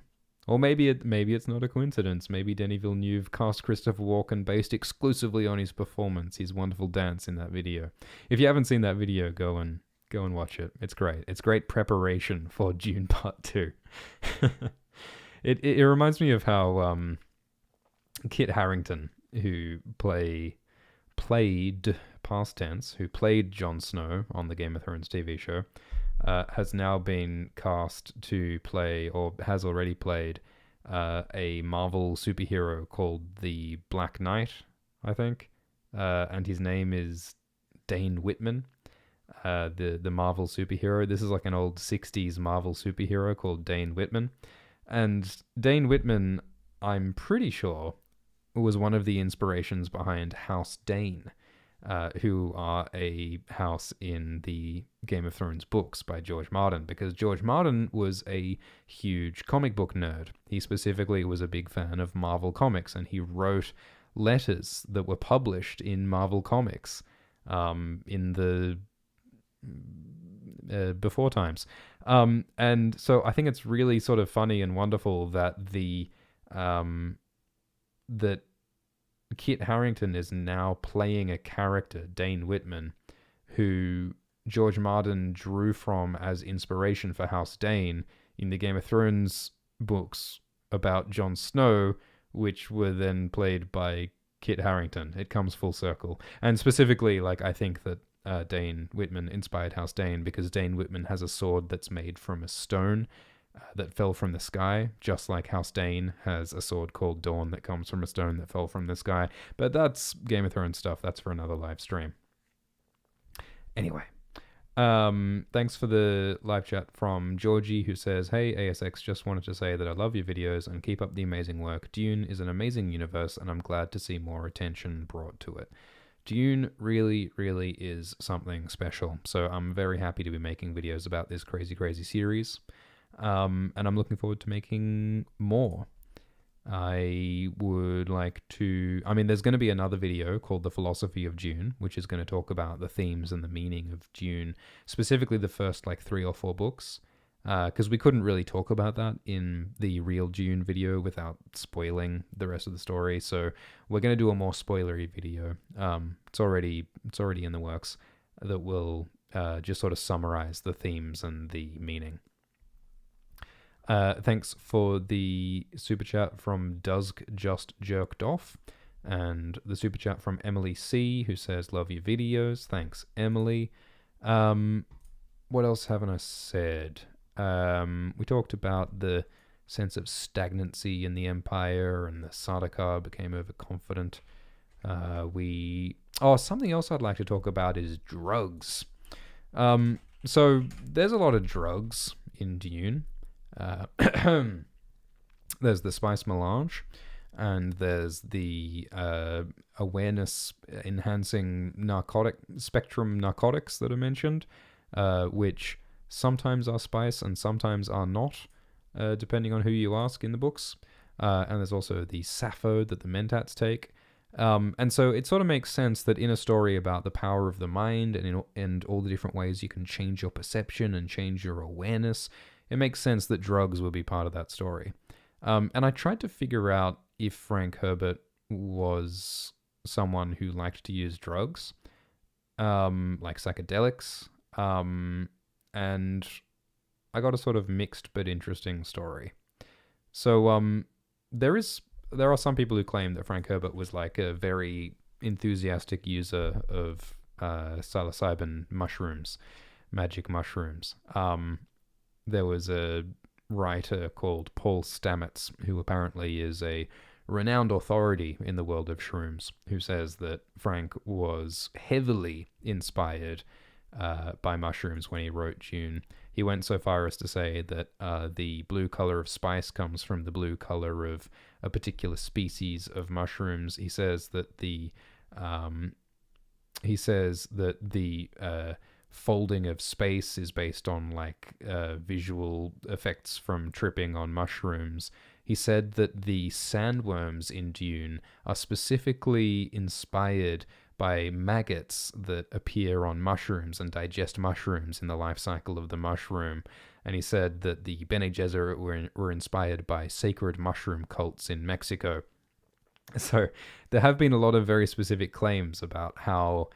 Or maybe it's not a coincidence. Maybe Denis Villeneuve cast Christopher Walken based exclusively on his performance, his wonderful dance in that video. If you haven't seen that video, go and watch it. It's great. It's great preparation for Dune Part 2. It reminds me of how Kit Harington, who played past tense, who played Jon Snow on the Game of Thrones TV show, has now been cast to play, or has already played, a Marvel superhero called the Black Knight, I think. And his name is Dane Whitman, the Marvel superhero. This is like an old 60s Marvel superhero called Dane Whitman. And Dane Whitman, I'm pretty sure, was one of the inspirations behind House Dane, who are a house in the Game of Thrones books by George Martin, because George Martin was a huge comic book nerd. He specifically was a big fan of Marvel Comics, and he wrote letters that were published in Marvel Comics in the before times. And so I think it's really sort of funny and wonderful that that Kit Harington is now playing a character, Dane Whitman, who George Martin drew from as inspiration for House Dane in the Game of Thrones books about Jon Snow, which were then played by Kit Harington. It comes full circle. And specifically, like, I think that Dane Whitman inspired House Dane because Dane Whitman has a sword that's made from a stone that fell from the sky, just like House Dane has a sword called Dawn that comes from a stone that fell from the sky. But that's Game of Thrones stuff. That's for another live stream. Anyway, thanks for the live chat from Georgie, who says, hey, ASX, just wanted to say that I love your videos and keep up the amazing work. Dune is an amazing universe, and I'm glad to see more attention brought to it. Dune really, really is something special. So I'm very happy to be making videos about this crazy, crazy series. And I'm looking forward to making more. I would like to... I mean, there's going to be another video called The Philosophy of Dune, which is going to talk about the themes and the meaning of Dune, specifically the first, 3 or 4 books, because we couldn't really talk about that in the real Dune video without spoiling the rest of the story, so we're going to do a more spoilery video. It's already in the works, that will just sort of summarize the themes and the meaning. Thanks for the super chat from Dusk Just Jerked Off, and the super chat from Emily C, who says, love your videos. Thanks, Emily. What else haven't I said? We talked about the sense of stagnancy in the Empire, and the Sardaukar became overconfident. Something else I'd like to talk about is drugs. So there's a lot of drugs in Dune. there's the spice melange, and there's the awareness enhancing spectrum narcotics that are mentioned, which sometimes are spice and sometimes are not, depending on who you ask in the books. And there's also the sappho that the mentats take. And so it sort of makes sense that in a story about the power of the mind and all the different ways you can change your perception and change your awareness, it makes sense that drugs will be part of that story. And I tried to figure out if Frank Herbert was someone who liked to use drugs, like psychedelics, and I got a sort of mixed but interesting story. So there are some people who claim that Frank Herbert was like a very enthusiastic user of psilocybin mushrooms, magic mushrooms. There was a writer called Paul Stamets, who apparently is a renowned authority in the world of shrooms, who says that Frank was heavily inspired by mushrooms when he wrote Dune. He went so far as to say that the blue color of spice comes from the blue color of a particular species of mushrooms. He says that the folding of space is based on like visual effects from tripping on mushrooms. He said that the sandworms in Dune are specifically inspired by maggots that appear on mushrooms and digest mushrooms in the life cycle of the mushroom. And he said that the Bene Gesserit were inspired by sacred mushroom cults in Mexico. So there have been a lot of very specific claims about how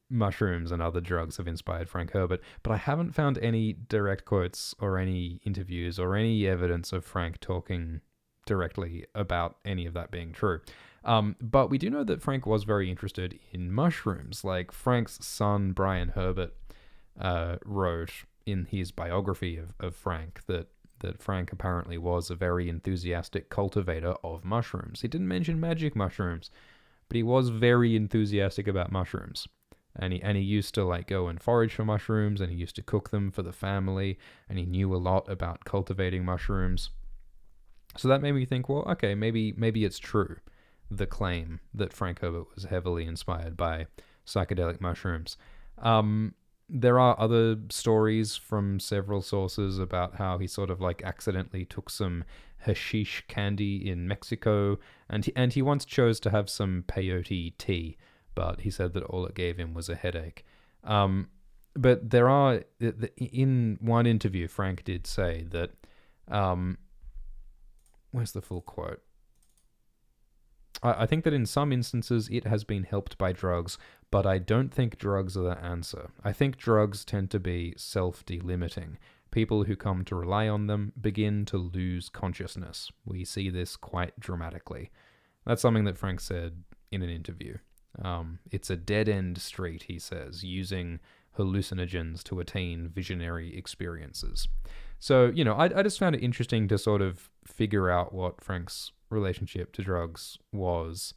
mushrooms and other drugs have inspired Frank Herbert, but I haven't found any direct quotes or any interviews or any evidence of Frank talking directly about any of that being true. But we do know that Frank was very interested in mushrooms. Like Frank's son, Brian Herbert, wrote in his biography of Frank that Frank apparently was a very enthusiastic cultivator of mushrooms. He didn't mention magic mushrooms, but he was very enthusiastic about mushrooms. And he used to like go and forage for mushrooms, and he used to cook them for the family, and he knew a lot about cultivating mushrooms. So that made me think, well, okay, maybe it's true, the claim that Frank Herbert was heavily inspired by psychedelic mushrooms. There are other stories from several sources about how he sort of like accidentally took some hashish candy in Mexico, and he once chose to have some peyote tea, but he said that all it gave him was a headache. But there are, in one interview, Frank did say that, where's the full quote? I think that in some instances it has been helped by drugs, but I don't think drugs are the answer. I think drugs tend to be self-delimiting. People who come to rely on them begin to lose consciousness. We see this quite dramatically. That's something that Frank said in an interview. It's a dead-end street, he says, using hallucinogens to attain visionary experiences. So, I just found it interesting to sort of figure out what Frank's relationship to drugs was.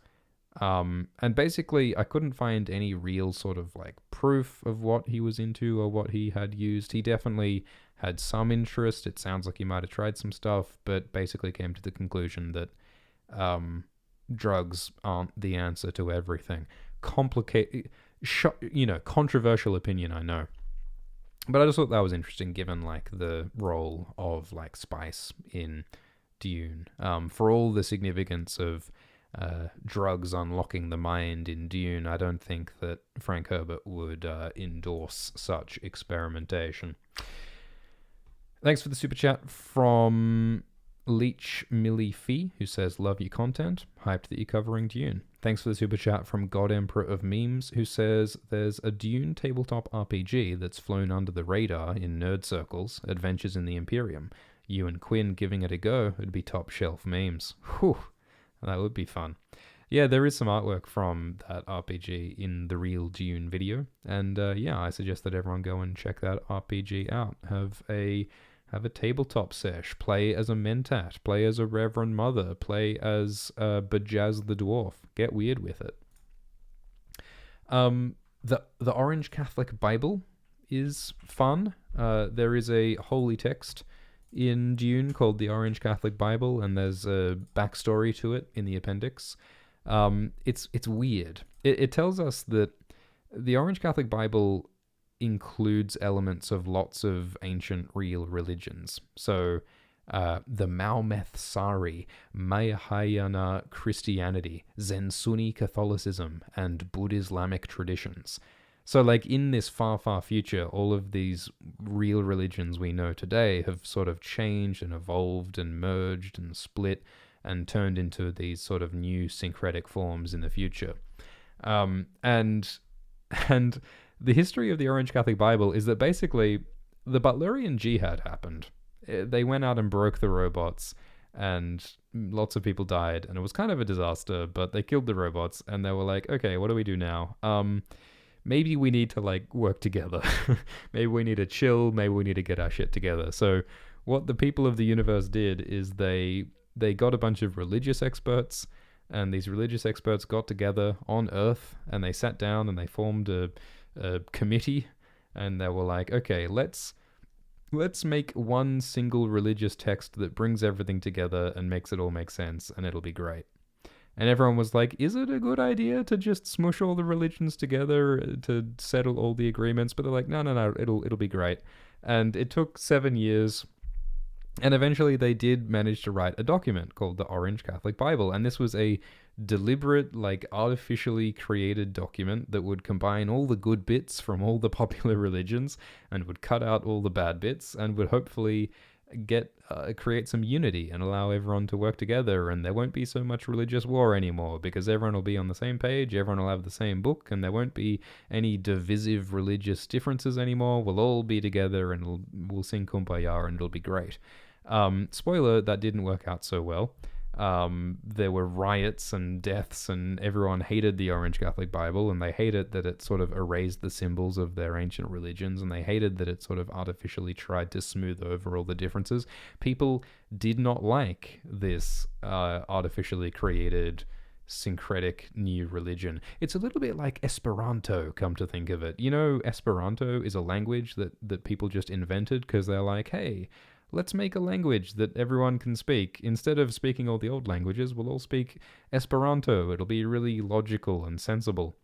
And basically, I couldn't find any real sort of like proof of what he was into or what he had used. He definitely had some interest. It sounds like he might have tried some stuff, but basically came to the conclusion that drugs aren't the answer to everything. Controversial opinion, I know. But I just thought that was interesting given like the role of like spice in Dune. For all the significance of drugs unlocking the mind in Dune, I don't think that Frank Herbert would endorse such experimentation. Thanks for the super chat from Leech Millie Fee, who says, love your content, hyped that you're covering Dune. Thanks for the super chat from God Emperor of Memes, who says, there's a Dune tabletop RPG that's flown under the radar in nerd circles, Adventures in the Imperium. You and Quinn giving it a go, it'd be top shelf memes. Whew, that would be fun. Yeah, there is some artwork from that RPG in the real Dune video, and I suggest that everyone go and check that RPG out. Have a tabletop sesh, play as a Mentat, play as a Reverend Mother, play as Bajaz the Dwarf. Get weird with it. The Orange Catholic Bible is fun. There is a holy text in Dune called the Orange Catholic Bible, and there's a backstory to it in the appendix. It's weird. It tells us that the Orange Catholic Bible includes elements of lots of ancient real religions. So the Maometh Sari, Mahayana Christianity, Zen Sunni Catholicism, and Buddha-Islamic traditions. So, like, in this far, far future, all of these real religions we know today have sort of changed and evolved and merged and split and turned into these sort of new syncretic forms in the future. And the history of the Orange Catholic Bible is that basically the Butlerian Jihad happened. They went out and broke the robots, and lots of people died, and it was kind of a disaster, but they killed the robots, and they were like, okay, what do we do now? Maybe we need to, like, work together. Maybe we need to chill. Maybe we need to get our shit together. So what the people of the universe did is they got a bunch of religious experts, and these religious experts got together on Earth, and they sat down and they formed a committee, and they were like, okay, let's make one single religious text that brings everything together and makes it all make sense, and it'll be great. And everyone was like, is it a good idea to just smush all the religions together to settle all the agreements? But they're like, no, it'll be great. And it took 7 years. And eventually they did manage to write a document called the Orange Catholic Bible. And this was a deliberate, like, artificially created document that would combine all the good bits from all the popular religions and would cut out all the bad bits and would hopefully create some unity and allow everyone to work together, and there won't be so much religious war anymore because everyone will be on the same page, everyone will have the same book, and there won't be any divisive religious differences anymore. We'll all be together and we'll sing Kumbaya and it'll be great. Spoiler, that didn't work out so well. There were riots and deaths, and everyone hated the Orange Catholic Bible, and they hated that it sort of erased the symbols of their ancient religions, and they hated that it sort of artificially tried to smooth over all the differences. People did not like this artificially created syncretic new religion. It's a little bit like Esperanto, come to think of it. You know, Esperanto is a language that people just invented because they're like, hey, let's make a language that everyone can speak. Instead of speaking all the old languages, we'll all speak Esperanto. It'll be really logical and sensible.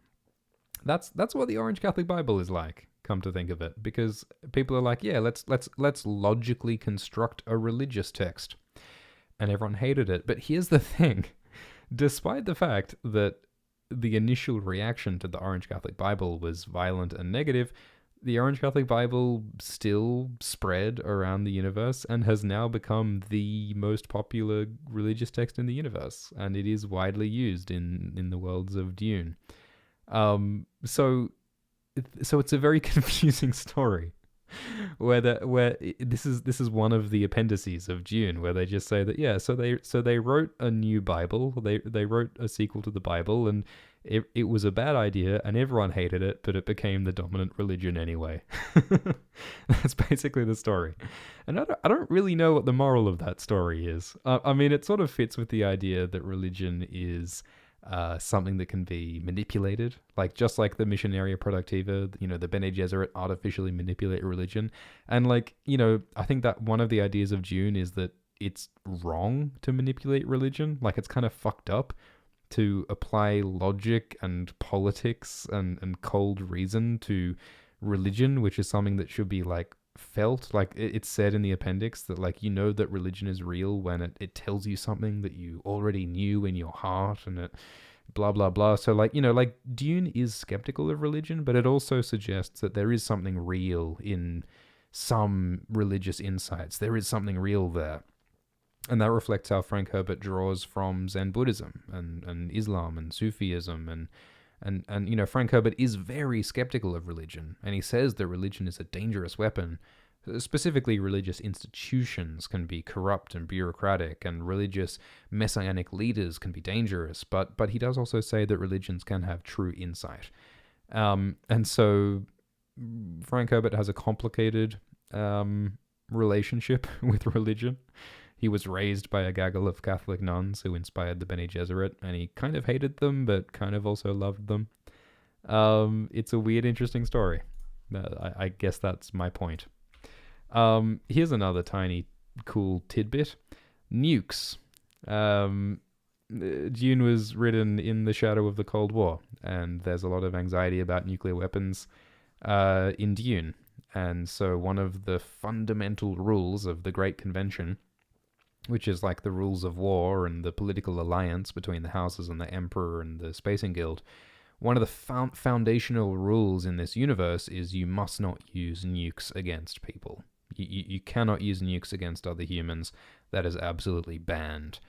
That's what the Orange Catholic Bible is like, come to think of it, because people are like, yeah, let's logically construct a religious text. And everyone hated it. But here's the thing. Despite the fact that the initial reaction to the Orange Catholic Bible was violent and negative, the Orange Catholic Bible still spread around the universe and has now become the most popular religious text in the universe, and it is widely used in the worlds of Dune. So it's a very confusing story, where this is one of the appendices of Dune, where they just say that so they wrote a new Bible, they wrote a sequel to the Bible, and it was a bad idea and everyone hated it, but it became the dominant religion anyway. That's basically the story. And I don't really know what the moral of that story is. I mean, it sort of fits with the idea that religion is something that can be manipulated, like just like the Missionaria Productiva, you know, the Bene Gesserit artificially manipulate religion. And like, you know, I think that one of the ideas of Dune is that it's wrong to manipulate religion. Like, it's kind of fucked up to apply logic and politics and cold reason to religion, which is something that should be like felt. Like it's said in the appendix that, like, you know that religion is real when it tells you something that you already knew in your heart, and it blah blah blah. So, like, you know, like Dune is skeptical of religion, but it also suggests that there is something real in some religious insights. There is something real there. And that reflects how Frank Herbert draws from Zen Buddhism and Islam and Sufism. And you know, Frank Herbert is very skeptical of religion. And he says that religion is a dangerous weapon. Specifically, religious institutions can be corrupt and bureaucratic, and religious messianic leaders can be dangerous. But he does also say that religions can have true insight. And so Frank Herbert has a complicated relationship with religion. He was raised by a gaggle of Catholic nuns who inspired the Bene Gesserit, and he kind of hated them, but kind of also loved them. It's a weird, interesting story. I guess that's my point. Here's another tiny cool tidbit. Nukes. Dune was written in the shadow of the Cold War, and there's a lot of anxiety about nuclear weapons in Dune. And so one of the fundamental rules of the Great Convention, which is like the rules of war and the political alliance between the houses and the Emperor and the Spacing Guild, one of the foundational rules in this universe is you must not use nukes against people. You cannot use nukes against other humans. That is absolutely banned.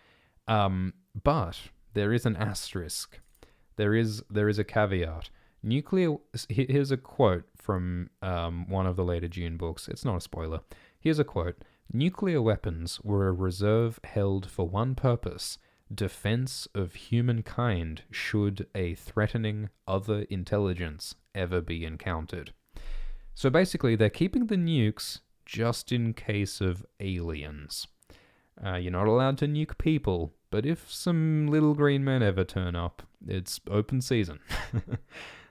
But there is an asterisk. There is a caveat. Here's a quote from one of the later Dune books. It's not a spoiler. Here's a quote. Nuclear weapons were a reserve held for one purpose: defense of humankind should a threatening other intelligence ever be encountered. So basically, they're keeping the nukes just in case of aliens. You're not allowed to nuke people, but if some little green men ever turn up, it's open season.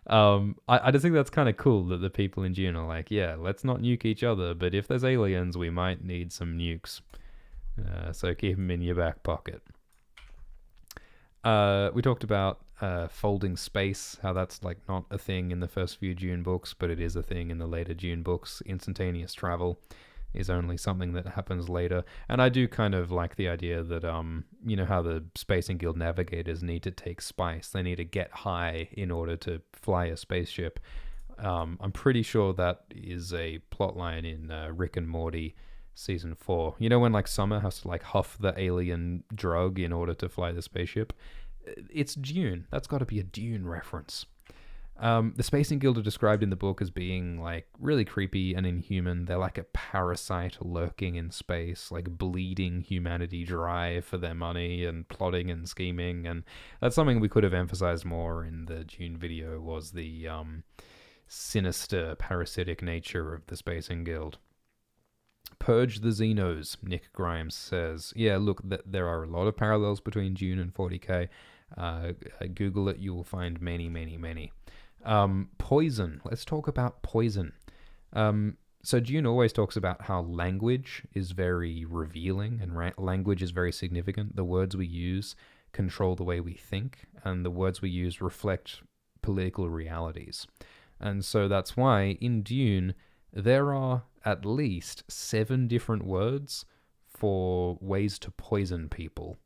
I just think that's kind of cool that the people in Dune are like, yeah, let's not nuke each other, but if there's aliens, we might need some nukes. So keep them in your back pocket. We talked about folding space, how that's like not a thing in the first few Dune books, but it is a thing in the later Dune books. Instantaneous travel is only something that happens later. And I do kind of like the idea that, you know, how the Spacing Guild navigators need to take spice. They need to get high in order to fly a spaceship. I'm pretty sure that is a plotline in Rick and Morty season 4. You know when like Summer has to like huff the alien drug in order to fly the spaceship? It's Dune. That's got to be a Dune reference. The Spacing Guild are described in the book as being like really creepy and inhuman. They're like a parasite lurking in space, like bleeding humanity dry for their money and plotting and scheming. And that's something we could have emphasized more in the Dune video, was the sinister parasitic nature of the Spacing Guild. Purge the Xenos, Nick Grimes says. Yeah, look, there are a lot of parallels between Dune and 40k. Google it, you will find many, many, many. Poison. Let's talk about poison. So Dune always talks about how language is very revealing and language is very significant. The words we use control the way we think, and the words we use reflect political realities. And so that's why in Dune there are at least 7 different words for ways to poison people.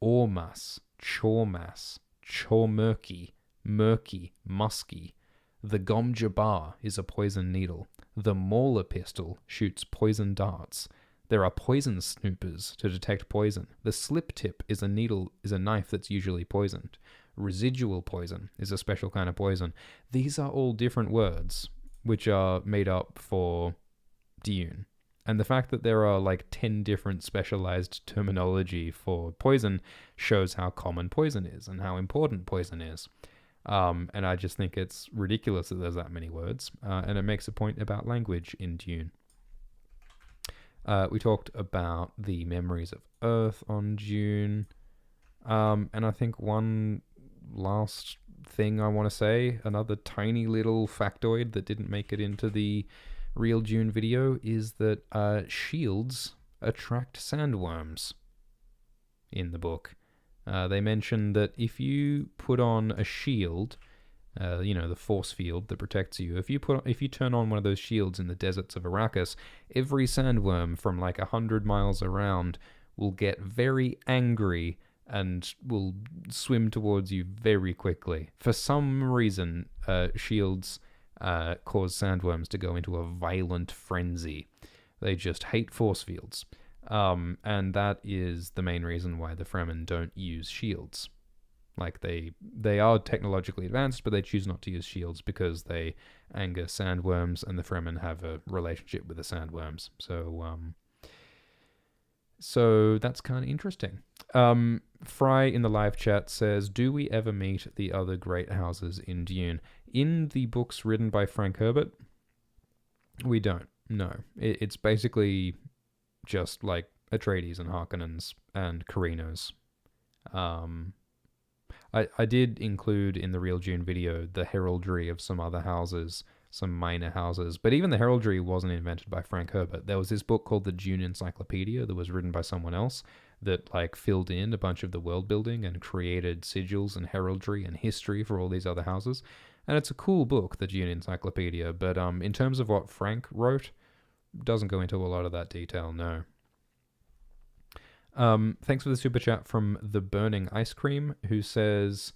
Ormas, chormas, chormurky, murky, musky. The gom jabbar is a poison needle. The Mauler pistol shoots poison darts. There are poison snoopers to detect poison. The slip tip is a knife that's usually poisoned. Residual poison is a special kind of poison. These are all different words which are made up for Dune. And the fact that there are like 10 different specialized terminology for poison shows how common poison is and how important poison is. And I just think it's ridiculous that there's that many words. And it makes a point about language in Dune. We talked about the memories of Earth on Dune. And I think one last thing I want to say, another tiny little factoid that didn't make it into the real Dune video, is that shields attract sandworms in the book. They mention that if you put on a shield, the force field that protects you, if you turn on one of those shields in the deserts of Arrakis, every sandworm from like 100 miles around will get very angry and will swim towards you very quickly. For some reason, shields cause sandworms to go into a violent frenzy. They just hate force fields. And that is the main reason why the Fremen don't use shields. Like they are technologically advanced, but they choose not to use shields because they anger sandworms, and the Fremen have a relationship with the sandworms. So that's kind of interesting. Fry in the live chat says, do we ever meet the other great houses in Dune? In the books written by Frank Herbert, we don't. No. It's basically just like Atreides and Harkonnens and Corrinos. I did include in the real Dune video the heraldry of some other houses, some minor houses. But even the heraldry wasn't invented by Frank Herbert. There was this book called the Dune Encyclopedia that was written by someone else that like filled in a bunch of the world building and created sigils and heraldry and history for all these other houses. And it's a cool book, the Dune Encyclopedia, but in terms of what Frank wrote, doesn't go into a lot of that detail, no. Thanks for the super chat from The Burning Ice Cream, who says,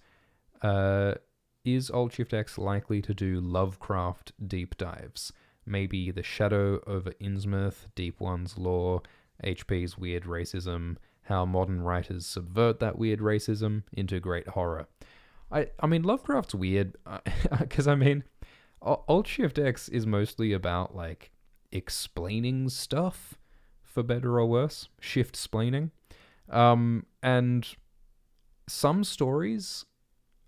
is Alt Shift X likely to do Lovecraft deep dives? Maybe The Shadow over Innsmouth, Deep One's Lore, HP's weird racism, how modern writers subvert that weird racism into great horror. I mean, Lovecraft's weird, because, I mean, Alt Shift X is mostly about, like, explaining stuff, for better or worse. Shift-splaining. And some stories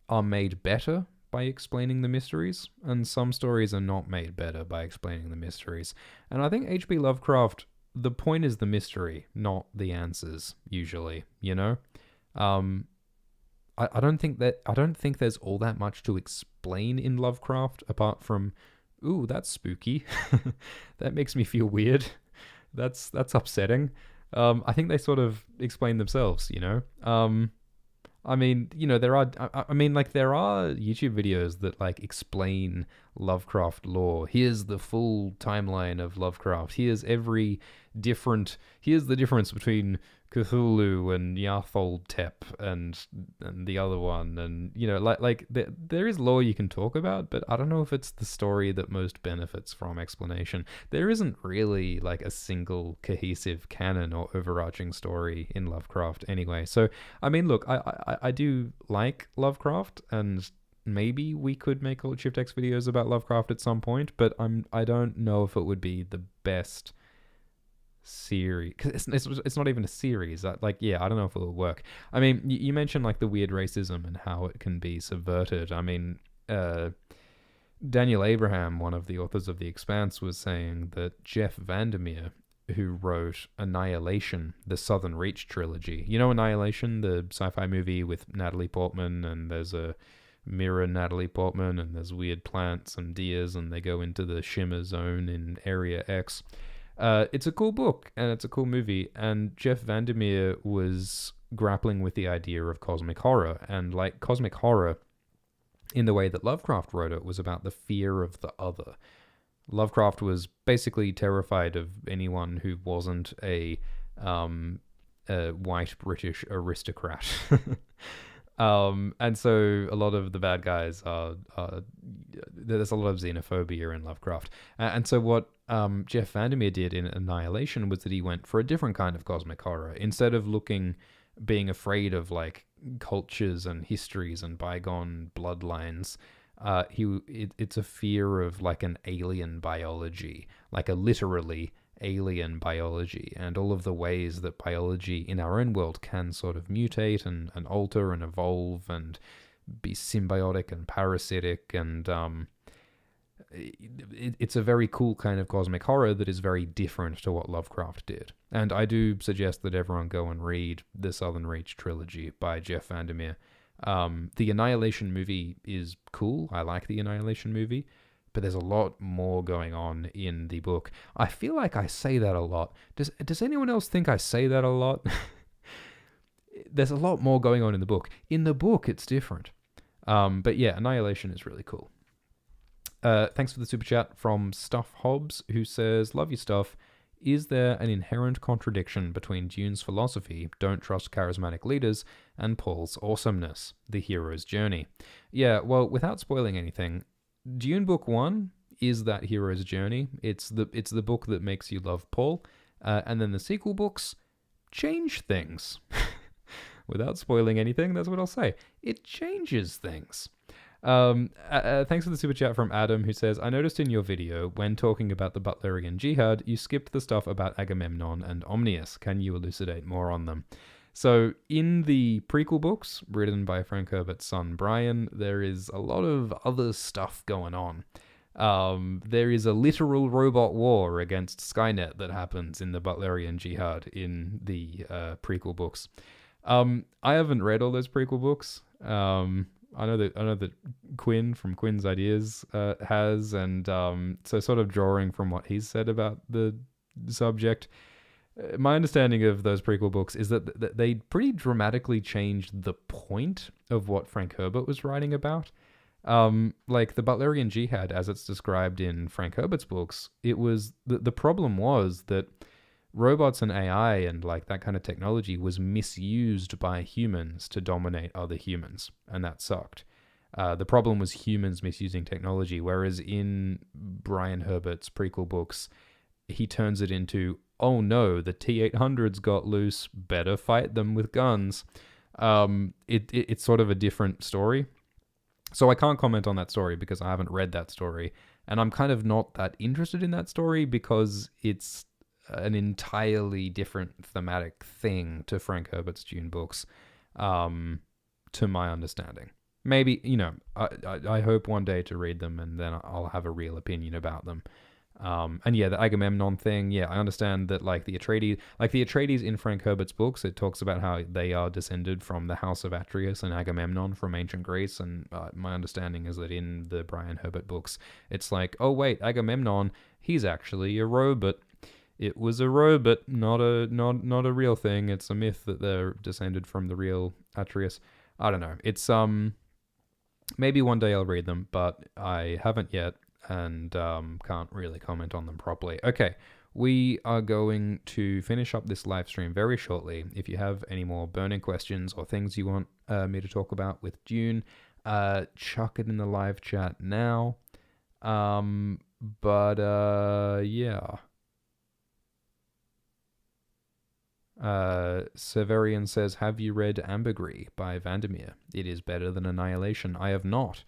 are made better by explaining the mysteries, and some stories are not made better by explaining the mysteries. And I think H.P. Lovecraft, the point is the mystery, not the answers, usually, you know? I don't think there's all that much to explain in Lovecraft, apart from, ooh, that's spooky. That makes me feel weird. That's upsetting. I think they sort of explain themselves, you know? I mean, you know, there are YouTube videos that like explain Lovecraft lore. Here's the full timeline of Lovecraft. Here's the difference between Cthulhu and Nyarlathotep and the other one, and you know, there is lore you can talk about, but I don't know if it's the story that most benefits from explanation. There isn't really like a single cohesive canon or overarching story in Lovecraft anyway. So I mean, look, I do like Lovecraft, and maybe we could make Alt Shift X videos about Lovecraft at some point, but I don't know if it would be the best series, because it's not even a series. I don't know if it will work. I mean, you mentioned like the weird racism and how it can be subverted. I mean, Daniel Abraham, one of the authors of The Expanse, was saying that Jeff Vandermeer, who wrote Annihilation, the Southern Reach trilogy, you know, Annihilation, the sci-fi movie with Natalie Portman, and there's a mirror Natalie Portman, and there's weird plants and deers, and they go into the Shimmer Zone in Area X. It's a cool book, and it's a cool movie, and Jeff Vandermeer was grappling with the idea of cosmic horror, and like cosmic horror, in the way that Lovecraft wrote it, was about the fear of the other. Lovecraft was basically terrified of anyone who wasn't a white British aristocrat. And so a lot of the bad guys are there's a lot of xenophobia in Lovecraft. And so what Jeff Vandermeer did in Annihilation was that he went for a different kind of cosmic horror. Instead of being afraid of like cultures and histories and bygone bloodlines, it's a fear of like an alien biology, like a literally alien biology, and all of the ways that biology in our own world can sort of mutate and alter and evolve and be symbiotic and parasitic, and it's a very cool kind of cosmic horror that is very different to what Lovecraft did. And I do suggest that everyone go and read the Southern Reach trilogy by Jeff Vandermeer. The Annihilation movie is cool. I like the Annihilation movie, but there's a lot more going on in the book. I feel like I say that a lot. Does anyone else think I say that a lot? There's a lot more going on in the book. In the book, it's different. But yeah, Annihilation is really cool. Thanks for the super chat from Stuff Hobbs, who says, love your stuff. Is there an inherent contradiction between Dune's philosophy, don't trust charismatic leaders, and Paul's awesomeness, the hero's journey? Yeah, well, without spoiling anything, Dune Book 1 is that hero's journey. It's the book that makes you love Paul, and then the sequel books change things. Without spoiling anything, that's what I'll say. It changes things. Thanks for the super chat from Adam, who says, I noticed in your video, when talking about the Butlerian Jihad, you skipped the stuff about Agamemnon and Omnius. Can you elucidate more on them? So, in the prequel books, written by Frank Herbert's son Brian, there is a lot of other stuff going on. There is a literal robot war against Skynet that happens in the Butlerian Jihad in the prequel books. I haven't read all those prequel books. I know that Quinn from Quinn's Ideas has, and so sort of drawing from what he's said about the subject. My understanding of those prequel books is that they pretty dramatically changed the point of what Frank Herbert was writing about. Like the Butlerian Jihad, as it's described in Frank Herbert's books, it was the problem was that robots and AI and like that kind of technology was misused by humans to dominate other humans, and that sucked. The problem was humans misusing technology, whereas in Brian Herbert's prequel books, he turns it into, oh no, the T-800s got loose, better fight them with guns. It's sort of a different story. So I can't comment on that story because I haven't read that story, and I'm kind of not that interested in that story because it's an entirely different thematic thing to Frank Herbert's Dune books, to my understanding. Maybe, I hope one day to read them and then I'll have a real opinion about them. And yeah, the Agamemnon thing, yeah, I understand that like the Atreides in Frank Herbert's books, it talks about how they are descended from the house of Atreus and Agamemnon from ancient Greece, and my understanding is that in the Brian Herbert books, it's like, oh wait, Agamemnon, he's actually a robot. It was a robot, not a real thing. It's a myth that they're descended from the real Atreus. I don't know. It's maybe one day I'll read them, but I haven't yet, and can't really comment on them properly. Okay, we are going to finish up this live stream very shortly. If you have any more burning questions or things you want me to talk about with Dune, chuck it in the live chat now. Yeah. Severian says, have you read Ambergris by Vandermeer? It is better than Annihilation. I have not.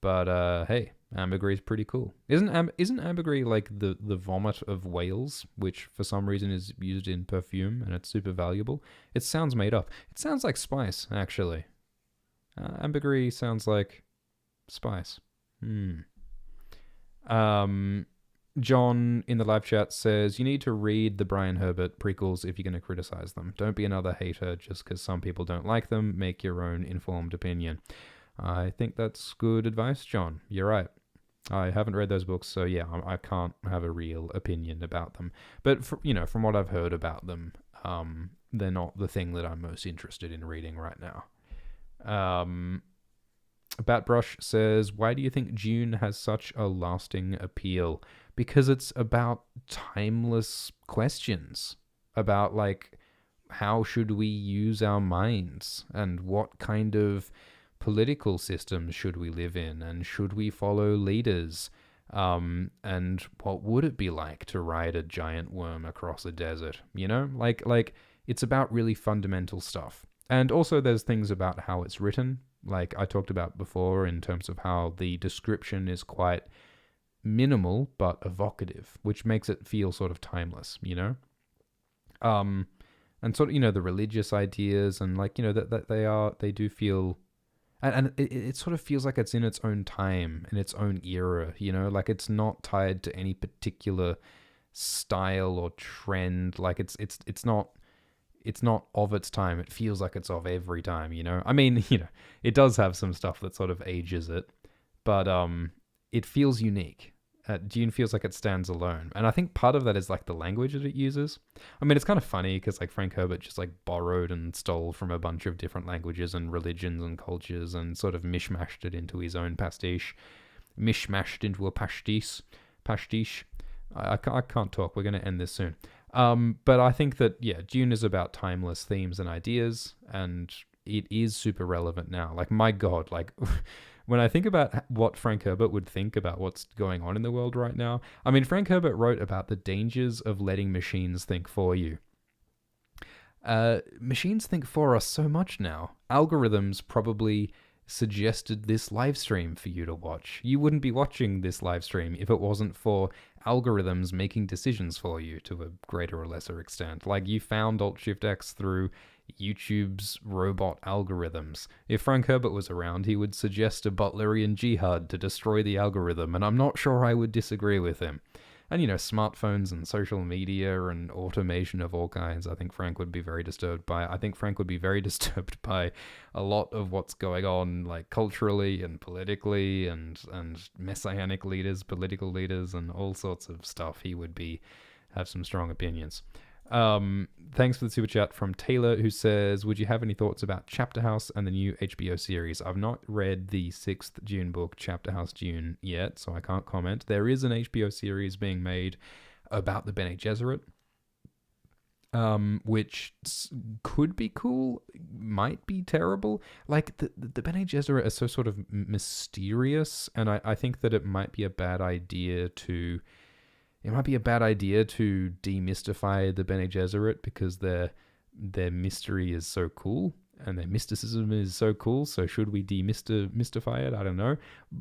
But hey, Ambergris is pretty cool. Isn't Ambergris like the vomit of whales, which for some reason is used in perfume and it's super valuable? It sounds made up. It sounds like spice, actually. Ambergris sounds like spice. John in the live chat says, you need to read the Brian Herbert prequels if you're going to criticize them. Don't be another hater just because some people don't like them. Make your own informed opinion. I think that's good advice, John. You're right. I haven't read those books, so yeah, I can't have a real opinion about them. But, from what I've heard about them, they're not the thing that I'm most interested in reading right now. Batbrush says, why do you think Dune has such a lasting appeal? Because it's about timeless questions. About, like, how should we use our minds? And what kind of political systems should we live in? And should we follow leaders? And what would it be like to ride a giant worm across a desert? Like it's about really fundamental stuff. And also there's things about how it's written, like I talked about before, in terms of how the description is quite minimal but evocative, which makes it feel sort of timeless, and sort of, the religious ideas, and like, that they do feel, and it sort of feels like it's in its own time, in its own era, like it's not tied to any particular style or trend. Like it's not of its time. It feels like it's of every time, I mean, it does have some stuff that sort of ages it, but it feels unique. Dune feels like it stands alone. And I think part of that is like the language that it uses. I mean, it's kind of funny because like Frank Herbert just like borrowed and stole from a bunch of different languages and religions and cultures and sort of mishmashed it into his own pastiche. Mishmashed into a pastiche. I can't talk. We're going to end this soon. But I think that, yeah, Dune is about timeless themes and ideas, and it is super relevant now. Like, my God, like, when I think about what Frank Herbert would think about what's going on in the world right now, I mean, Frank Herbert wrote about the dangers of letting machines think for you. Machines think for us so much now. Algorithms probably suggested this live stream for you to watch. You wouldn't be watching this live stream if it wasn't for algorithms making decisions for you to a greater or lesser extent. Like, you found Alt-Shift-X through YouTube's robot algorithms. If Frank Herbert was around, he would suggest a Butlerian jihad to destroy the algorithm, and I'm not sure I would disagree with him. and smartphones and social media and automation of all kinds. I think Frank would be very disturbed by. I think Frank would be very disturbed by a lot of what's going on, like culturally and politically, and messianic leaders, political leaders, and all sorts of stuff. He would have some strong opinions. Thanks for the super chat from Taylor, who says, would you have any thoughts about Chapter House and the new HBO series? I've not read the 6th Dune book, Chapter House Dune, yet, so I can't comment. There is an HBO series being made about the Bene Gesserit, which could be cool, might be terrible. Like, the Bene Gesserit are so sort of mysterious, and I think that it might be a bad idea to... It might be a bad idea to demystify the Bene Gesserit because their mystery is so cool and their mysticism is so cool. So should we demystify it? I don't know.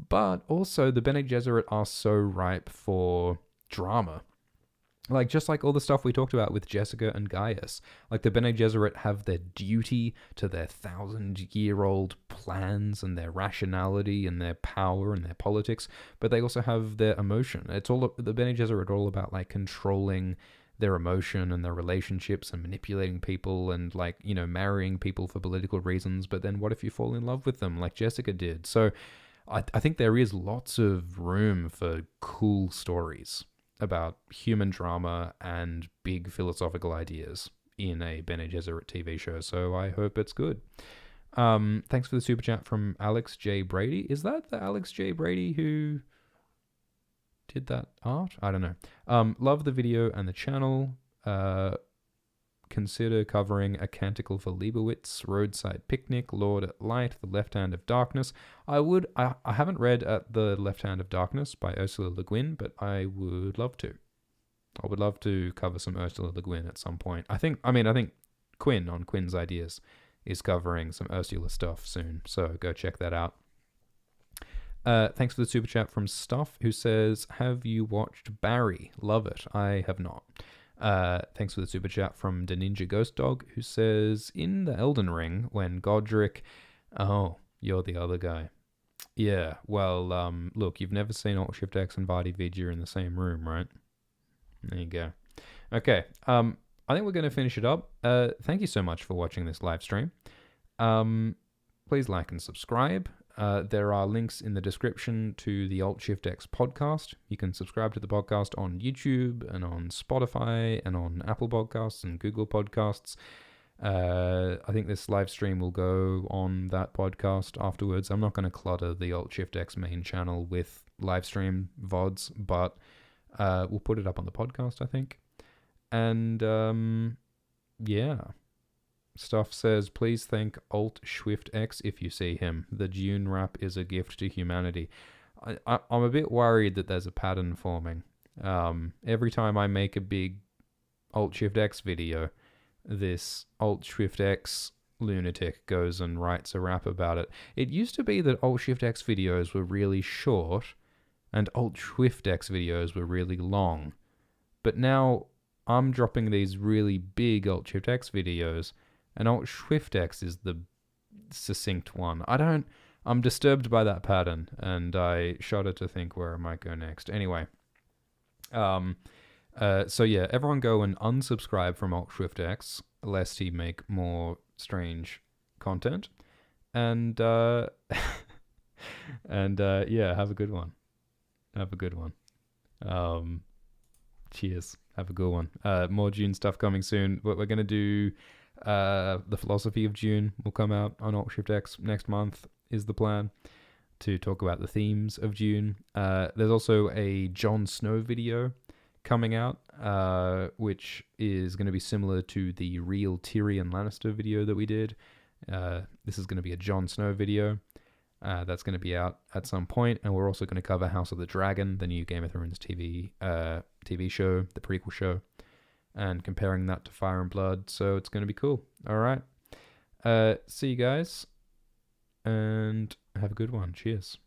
But also the Bene Gesserit are so ripe for drama. Like, just like all the stuff we talked about with Jessica and Gaius. Like, the Bene Gesserit have their duty to their 1,000-year-old plans and their rationality and their power and their politics, but they also have their emotion. The Bene Gesserit are all about, like, controlling their emotion and their relationships and manipulating people and, like, marrying people for political reasons, but then what if you fall in love with them, like Jessica did? So I think there is lots of room for cool stories about human drama and big philosophical ideas in a Bene Gesserit TV show, so I hope it's good. Thanks for the super chat from Alex J. Brady. Is that the Alex J. Brady who did that art? I don't know. Love the video and the channel. Consider covering A Canticle for Leibowitz, Roadside Picnic, Lord at Light, The Left Hand of Darkness. I haven't read At the Left Hand of Darkness by Ursula Le Guin, but I would love to. I would love to cover some Ursula Le Guin at some point. I think Quinn on Quinn's Ideas is covering some Ursula stuff soon, so go check that out. Thanks for the super chat from Stuff, who says, have you watched Barry? Love it. I have not. Thanks for the super chat from The Ninja Ghost Dog, who says, in the Elden Ring, when Godric... Oh, you're the other guy. Yeah, well, look, you've never seen Alt-Shift-X and Vadi Vidya in the same room, right? There you go. Okay, I think we're going to finish it up. Thank you so much for watching this live stream. Please like and subscribe. There are links in the description to the Alt-Shift-X podcast. You can subscribe to the podcast on YouTube and on Spotify and on Apple Podcasts and Google Podcasts. I think this live stream will go on that podcast afterwards. I'm not going to clutter the Alt-Shift-X main channel with live stream VODs, but we'll put it up on the podcast, I think. And yeah. Stuff says, please thank Alt-Shift-X if you see him. The Dune rap is a gift to humanity. I'm a bit worried that there's a pattern forming. Every time I make a big Alt-Shift-X video, this Alt-Shift-X lunatic goes and writes a rap about it. It used to be that Alt-Shift-X videos were really short and Alt-Shift-X videos were really long. But now I'm dropping these really big Alt-Shift-X videos, and Alt-Shift-X is the succinct one. I'm disturbed by that pattern, and I shudder to think where I might go next. Anyway, so yeah, everyone go and unsubscribe from Alt-Shift-X, lest he make more strange content. And, yeah, have a good one. Have a good one. Cheers. Have a good one. More Dune stuff coming soon. We're going to do... the philosophy of Dune will come out on Alt-Shift-X next month, is the plan, to talk about the themes of Dune. There's also a Jon Snow video coming out, which is going to be similar to the real Tyrion Lannister video that we did. This is going to be a Jon Snow video that's going to be out at some point, and we're also going to cover House of the Dragon, the new Game of Thrones TV show, the prequel show, and comparing that to Fire and Blood, so it's going to be cool. All right. See you guys, and have a good one. Cheers.